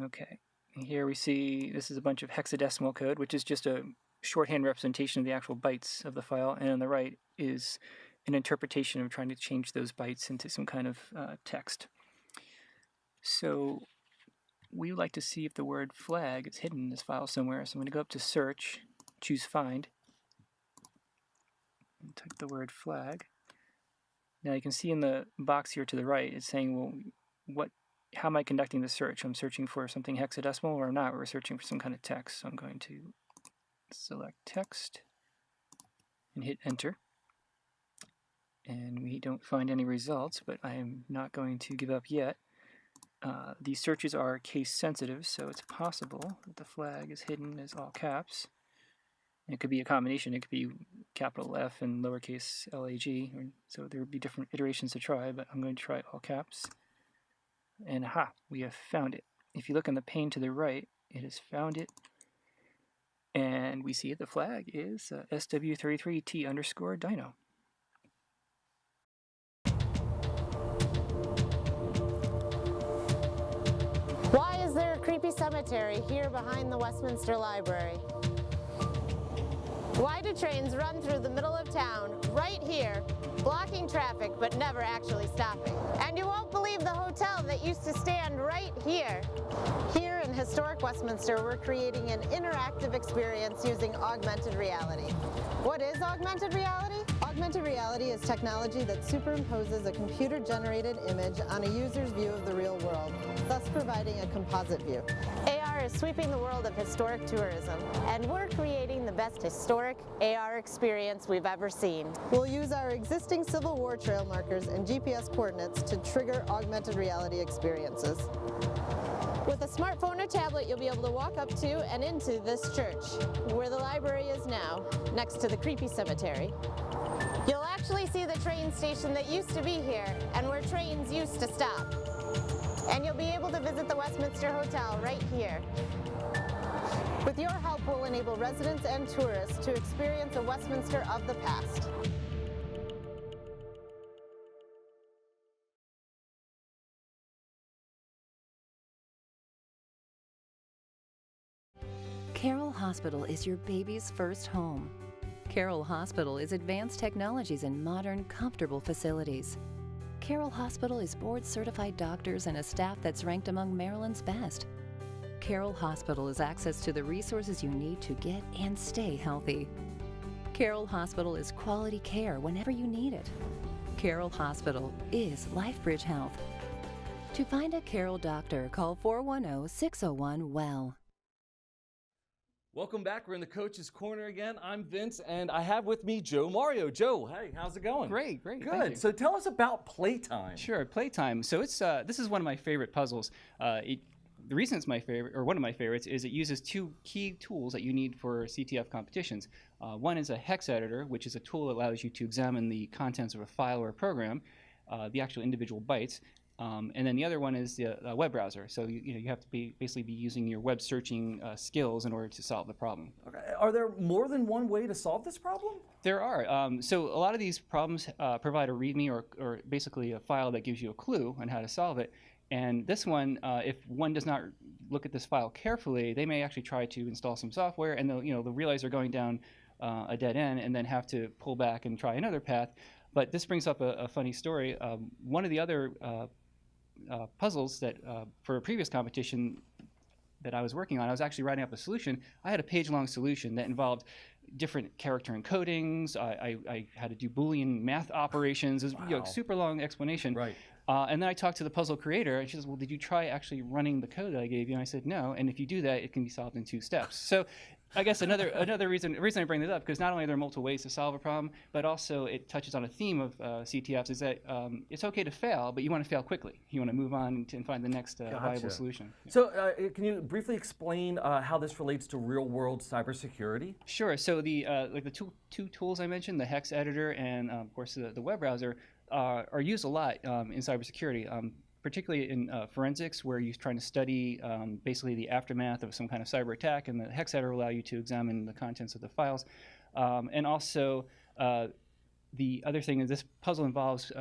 Okay, and here we see this is a bunch of hexadecimal code, which is just a shorthand representation of the actual bytes of the file, and on the right is an interpretation of trying to change those bytes into some kind of text. So we would like to see if the word flag is hidden in this file somewhere, so I'm going to go up to search, choose find, and type the word flag. Now you can see in the box here to the right, it's saying, well, how am I conducting the search? I'm searching for something hexadecimal or not, or we're searching for some kind of text. So I'm going to select text and hit enter. And we don't find any results, but I am not going to give up yet. These searches are case sensitive, so it's possible that the flag is hidden as all caps. It could be a combination. It could be capital F and lowercase lag. So there would be different iterations to try, but I'm going to try all caps. And aha, we have found it. If you look on the pane to the right, it has found it. And we see it. The flag is SW33T_Dino. Why is there a creepy cemetery here behind the Westminster Library? Why do trains run through the middle of town, right here, blocking traffic but never actually stopping? And you won't believe the hotel that used to stand right here. Here in historic Westminster, we're creating an interactive experience using augmented reality. What is augmented reality? Augmented reality is technology that superimposes a computer-generated image on a user's view of the real world, thus providing a composite view. AR is sweeping the world of historic tourism, and we're creating the best historic AR experience we've ever seen. We'll use our existing Civil War trail markers and GPS coordinates to trigger augmented reality experiences. With a smartphone or tablet, you'll be able to walk up to and into this church, where the library is now, next to the creepy cemetery. You'll actually see the train station that used to be here, and where trains used to stop. And you'll be able to visit the Westminster Hotel right here. With your help, we'll enable residents and tourists to experience a Westminster of the past. Carroll Hospital is your baby's first home. Carroll Hospital is advanced technologies and modern, comfortable facilities. Carroll Hospital is board-certified doctors and a staff that's ranked among Maryland's best. Carroll Hospital is access to the resources you need to get and stay healthy. Carroll Hospital is quality care whenever you need it. Carroll Hospital is LifeBridge Health. To find a Carroll doctor, call 410-601-WELL. Welcome back. We're in the Coach's Corner again. I'm Vince, and I have with me Joe Mario. Joe, hey, how's it going? Great. Good. Thank you. So tell us about Playtime. Sure, Playtime. So it's this is one of my favorite puzzles. The reason it's my favorite, or one of my favorites, is it uses two key tools that you need for CTF competitions. One is a hex editor, which is a tool that allows you to examine the contents of a file or a program, the actual individual bytes. And then the other one is the web browser. So you have to basically be using your web searching skills in order to solve the problem. Okay. Are there more than one way to solve this problem? There are. So a lot of these problems provide a README or basically a file that gives you a clue on how to solve it. And this one, if one does not look at this file carefully, they may actually try to install some software, and they'll realize they're going down a dead end and then have to pull back and try another path. But this brings up a funny story. One of the other puzzles that for a previous competition that I was working on, I was actually writing up a solution. I had a page-long solution that involved different character encodings. I had to do Boolean math operations. It was super long explanation. Right. And then I talked to the puzzle creator, and she says, well, did you try actually running the code that I gave you? And I said, no. And if you do that, it can be solved in 2 steps. So I guess another reason I bring this up, because not only are there multiple ways to solve a problem, but also it touches on a theme of CTFs, is that it's okay to fail, but you want to fail quickly. You want to move on and find the next viable solution. So can you briefly explain how this relates to real-world cybersecurity? Sure. So the like the two tools I mentioned, the hex editor and of course the web browser, are used a lot in cybersecurity, particularly in forensics, where you're trying to study basically the aftermath of some kind of cyber attack, and the hex editor will allow you to examine the contents of the files. And also, the other thing is this puzzle involves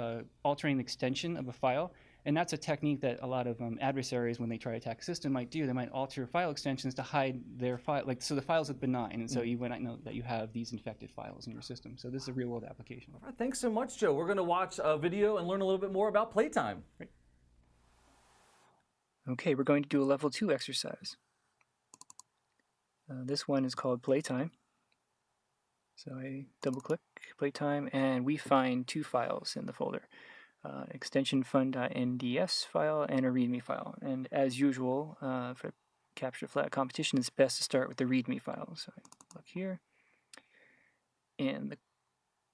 altering the extension of a file, and that's a technique that a lot of adversaries, when they try to attack a system, might do. They might alter file extensions to hide their file, so the files are benign, and so you might not know that you have these infected files in your system. So this is a real-world application. All right, thanks so much, Joe. We're going to watch a video and learn a little bit more about playtime. Right. Okay, we're going to do a level 2 exercise. This one is called playtime. So I double-click playtime, and we find 2 files in the folder. Extension fun.nds file and a README file. And as usual, for capture flag competition, it's best to start with the README file. So I look here, and the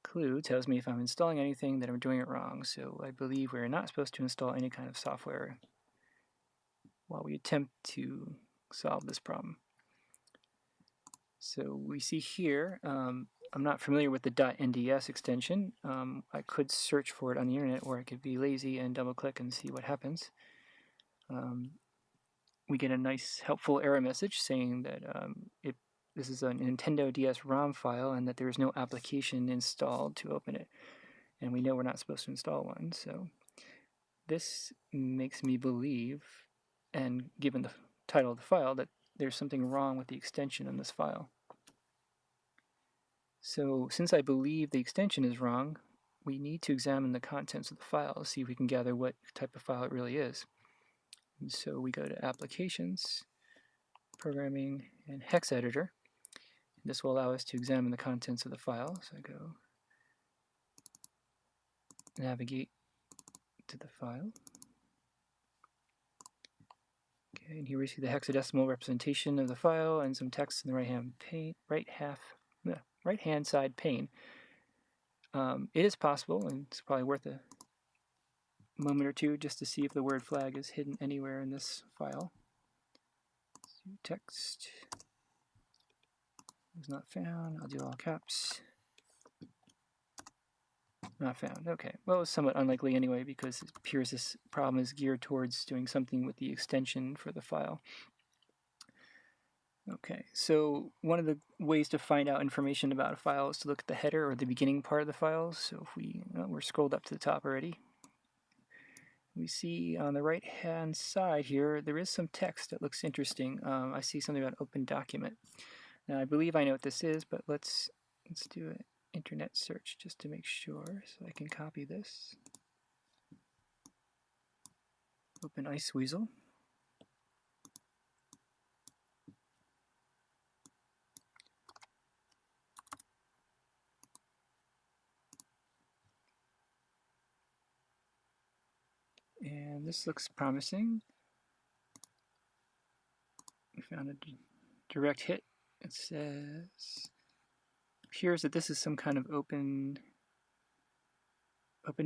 clue tells me if I'm installing anything that I'm doing it wrong. So I believe we're not supposed to install any kind of software while we attempt to solve this problem. So we see here, I'm not familiar with the .nds extension. I could search for it on the internet, or I could be lazy and double-click and see what happens. We get a nice, helpful error message saying that this is a Nintendo DS ROM file and that there is no application installed to open it. And we know we're not supposed to install one, so this makes me believe, and given the title of the file, that there's something wrong with the extension in this file. So since I believe the extension is wrong, we need to examine the contents of the file to see if we can gather what type of file it really is. And so we go to Applications, Programming, and Hex Editor. This will allow us to examine the contents of the file. So I go navigate to the file. Okay, and here we see the hexadecimal representation of the file and some text in the right-hand side pane. It is possible, and it's probably worth a moment or two just to see if the word flag is hidden anywhere in this file. Text is not found. I'll do all caps. Not found. Okay. Well, it's somewhat unlikely anyway, because it appears this problem is geared towards doing something with the extension for the file. Okay, so one of the ways to find out information about a file is to look at the header or the beginning part of the file. So if we're scrolled up to the top already. We see on the right-hand side here, there is some text that looks interesting. I see something about open document. Now, I believe I know what this is, but let's do an internet search just to make sure. So I can copy this. Open Iceweasel. And this looks promising. We found a direct hit. It appears that this is some kind of open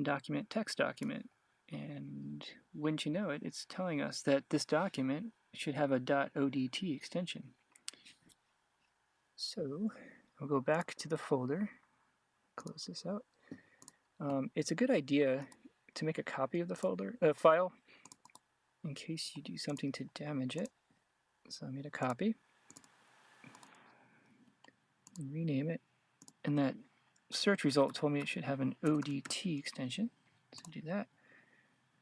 document, text document. And wouldn't you know it, it's telling us that this document should have a .odt extension. So I'll go back to the folder, close this out. It's a good idea to make a copy of the file in case you do something to damage it. So I made a copy, rename it, and that search result told me it should have an ODT extension. So do that.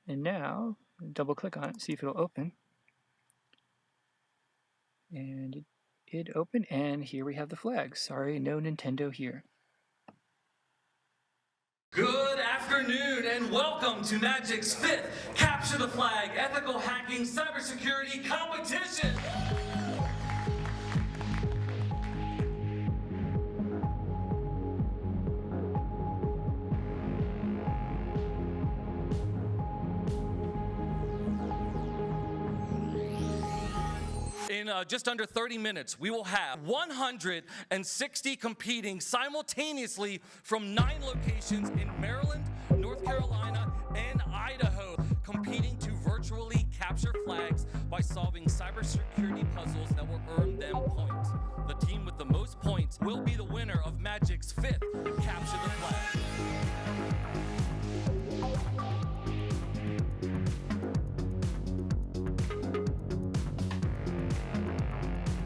And now double click on it, see if it'll open. And hit open, and here we have the flag. Sorry, no Nintendo here. Good afternoon and welcome to Magic's 5th Capture the Flag Ethical Hacking Cybersecurity Competition. In just under 30 minutes, we will have 160 competing simultaneously from 9 locations in Maryland, North Carolina, and Idaho, competing to virtually capture flags by solving cybersecurity puzzles that will earn them points. The team with the most points will be the winner of Magic's 5th Capture the Flag.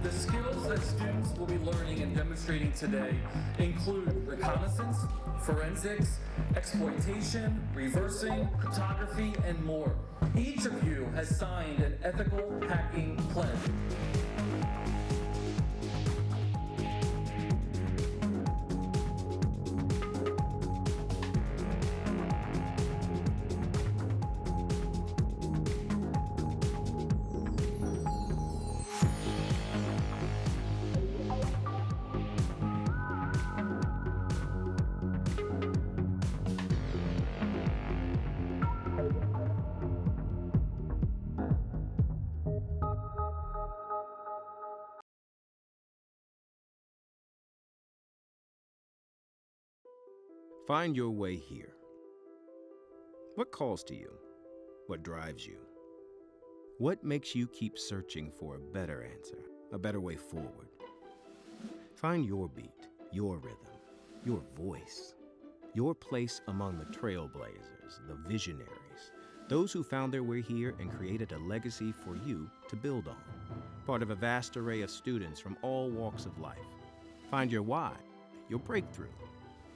The skills that students will be learning and demonstrating today include reconnaissance, forensics, exploitation, reversing, cryptography, and more. Each of you has signed an ethical hacking pledge. Find your way here. What calls to you? What drives you? What makes you keep searching for a better answer, a better way forward? Find your beat, your rhythm, your voice, your place among the trailblazers, the visionaries, those who found their way here and created a legacy for you to build on. Part of a vast array of students from all walks of life. Find your why, your breakthrough,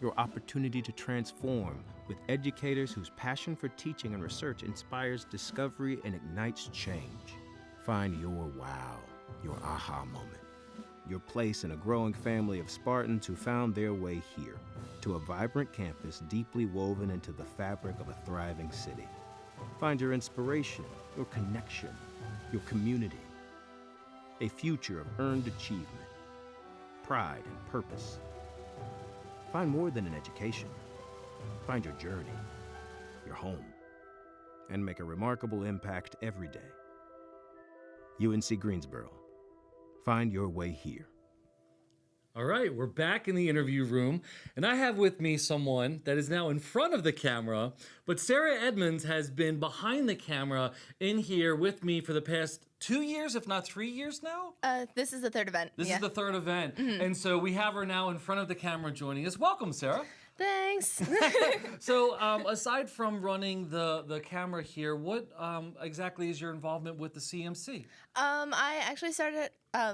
your opportunity to transform with educators whose passion for teaching and research inspires discovery and ignites change. Find your wow, your aha moment, your place in a growing family of Spartans who found their way here to a vibrant campus deeply woven into the fabric of a thriving city. Find your inspiration, your connection, your community, a future of earned achievement, pride and purpose. Find more than an education. Find your journey, your home, and make a remarkable impact every day. UNC Greensboro. Find your way here. All right, we're back in the interview room, and I have with me someone that is now in front of the camera, but Sarah Edmonds has been behind the camera in here with me for the past 2 years, if not 3 years now? This is the third event. This is the third event, and so we have her now in front of the camera joining us. Welcome, Sarah. Thanks. So aside from running the camera here, what exactly is your involvement with the CMC? I actually started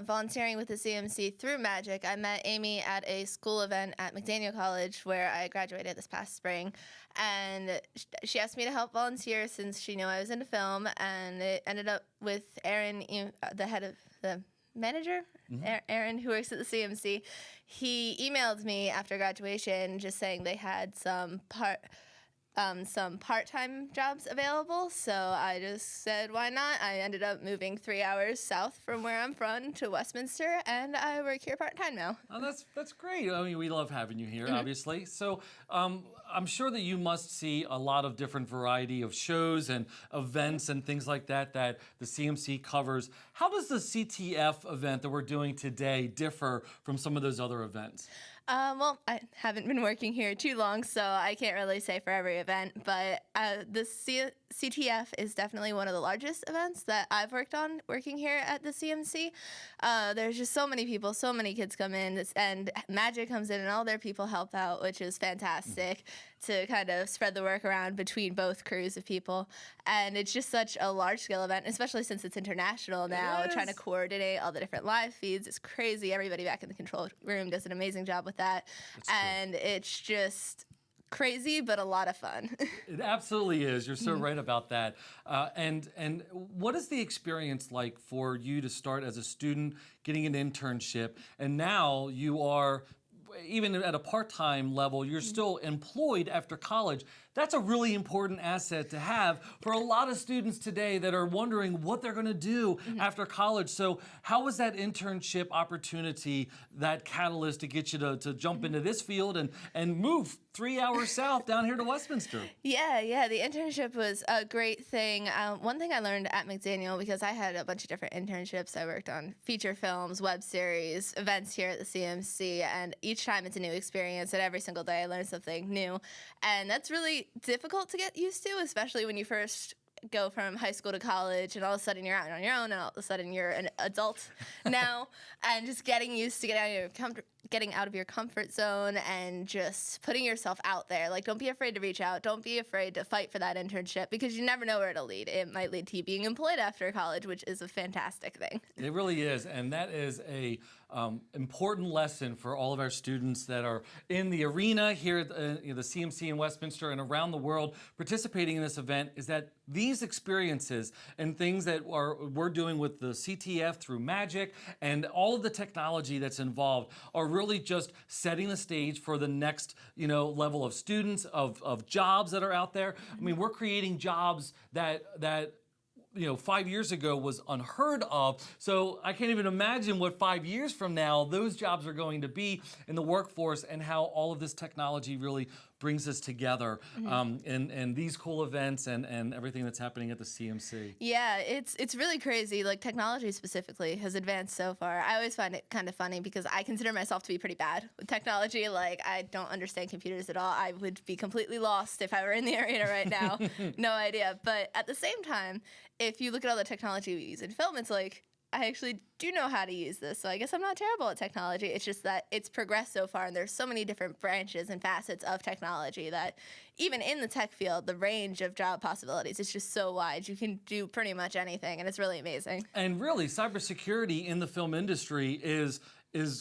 volunteering with the CMC through Magic. I met Amy at a school event at McDaniel College where I graduated this past spring, and she asked me to help volunteer since she knew I was into film, and it ended up with Aaron, the head of the manager, Aaron, who works at the CMC. He emailed me after graduation just saying they had some part-time jobs available, so I just said, why not? I ended up moving 3 hours south from where I'm from to Westminster, and I work here part-time now. Oh, that's great. I mean, we love having you here, obviously. So I'm sure that you must see a lot of different variety of shows and events and things like that that the CMC covers. How does the CTF event that we're doing today differ from some of those other events? Well, I haven't been working here too long, so I can't really say for every event, but the CTF is definitely one of the largest events that I've worked on working here at the CMC. There's just so many people, so many kids come in, and Magic comes in and all their people help out, which is fantastic to kind of spread the work around between both crews of people. And it's just such a large-scale event, especially since it's international now, trying to coordinate all the different live feeds. It's crazy. Everybody back in the control room does an amazing job with that. And it's just crazy, but a lot of fun. It absolutely is. You're so right about that. And what is the experience like for you to start as a student, getting an internship, and now you are, even at a part-time level, you're still employed after college? That's a really important asset to have for a lot of students today that are wondering what they're going to do after college. So how was that internship opportunity, that catalyst to get you to jump into this field and move 3 hours south down here to Westminster? Yeah, the internship was a great thing. One thing I learned at McDaniel, because I had a bunch of different internships. I worked on feature films, web series, events here at the CMC, and each time it's a new experience, and every single day I learn something new. And that's really difficult to get used to, especially when you first go from high school to college and all of a sudden you're out on your own and all of a sudden you're an adult now, and just getting used to getting out of your comfort zone and just putting yourself out there. Like, don't be afraid to reach out. Don't be afraid to fight for that internship, because you never know where it'll lead. It might lead to you being employed after college, which is a fantastic thing. It really is, and that is a important lesson for all of our students that are in the arena here at the CMC in Westminster and around the world participating in this event, is that these experiences and things that we're doing with the CTF through Magic and all of the technology that's involved are really just setting the stage for the next level of students, of jobs that are out there. I mean, we're creating jobs that 5 years ago was unheard of. So I can't even imagine what 5 years from now those jobs are going to be in the workforce, and how all of this technology really brings us together in these cool events and everything that's happening at the CMC. Yeah, it's really crazy. Like, technology specifically has advanced so far. I always find it kind of funny because I consider myself to be pretty bad with technology. Like, I don't understand computers at all. I would be completely lost if I were in the arena right now. No idea. But at the same time, if you look at all the technology we use in film, it's like, I actually do know how to use this, so I guess I'm not terrible at technology. It's just that it's progressed so far, and there's so many different branches and facets of technology that even in the tech field, the range of job possibilities is just so wide. You can do pretty much anything, and it's really amazing. And really, cybersecurity in the film industry is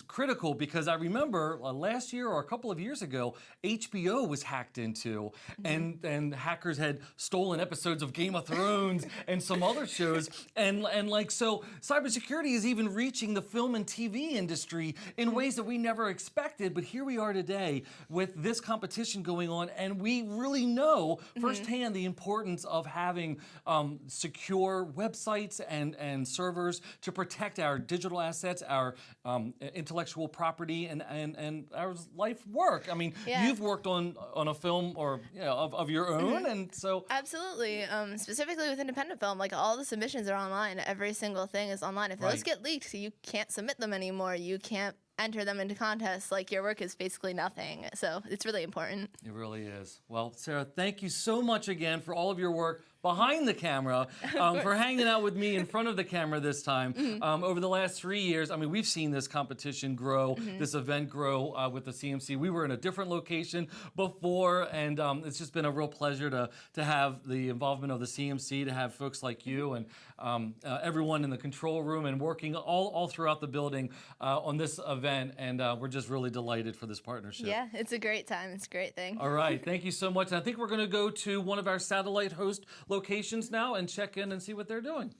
critical, because I remember last year or a couple of years ago, HBO was hacked into, and hackers had stolen episodes of Game of Thrones and some other shows, and so cybersecurity is even reaching the film and TV industry in ways that we never expected. But here we are today with this competition going on, and we really know firsthand the importance of having secure websites and servers to protect our digital assets, our intellectual property, and our life work. I mean, you've worked on a film or of your own, and so absolutely. Specifically with independent film, like, all the submissions are online. Every single thing is online. If those get leaked, you can't submit them anymore. You can't enter them into contests. Like, your work is basically nothing. So it's really important. It really is. Well, Sarah, thank you so much again for all of your work behind the camera, for hanging out with me in front of the camera this time. Over the last 3 years, I mean, we've seen this competition grow, this event grow with the CMC. We were in a different location before, and it's just been a real pleasure to have the involvement of the CMC, to have folks like you and everyone in the control room and working all throughout the building on this event, and we're just really delighted for this partnership. Yeah, it's a great time. It's a great thing. All right, thank you so much. And I think we're going to go to one of our satellite host locations now and check in and see what they're doing.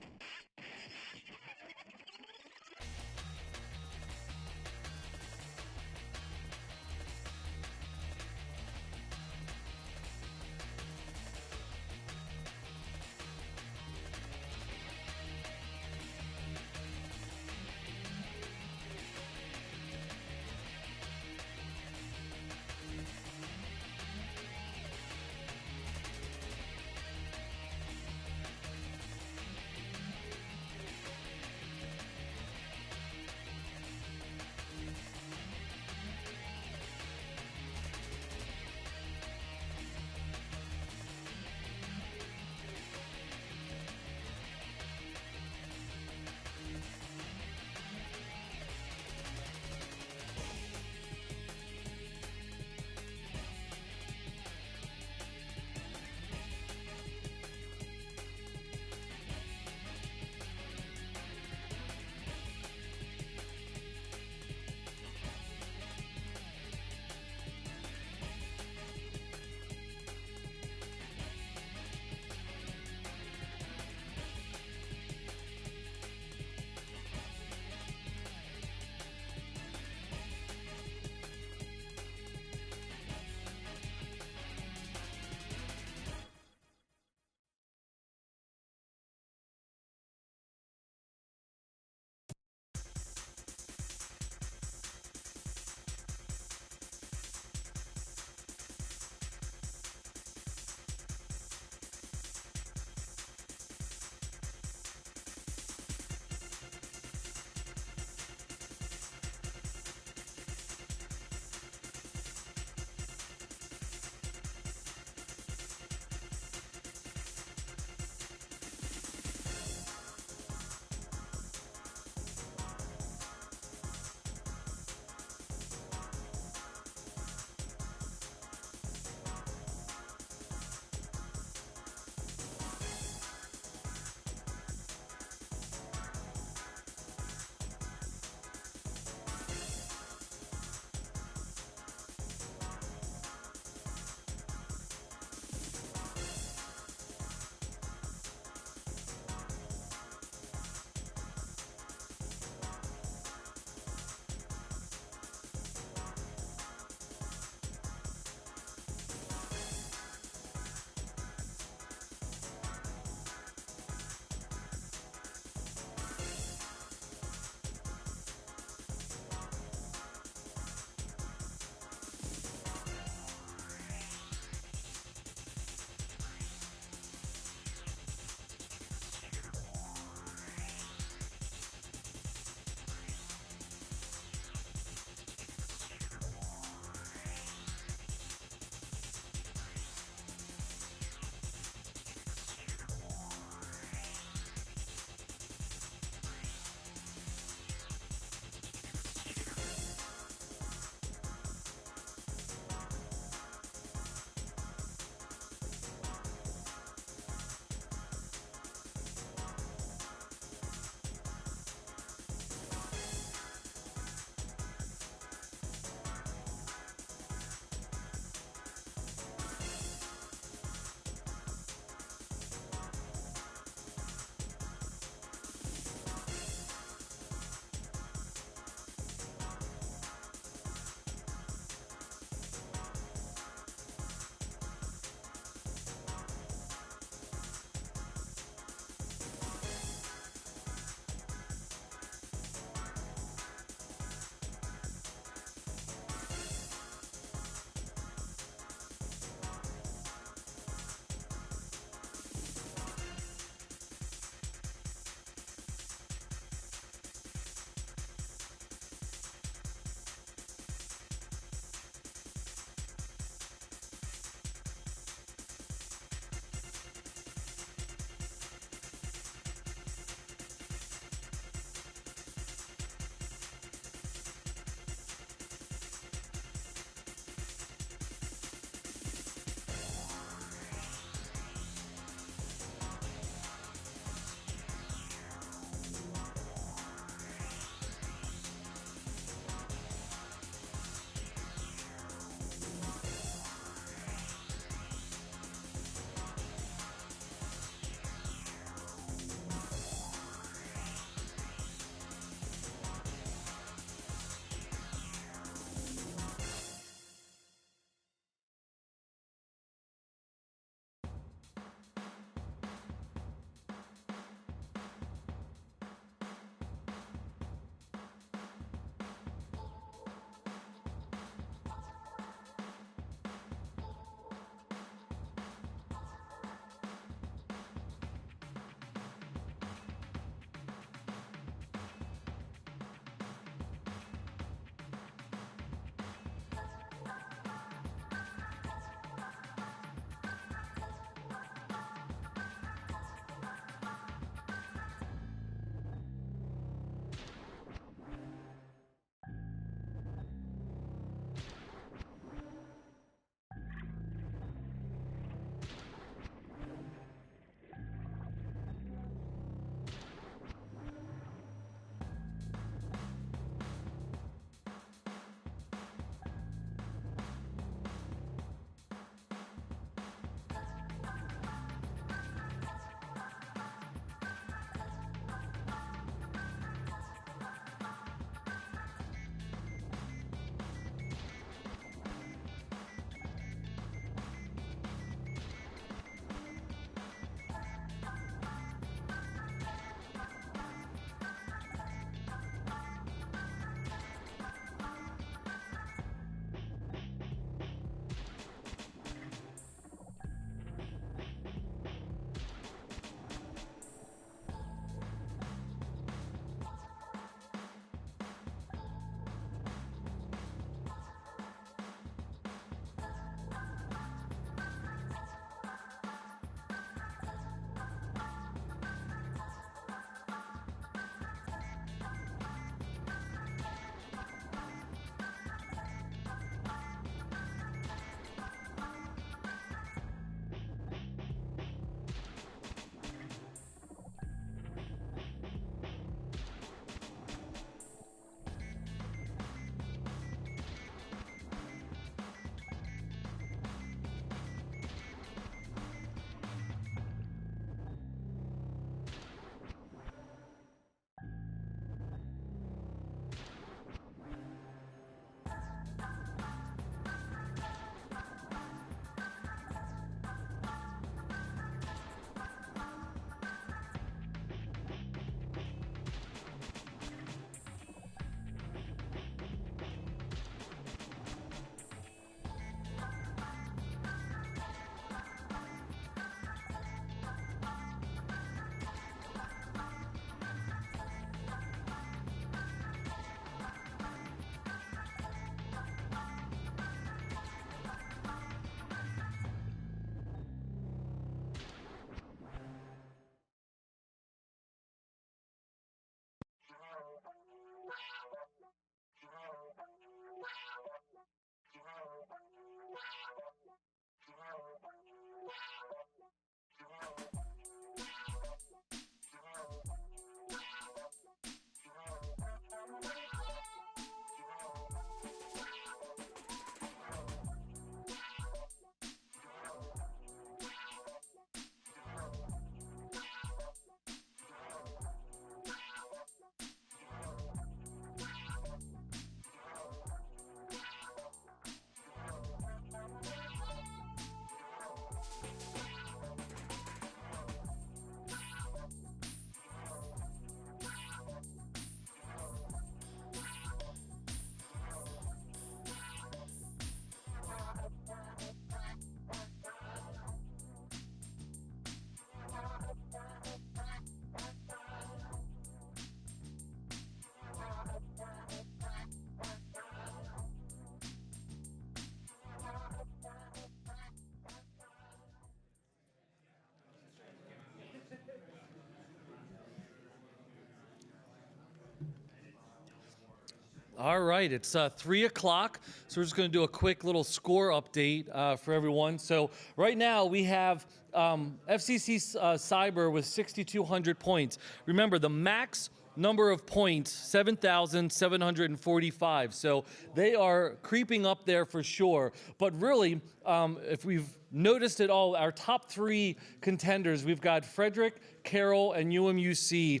All right, it's 3 o'clock, so we're just going to do a quick little score update for everyone. So right now we have FCC Cyber with 6,200 points. Remember, the max number of points, 7,745. So they are creeping up there for sure. But really, if we've noticed at all, our top 3 contenders, we've got Frederick, Carroll, and UMUC.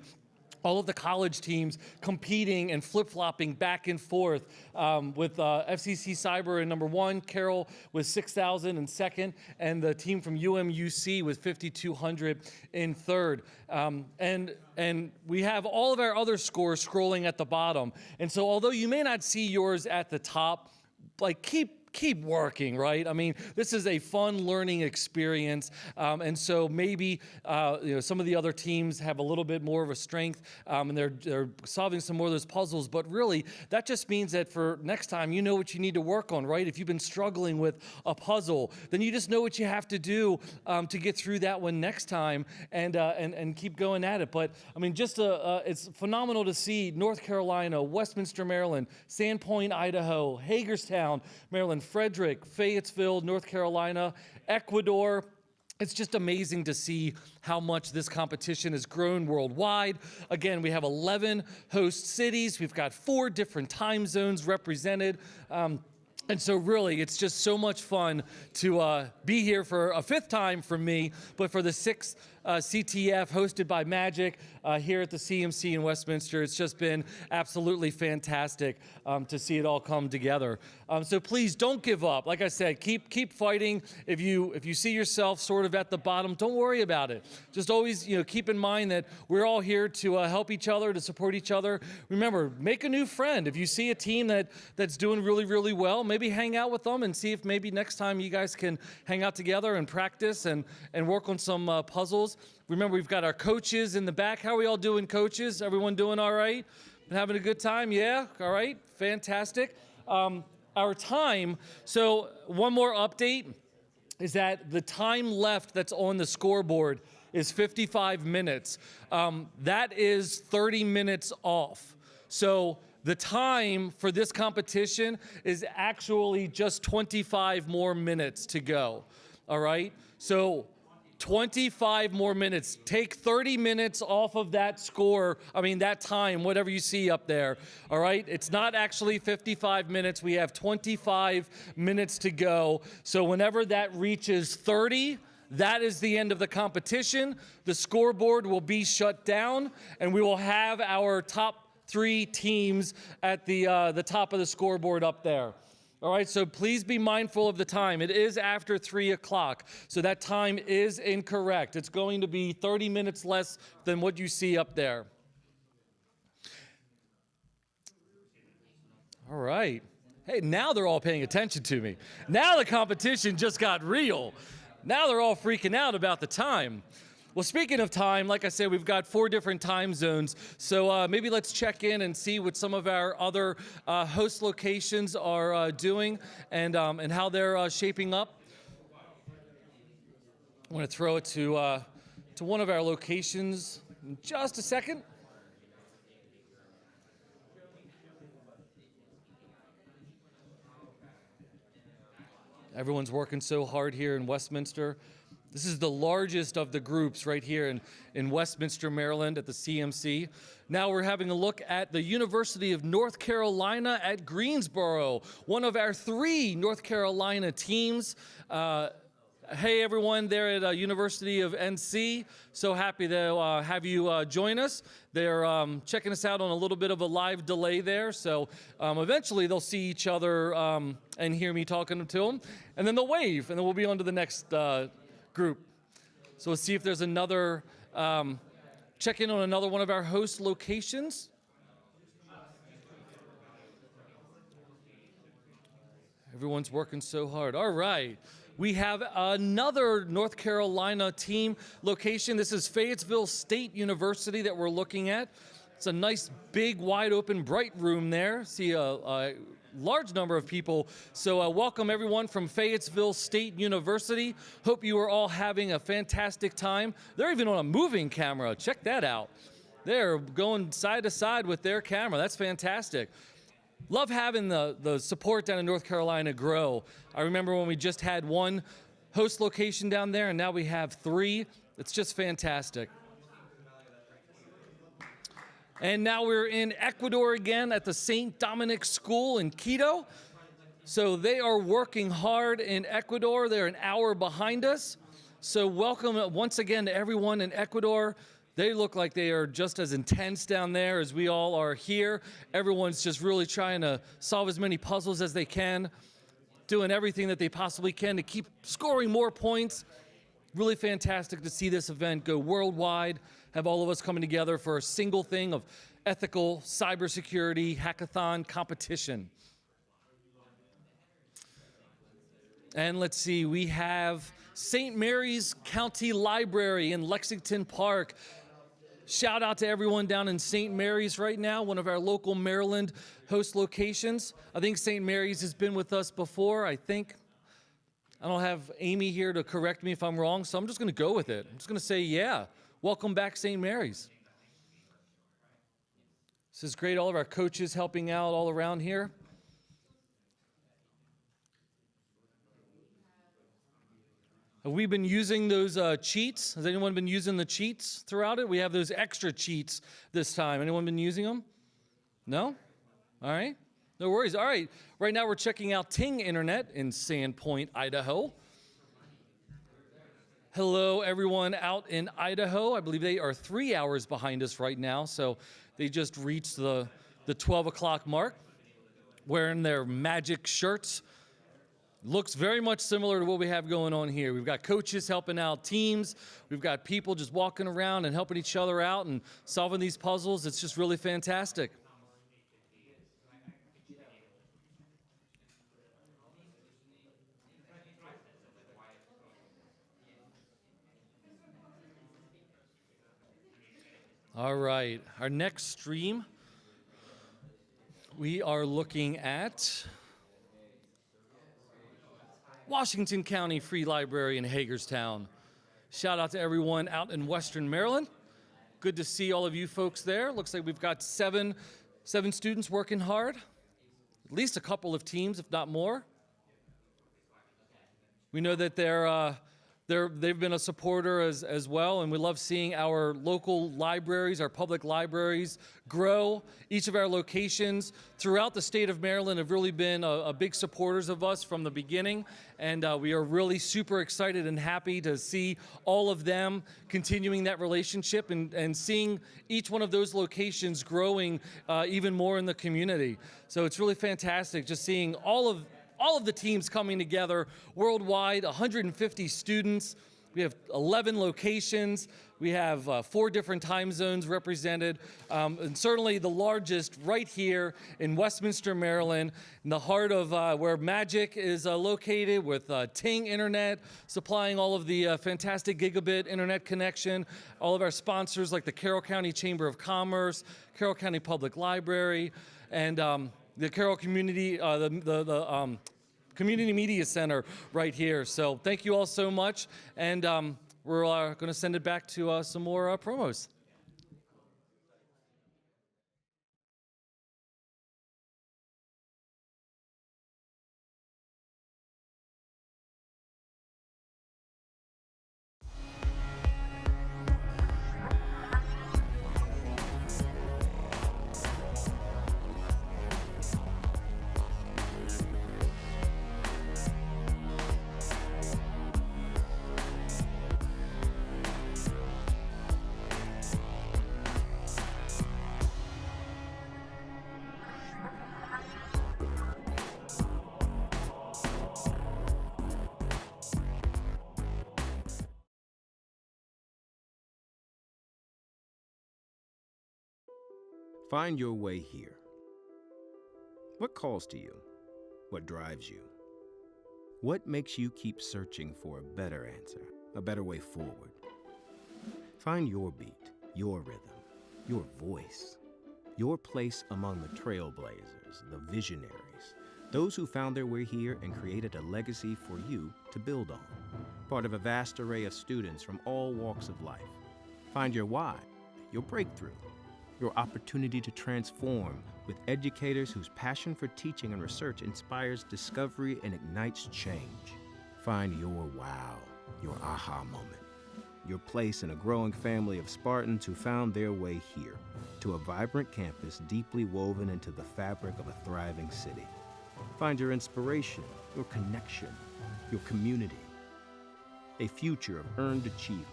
All of the college teams competing and flip-flopping back and forth with FCC Cyber in number 1, Carroll with 6,000 in second, and the team from UMUC with 5,200 in third. And we have all of our other scores scrolling at the bottom. And so although you may not see yours at the top, like keep working, right? I mean, this is a fun learning experience, and so maybe some of the other teams have a little bit more of a strength, and they're solving some more of those puzzles. But really, that just means that for next time, you know what you need to work on, right? If you've been struggling with a puzzle, then you just know what you have to do to get through that one next time, and keep going at it. But I mean, it's phenomenal to see North Carolina, Westminster, Maryland, Sandpoint, Idaho, Hagerstown, Maryland, Frederick, Fayetteville, North Carolina, Ecuador. It's just amazing to see how much this competition has grown worldwide. Again, we have 11 host cities. We've got 4 different time zones represented. And so really, it's just so much fun to be here for a 5th time for me, but for the 6th CTF hosted by Magic here at the CMC in Westminster. It's just been absolutely fantastic to see it all come together. So please don't give up. Like I said, keep fighting. If you see yourself sort of at the bottom, don't worry about it. Just always keep in mind that we're all here to help each other, to support each other. Remember, make a new friend. If you see a team that's doing really, really well, maybe hang out with them and see if maybe next time you guys can hang out together and practice and work on some puzzles. Remember, we've got our coaches in the back. How are we all doing, coaches? Everyone doing all right? Been having a good time? Yeah? All right. Fantastic. Our time, so one more update is that the time left that's on the scoreboard is 55 minutes. That is 30 minutes off. So the time for this competition is actually just 25 more minutes to go. All right? So 25 more minutes. Take 30 minutes off of that score, that time, whatever you see up there, all right? It's not actually 55 minutes. We have 25 minutes to go. So whenever that reaches 30, that is the end of the competition. The scoreboard will be shut down, and we will have our top 3 teams at the top of the scoreboard up there. All right, so please be mindful of the time. It is after 3 o'clock, so that time is incorrect. It's going to be 30 minutes less than what you see up there. All right. Hey, now they're all paying attention to me. Now the competition just got real. Now they're all freaking out about the time. Well, speaking of time, like I said, we've got 4 different time zones. So maybe let's check in and see what some of our other host locations are doing and how they're shaping up. I want to throw it to one of our locations in just a second. Everyone's working so hard here in Westminster. This is the largest of the groups right here in Westminster, Maryland at the CMC. Now we're having a look at the University of North Carolina at Greensboro, one of our 3 North Carolina teams. Hey everyone there at University of NC, so happy to have you join us. They're checking us out on a little bit of a live delay there, so eventually they'll see each other and hear me talking to them, and then they'll wave, and then we'll be on to the next group. So let's see if there's another, check in on another one of our host locations. Everyone's working so hard. All right. We have another North Carolina team location. This is Fayetteville State University that we're looking at. It's a nice, big, wide open, bright room there. See a large number of people. So welcome everyone from Fayetteville State University. Hope you are all having a fantastic time. They're even on a moving camera. Check that out. They're going side to side with their camera. That's fantastic. love having the support down in North Carolina grow. I remember when we just had one host location down there, and now we have 3. It's just fantastic. And now we're in Ecuador again at the Saint Dominic School in Quito. So they are working hard in Ecuador. They're an hour behind us. So welcome once again to everyone in Ecuador. They look like they are just as intense down there as we all are here. Everyone's just really trying to solve as many puzzles as they can, doing everything that they possibly can to keep scoring more points. Really fantastic to see this event go worldwide, have all of us coming together for a single thing of ethical cybersecurity hackathon competition. And let's see, we have St. Mary's County Library in Lexington Park. Shout out to everyone down in St. Mary's right now, one of our local Maryland host locations. I think St. Mary's has been with us before, I think. I don't have Amy here to correct me if I'm wrong, so I'm just gonna go with it. I'm just gonna say, yeah, welcome back St. Mary's. This is great, all of our coaches helping out all around here. Have we been using those cheats? Has anyone been using the cheats throughout it? We have those extra cheats this time. Anyone been using them? No? All right. No worries. All right. Right now we're checking out Ting Internet in Sandpoint, Idaho. Hello, everyone out in Idaho. I believe they are 3 hours behind us right now, so they just reached the 12 o'clock mark, wearing their magic shirts. Looks very much similar to what we have going on here. We've got coaches helping out teams. We've got people just walking around and helping each other out and solving these puzzles. It's just really fantastic. All right, our next stream, we are looking at Washington County Free Library in Hagerstown. Shout out to everyone out in Western Maryland. Good to see all of you folks there. Looks like we've got seven students working hard. At least a couple of teams, if not more. We know that they've been a supporter as well, and we love seeing our local libraries, our public libraries grow. Each of our locations throughout the state of Maryland have really been a big supporters of us from the beginning, and we are really super excited and happy to see all of them continuing that relationship and seeing each one of those locations growing even more in the community. So it's really fantastic just seeing all of the teams coming together worldwide, 150 students. We have 11 locations. We have 4 different time zones represented, and certainly the largest right here in Westminster, Maryland, in the heart of where Magic is located, with Ting Internet supplying all of the fantastic gigabit internet connection. All of our sponsors like the Carroll County Chamber of Commerce, Carroll County Public Library, and the Carroll Community, Community Media Center right here. So thank you all so much, and we're going to send it back to some more promos. Find your way here. What calls to you? What drives you? What makes you keep searching for a better answer, a better way forward? Find your beat, your rhythm, your voice, your place among the trailblazers, the visionaries, those who found their way here and created a legacy for you to build on. Part of a vast array of students from all walks of life. Find your why, your breakthrough. your opportunity to transform with educators whose passion for teaching and research inspires discovery and ignites change. Find your wow, your aha moment, your place in a growing family of Spartans who found their way here to a vibrant campus deeply woven into the fabric of a thriving city. Find your inspiration, your connection, your community, a future of earned achievement,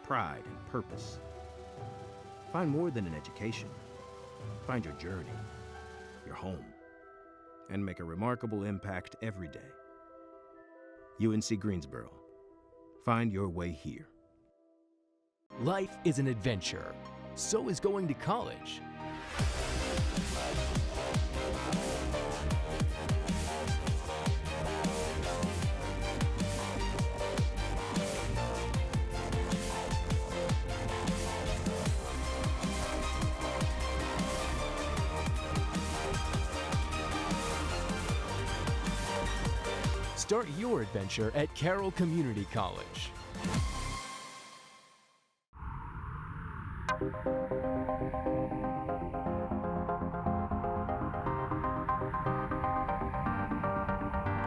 pride and purpose. Find more than an education. Find your journey, your home, and make a remarkable impact every day. UNC Greensboro. Find your way here. Life is an adventure. So is going to college. Start your adventure at Carroll Community College.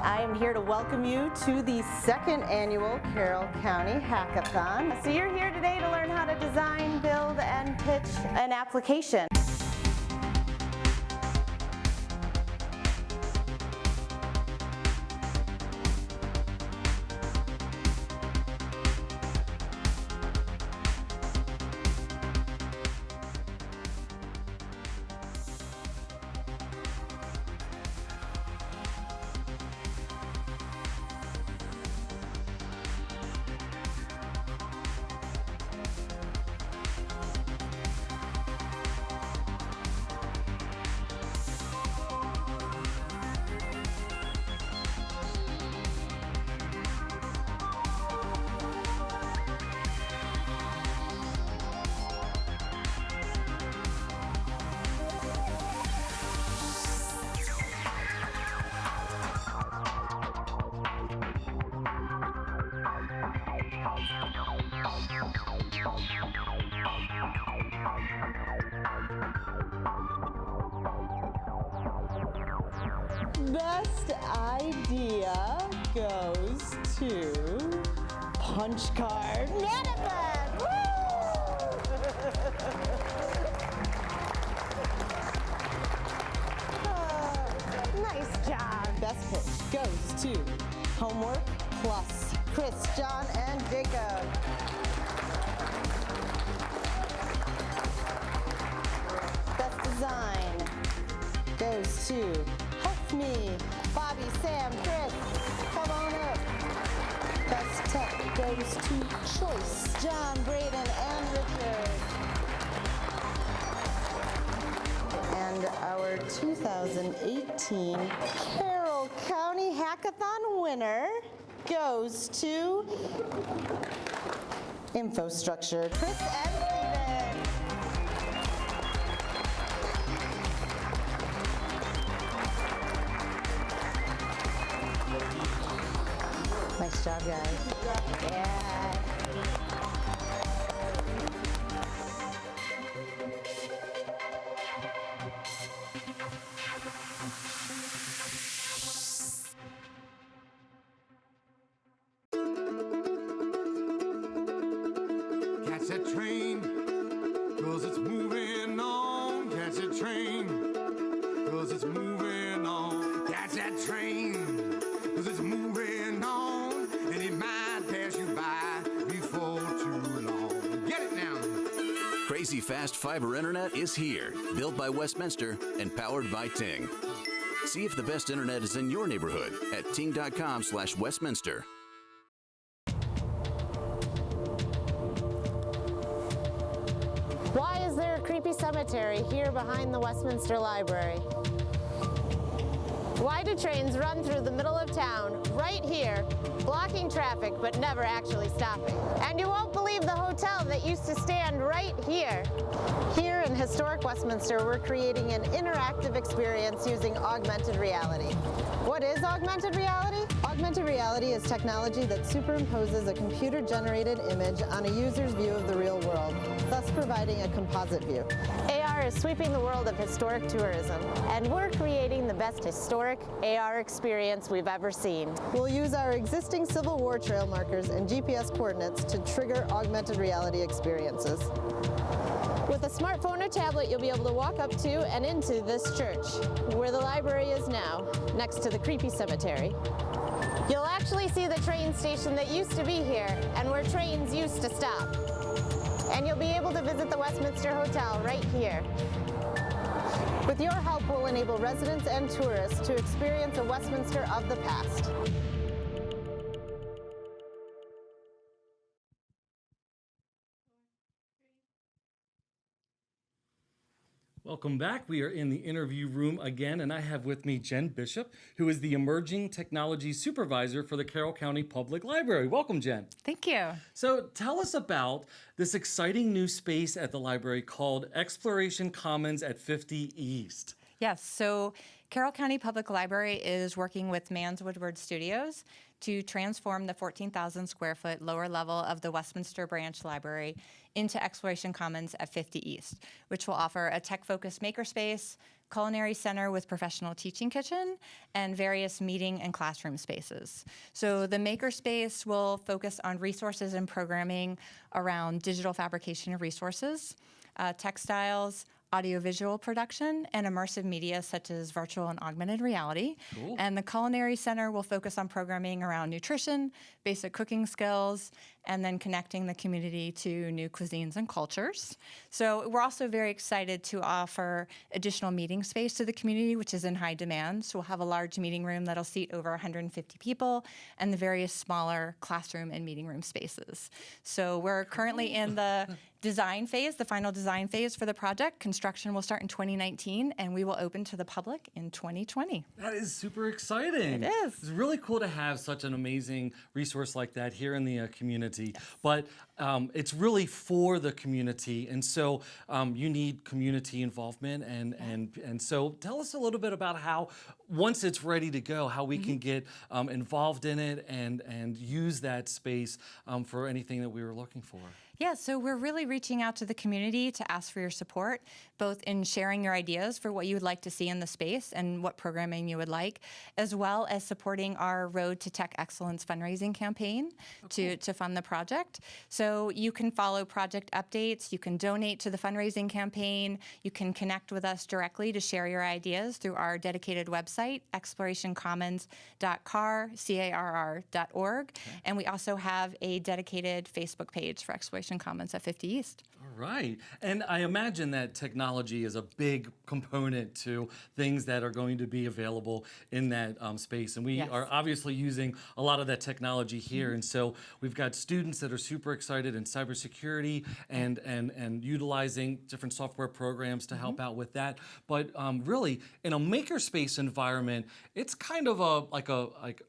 I am here to welcome you to the second annual Carroll County Hackathon. So you're here today to learn how to design, build, and pitch an application. Best idea goes to Punch Card Manifest. Nice job. Best pitch goes to Homework Plus, Chris, John, and Jacob. Best design goes to Me, Bobby, Sam, Chris, come on up. Best tech goes to Choice, John, Braden, and Richard. And our 2018 Carroll County Hackathon winner goes to Infostructure, Chris and Steven. Nice job, guys. Yeah. Catch that train, 'cause it's moving on. Catch that train, 'cause it's moving on. Catch that train, 'cause it's moving on. And it might pass you by before too long. Get it now. Crazy fast fiber internet is here, built by Westminster and powered by Ting. See if the best internet is in your neighborhood at ting.com/Westminster. Why is there a creepy cemetery here behind the Westminster Library? Why do trains run through the middle of town, right here, blocking traffic but never actually stopping? And you won't believe the hotel that used to stand right here. Here in historic Westminster, we're creating an interactive experience using augmented reality. What is augmented reality? Augmented reality is technology that superimposes a computer-generated image on a user's view of the real world, thus providing a composite view. AR is sweeping the world of historic tourism, and we're creating the best historic AR experience we've ever seen. We'll use our existing Civil War trail markers and GPS coordinates to trigger augmented reality experiences. With a smartphone or tablet, you'll be able to walk up to and into this church, where the library is now, next to the creepy cemetery. You'll actually see the train station that used to be here and where trains used to stop. And you'll be able to visit the Westminster Hotel right here. With your help, we'll enable residents and tourists to experience a Westminster of the past. Welcome back. We are in the interview room again, and I have with me Jen Bishop, who is the Emerging Technology Supervisor for the Carroll County Public Library. Welcome, Jen. Thank you. So tell us about this exciting new space at the library called Exploration Commons at 50 East. Yes, so Carroll County Public Library is working with Mann's WOODWARD Studios to transform the 14,000 square foot lower level of the Westminster Branch Library into Exploration Commons at 50 East, which will offer a tech-focused makerspace, culinary center with professional teaching kitchen, and various meeting and classroom spaces. So the makerspace will focus on resources and programming around digital fabrication of resources, textiles, audiovisual production, and immersive media such as virtual and augmented reality. Cool. And the Culinary Center will focus on programming around nutrition, basic cooking skills, and then connecting the community to new cuisines and cultures. So we're also very excited to offer additional meeting space to the community, which is in high demand. So we'll have a large meeting room that'll seat over 150 people, and the various smaller classroom and meeting room spaces. So we're currently in the design phase, the final design phase for the project. Construction will start in 2019, and we will open to the public in 2020. That is super exciting. It is. It's really cool to have such an amazing resource like that here in the community. Yes. But it's really for the community, and so you need community involvement. And so tell us a little bit about how, once it's ready to go, how we can get involved in it and use that space for anything that we were looking for. Yeah, so we're really reaching out to the community to ask for your support, both in sharing your ideas for what you would like to see in the space and what programming you would like, as well as supporting our Road to Tech Excellence fundraising campaign to fund the project. So you can follow project updates, you can donate to the fundraising campaign, you can connect with us directly to share your ideas through our dedicated website, explorationcommons.carr.org, and we also have a dedicated Facebook page for Exploration Commons at 50 East. All right. And I imagine that technology is a big component to things that are going to be available in that space. And we are obviously using a lot of that technology here. And so we've got students that are super excited in cybersecurity and utilizing different software programs to help out with that. But really, in a makerspace environment, it's kind of like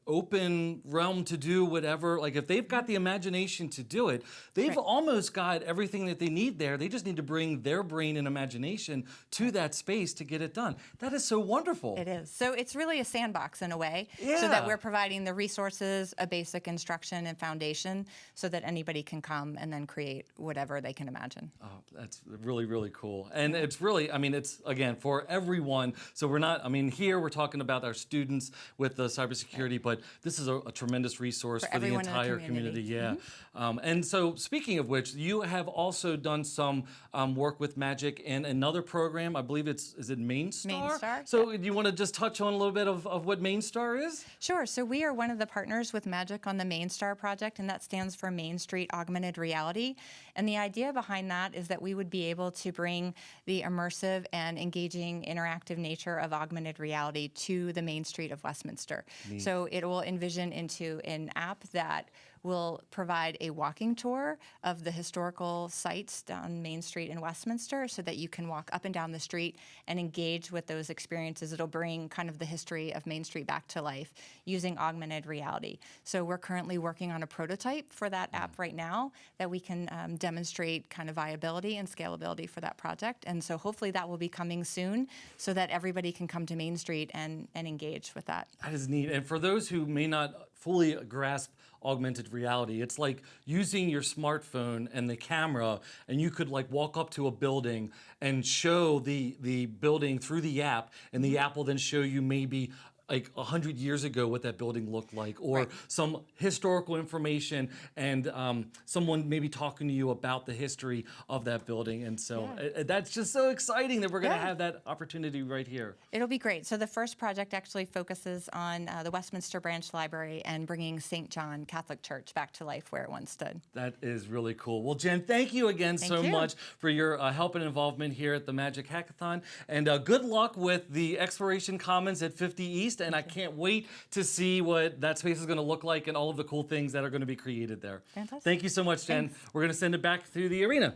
open realm to do whatever. Like if they've got the imagination to do it, they've almost got everything that they need there. They just need to bring their brain and imagination to that space to get it done. That is so wonderful. It is. So it's really a sandbox in a way, so that we're providing the resources, a basic instruction and foundation, so that anybody can come and then create whatever they can imagine. Oh, that's really, really cool. And it's really, I mean, it's, again, for everyone. So we're not, I mean, here we're talking about our students with the cybersecurity, but this is a tremendous resource for the entire community. Yeah. And so speaking of which, you have also done some work with Magic in another program. I believe is it Mainstar? Mainstar. So do you want to just touch on a little bit of what Mainstar is? Sure. So we are one of the partners with Magic on the Mainstar project, and that stands for Main Street Augmented Reality. And the idea behind that is that we would be able to bring the immersive and engaging interactive nature of augmented reality to the Main Street of Westminster. Neat. So it will envision into an app that We'll provide a walking tour of the historical sites down Main Street in Westminster so that you can walk up and down the street and engage with those experiences. It'll bring kind of the history of Main Street back to life using augmented reality. So we're currently working on a prototype for that app right now that we can demonstrate kind of viability and scalability for that project. And so hopefully that will be coming soon so that everybody can come to Main Street and engage with that. That is neat. And for those who may not fully grasp augmented reality, it's like using your smartphone and the camera, and you could like walk up to a building and show the building through the app, and the app will then show you maybe like 100 years ago what that building looked like, or some historical information, and someone maybe talking to you about the history of that building. And so that's just so exciting that we're going to have that opportunity right here. It'll be great. So the first project actually focuses on the Westminster Branch Library and bringing St. John Catholic Church back to life where it once stood. That is really cool. Well, Jen, thank you again so much for your help and involvement here at the Magic Hackathon. And good luck with the Exploration Commons at 50 East. And I can't wait to see what that space is going to look like and all of the cool things that are going to be created there. Fantastic. Thank you so much, Jen. Thanks. We're going to send it back through the arena.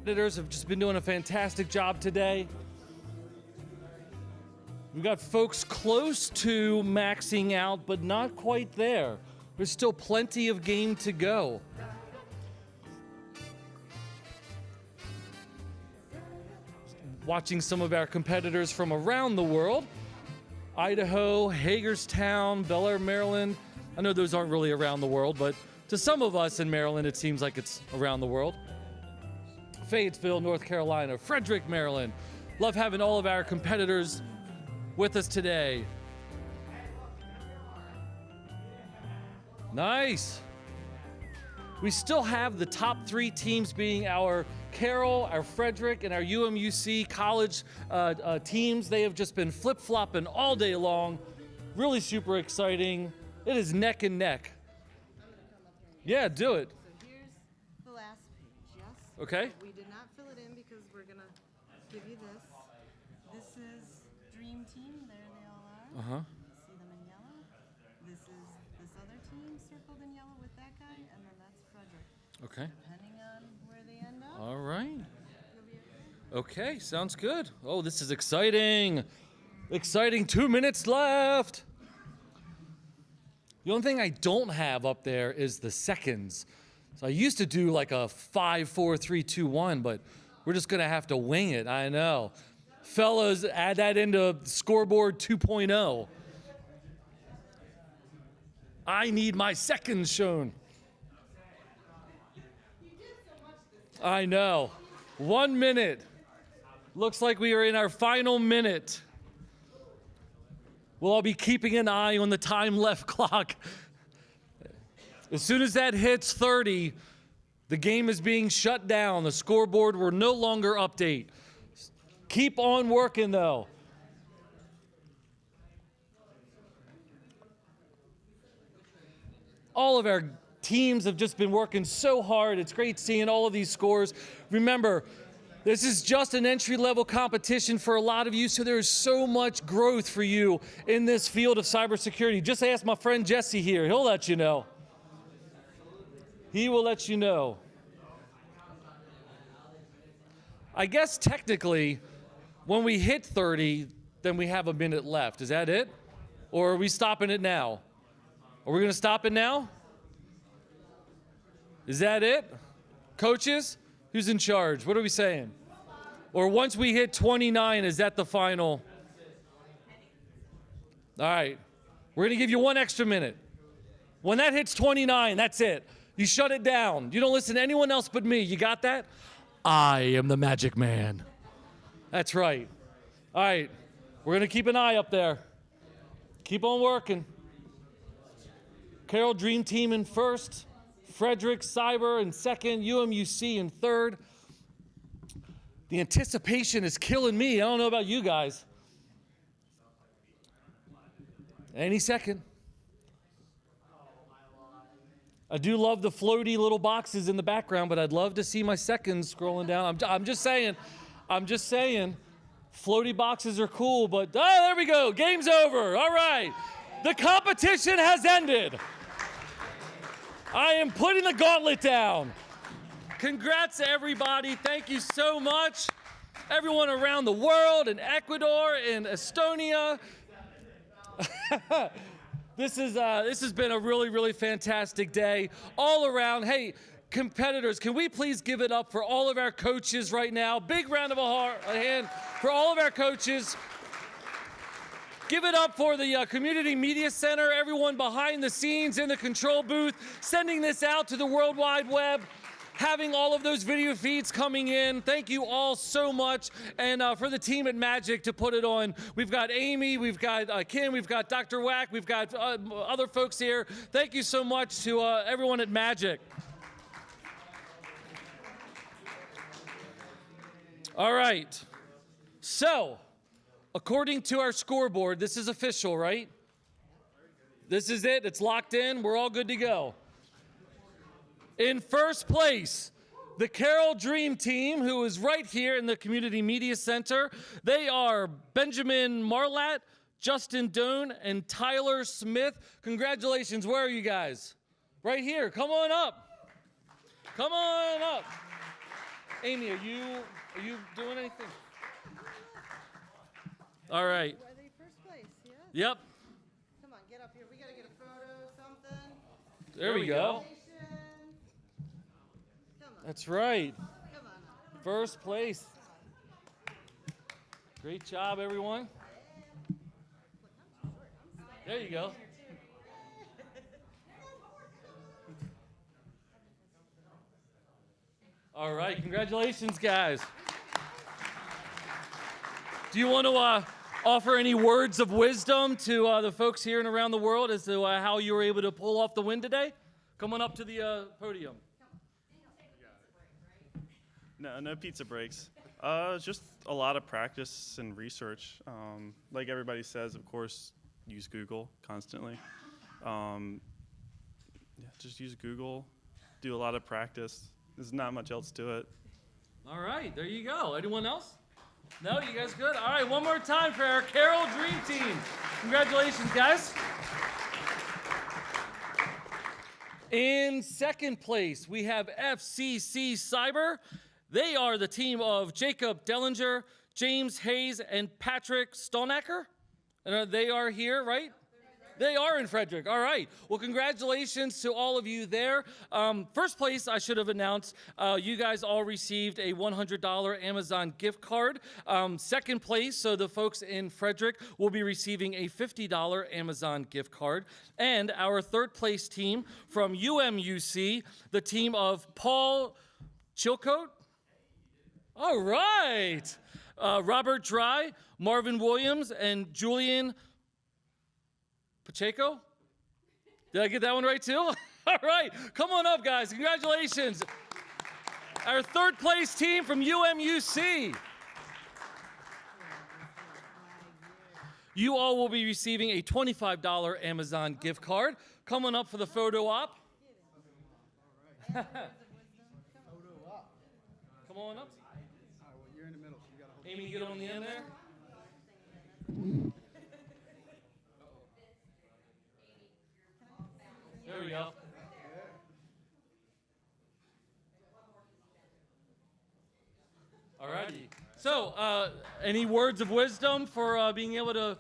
competitors have just been doing a fantastic job today. We've got folks close to maxing out, but not quite there. There's still plenty of game to go. Watching some of our competitors from around the world. Idaho, Hagerstown, Bel Air, Maryland. I know those aren't really around the world, but to some of us in Maryland, it seems like it's around the world. Fayetteville, North Carolina, Frederick, Maryland. Love having all of our competitors with us today. Nice. We still have the top 3 teams being our Carroll, our Frederick, and our UMUC college teams. They have just been flip-flopping all day long. Really super exciting. It is neck and neck. Yeah, do it. So here's the last page, yes? Okay. We did not fill it in because we're going to give you this. This is Dream Team. There they all are. Uh-huh. See them in yellow. This is this other team circled in yellow with that guy, and then that's Frederick. Okay. Depending on where they end up. All right. Okay, sounds good. Oh, this is exciting. Exciting. 2 minutes left. The only thing I don't have up there is the seconds. So I used to do like a 5, 4, 3, 2, 1, but we're just going to have to wing it. I know. Fellas, add that into scoreboard 2.0. I need my seconds shown. I know. 1 minute. Looks like we are in our final minute. We'll all be keeping an eye on the time left clock. As soon as that hits 30, the game is being shut down. The scoreboard will no longer update. Keep on working, though. All of our teams have just been working so hard. It's great seeing all of these scores. Remember, this is just an entry-level competition for a lot of you, so there is so much growth for you in this field of cybersecurity. Just ask my friend Jesse here. He'll let you know. He will let you know. I guess technically, when we hit 30, then we have a minute left. Is that it? Or are we stopping it now? Are we going to stop it now? Is that it? Coaches? Who's in charge? What are we saying? Or once we hit 29, is that the final? All right. We're going to give you 1 extra minute. When that hits 29, that's it. You shut it down. You don't listen to anyone else but me. You got that? I am the magic man. That's right. All right. We're going to keep an eye up there. Keep on working. Carroll Dream Team in first. Frederick Cyber in second, UMUC in third. The anticipation is killing me. I don't know about you guys. Any second. I do love the floaty little boxes in the background, but I'd love to see my seconds scrolling down. I'm just saying. Floaty boxes are cool, but there we go. Game's over. All right. The competition has ended. I am putting the gauntlet down. Congrats to everybody. Thank you so much. Everyone around the world, in Ecuador, in Estonia. This has been a really, really fantastic day all around. Hey, competitors, can we please give it up for all of our coaches right now? Big round of a hand for all of our coaches. Give it up for the Community Media Center, everyone behind the scenes in the control booth, sending this out to the World Wide Web, having all of those video feeds coming in. Thank you all so much. And for the team at Magic to put it on, we've got Amy, we've got Kim, we've got Dr. Wack, we've got other folks here. Thank you so much to everyone at Magic. All right. So, according to our scoreboard, this is official, right? This is it. It's locked in. We're all good to go. In first place, the Carroll Dream Team, who is right here in the Community Media Center. They are Benjamin Marlatt, Justin Doan, and Tyler Smith. Congratulations. Where are you guys? Right here. Come on up. Come on up. Amy, are you doing anything? All right. Are they first place? Yes. Yep. Come on, get up here. We gotta get a photo, something. There we go. That's right. First place. Great job, everyone. There you go. All right, congratulations, guys. Do you want to offer any words of wisdom to the folks here and around the world as to how you were able to pull off the win today? Come on up to the podium. No pizza breaks. Just a lot of practice and research. Like everybody says, of course, use Google constantly. Just use Google. Do a lot of practice. There's not much else to it. All right, there you go. Anyone else? No, you guys good? All right, one more time for our Carroll Dream Team. Congratulations, guys. In second place, we have FCC Cyber. They are the team of Jacob Dellinger, James Hayes, and Patrick Stonacker. And they are here, right? They are in Frederick. All right. Well, congratulations to all of you there. First place, I should have announced, you guys all received a $100 Amazon gift card. Second place, so the folks in Frederick will be receiving a $50 Amazon gift card. And our third place team from UMUC, the team of Paul Chilcote. All right. Robert Dry, Marvin Williams, and Julian Pacheco? Did I get that one right too? All right, come on up, guys. Congratulations. Our third place team from UMUC. You all will be receiving a $25 Amazon gift card. Come on up for the photo op. Come on up. You're in the middle. So you gotta hold Amy, get on the end there. There we go. All righty. So, any words of wisdom for being able to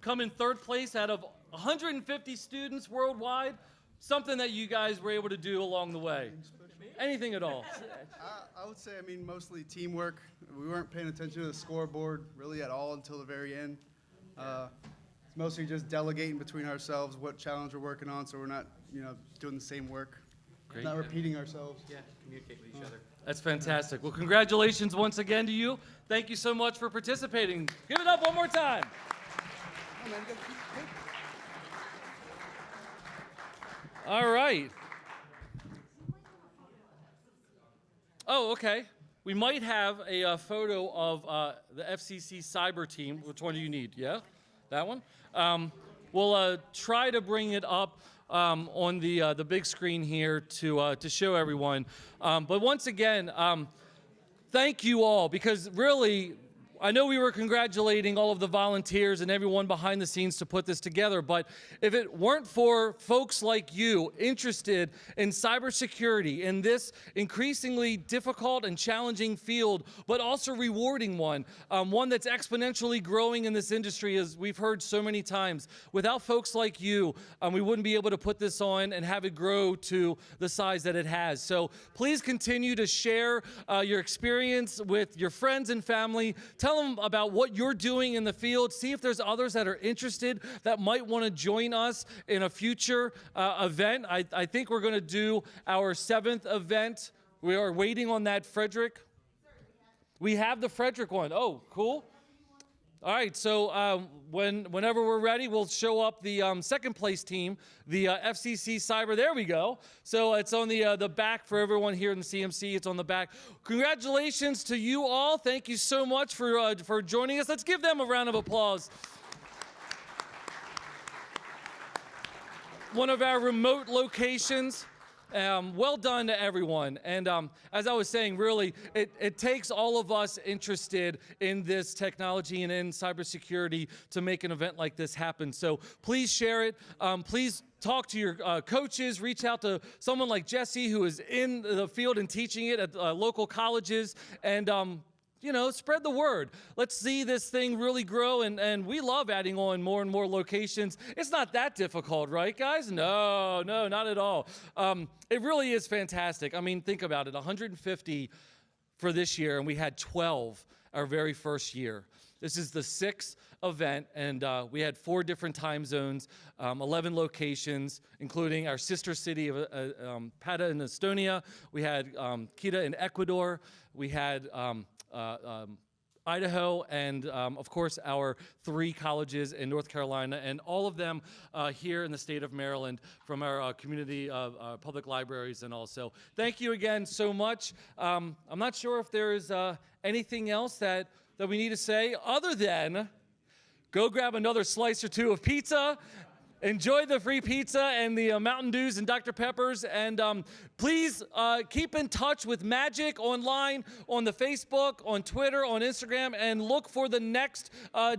come in third place out of 150 students worldwide? Something that you guys were able to do along the way? Anything at all? I would say, mostly teamwork. We weren't paying attention to the scoreboard really at all until the very end. It's mostly just delegating between ourselves what challenge we're working on, so we're not, doing the same work. Great. Not repeating ourselves. Yeah, communicate with each other. That's fantastic. Well, congratulations once again to you. Thank you so much for participating. Give it up one more time. All right. Oh, okay. We might have a photo of the FCC Cyber team. Which one do you need? Yeah? That one? We'll try to bring it up on the big screen here to show everyone. But once again, thank you all, because really, I know we were congratulating all of the volunteers and everyone behind the scenes to put this together, but if it weren't for folks like you interested in cybersecurity, in this increasingly difficult and challenging field, but also rewarding one that's exponentially growing in this industry, as we've heard so many times, without folks like you, we wouldn't be able to put this on and have it grow to the size that it has. So please continue to share your experience with your friends and family. Tell them about what you're doing in the field. See if there's others that are interested that might want to join us in a future event. I think we're going to do our 7th event. We are waiting on that Frederick. We have the Frederick one. Oh, cool. All right, so whenever we're ready, we'll show up the second place team, the FCC Cyber. There we go. So it's on the back for everyone here in the CMC. It's on the back. Congratulations to you all. Thank you so much for joining us. Let's give them a round of applause. One of our remote locations. Well done to everyone. And as I was saying, really, it takes all of us interested in this technology and in cybersecurity to make an event like this happen. So please share it. Please talk to your coaches. Reach out to someone like Jesse, who is in the field and teaching it at local colleges. And you know, spread the word. Let's see this thing really grow, and we love adding on more and more locations. It's not that difficult, right, guys? No, not at all. It really is fantastic. I mean, think about it, 150 for this year, and we had 12 our very first year. This is the 6th event, and we had 4 different time zones, 11 locations, including our sister city of Paide in Estonia. We had Quito in Ecuador. We had Idaho, and of course our 3 colleges in North Carolina, and all of them here in the state of Maryland from our community public libraries and all. So thank you again so much. I'm not sure if there is anything else that we need to say other than go grab another slice or 2 of pizza. Enjoy the free pizza and the Mountain Dews and Dr. Peppers. And please keep in touch with Magic online, on the Facebook, on Twitter, on Instagram, and look for the next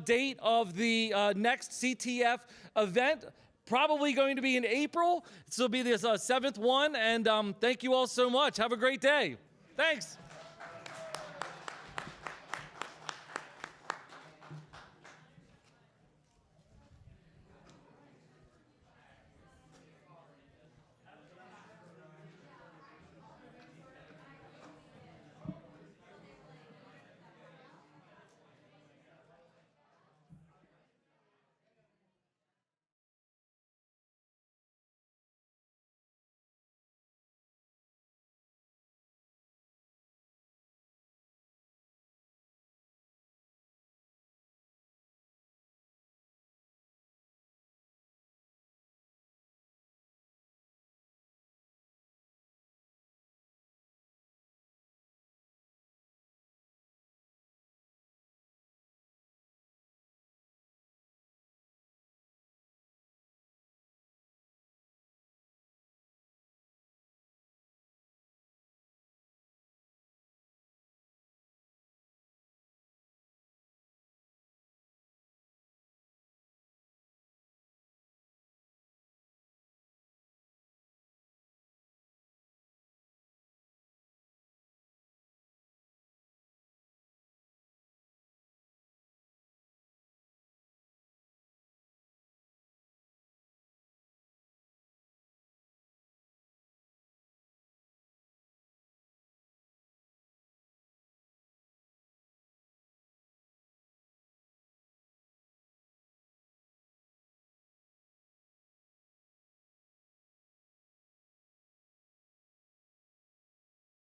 date of the next CTF event. Probably going to be in April. This will be the 7th one. And thank you all so much. Have a great day. Thanks.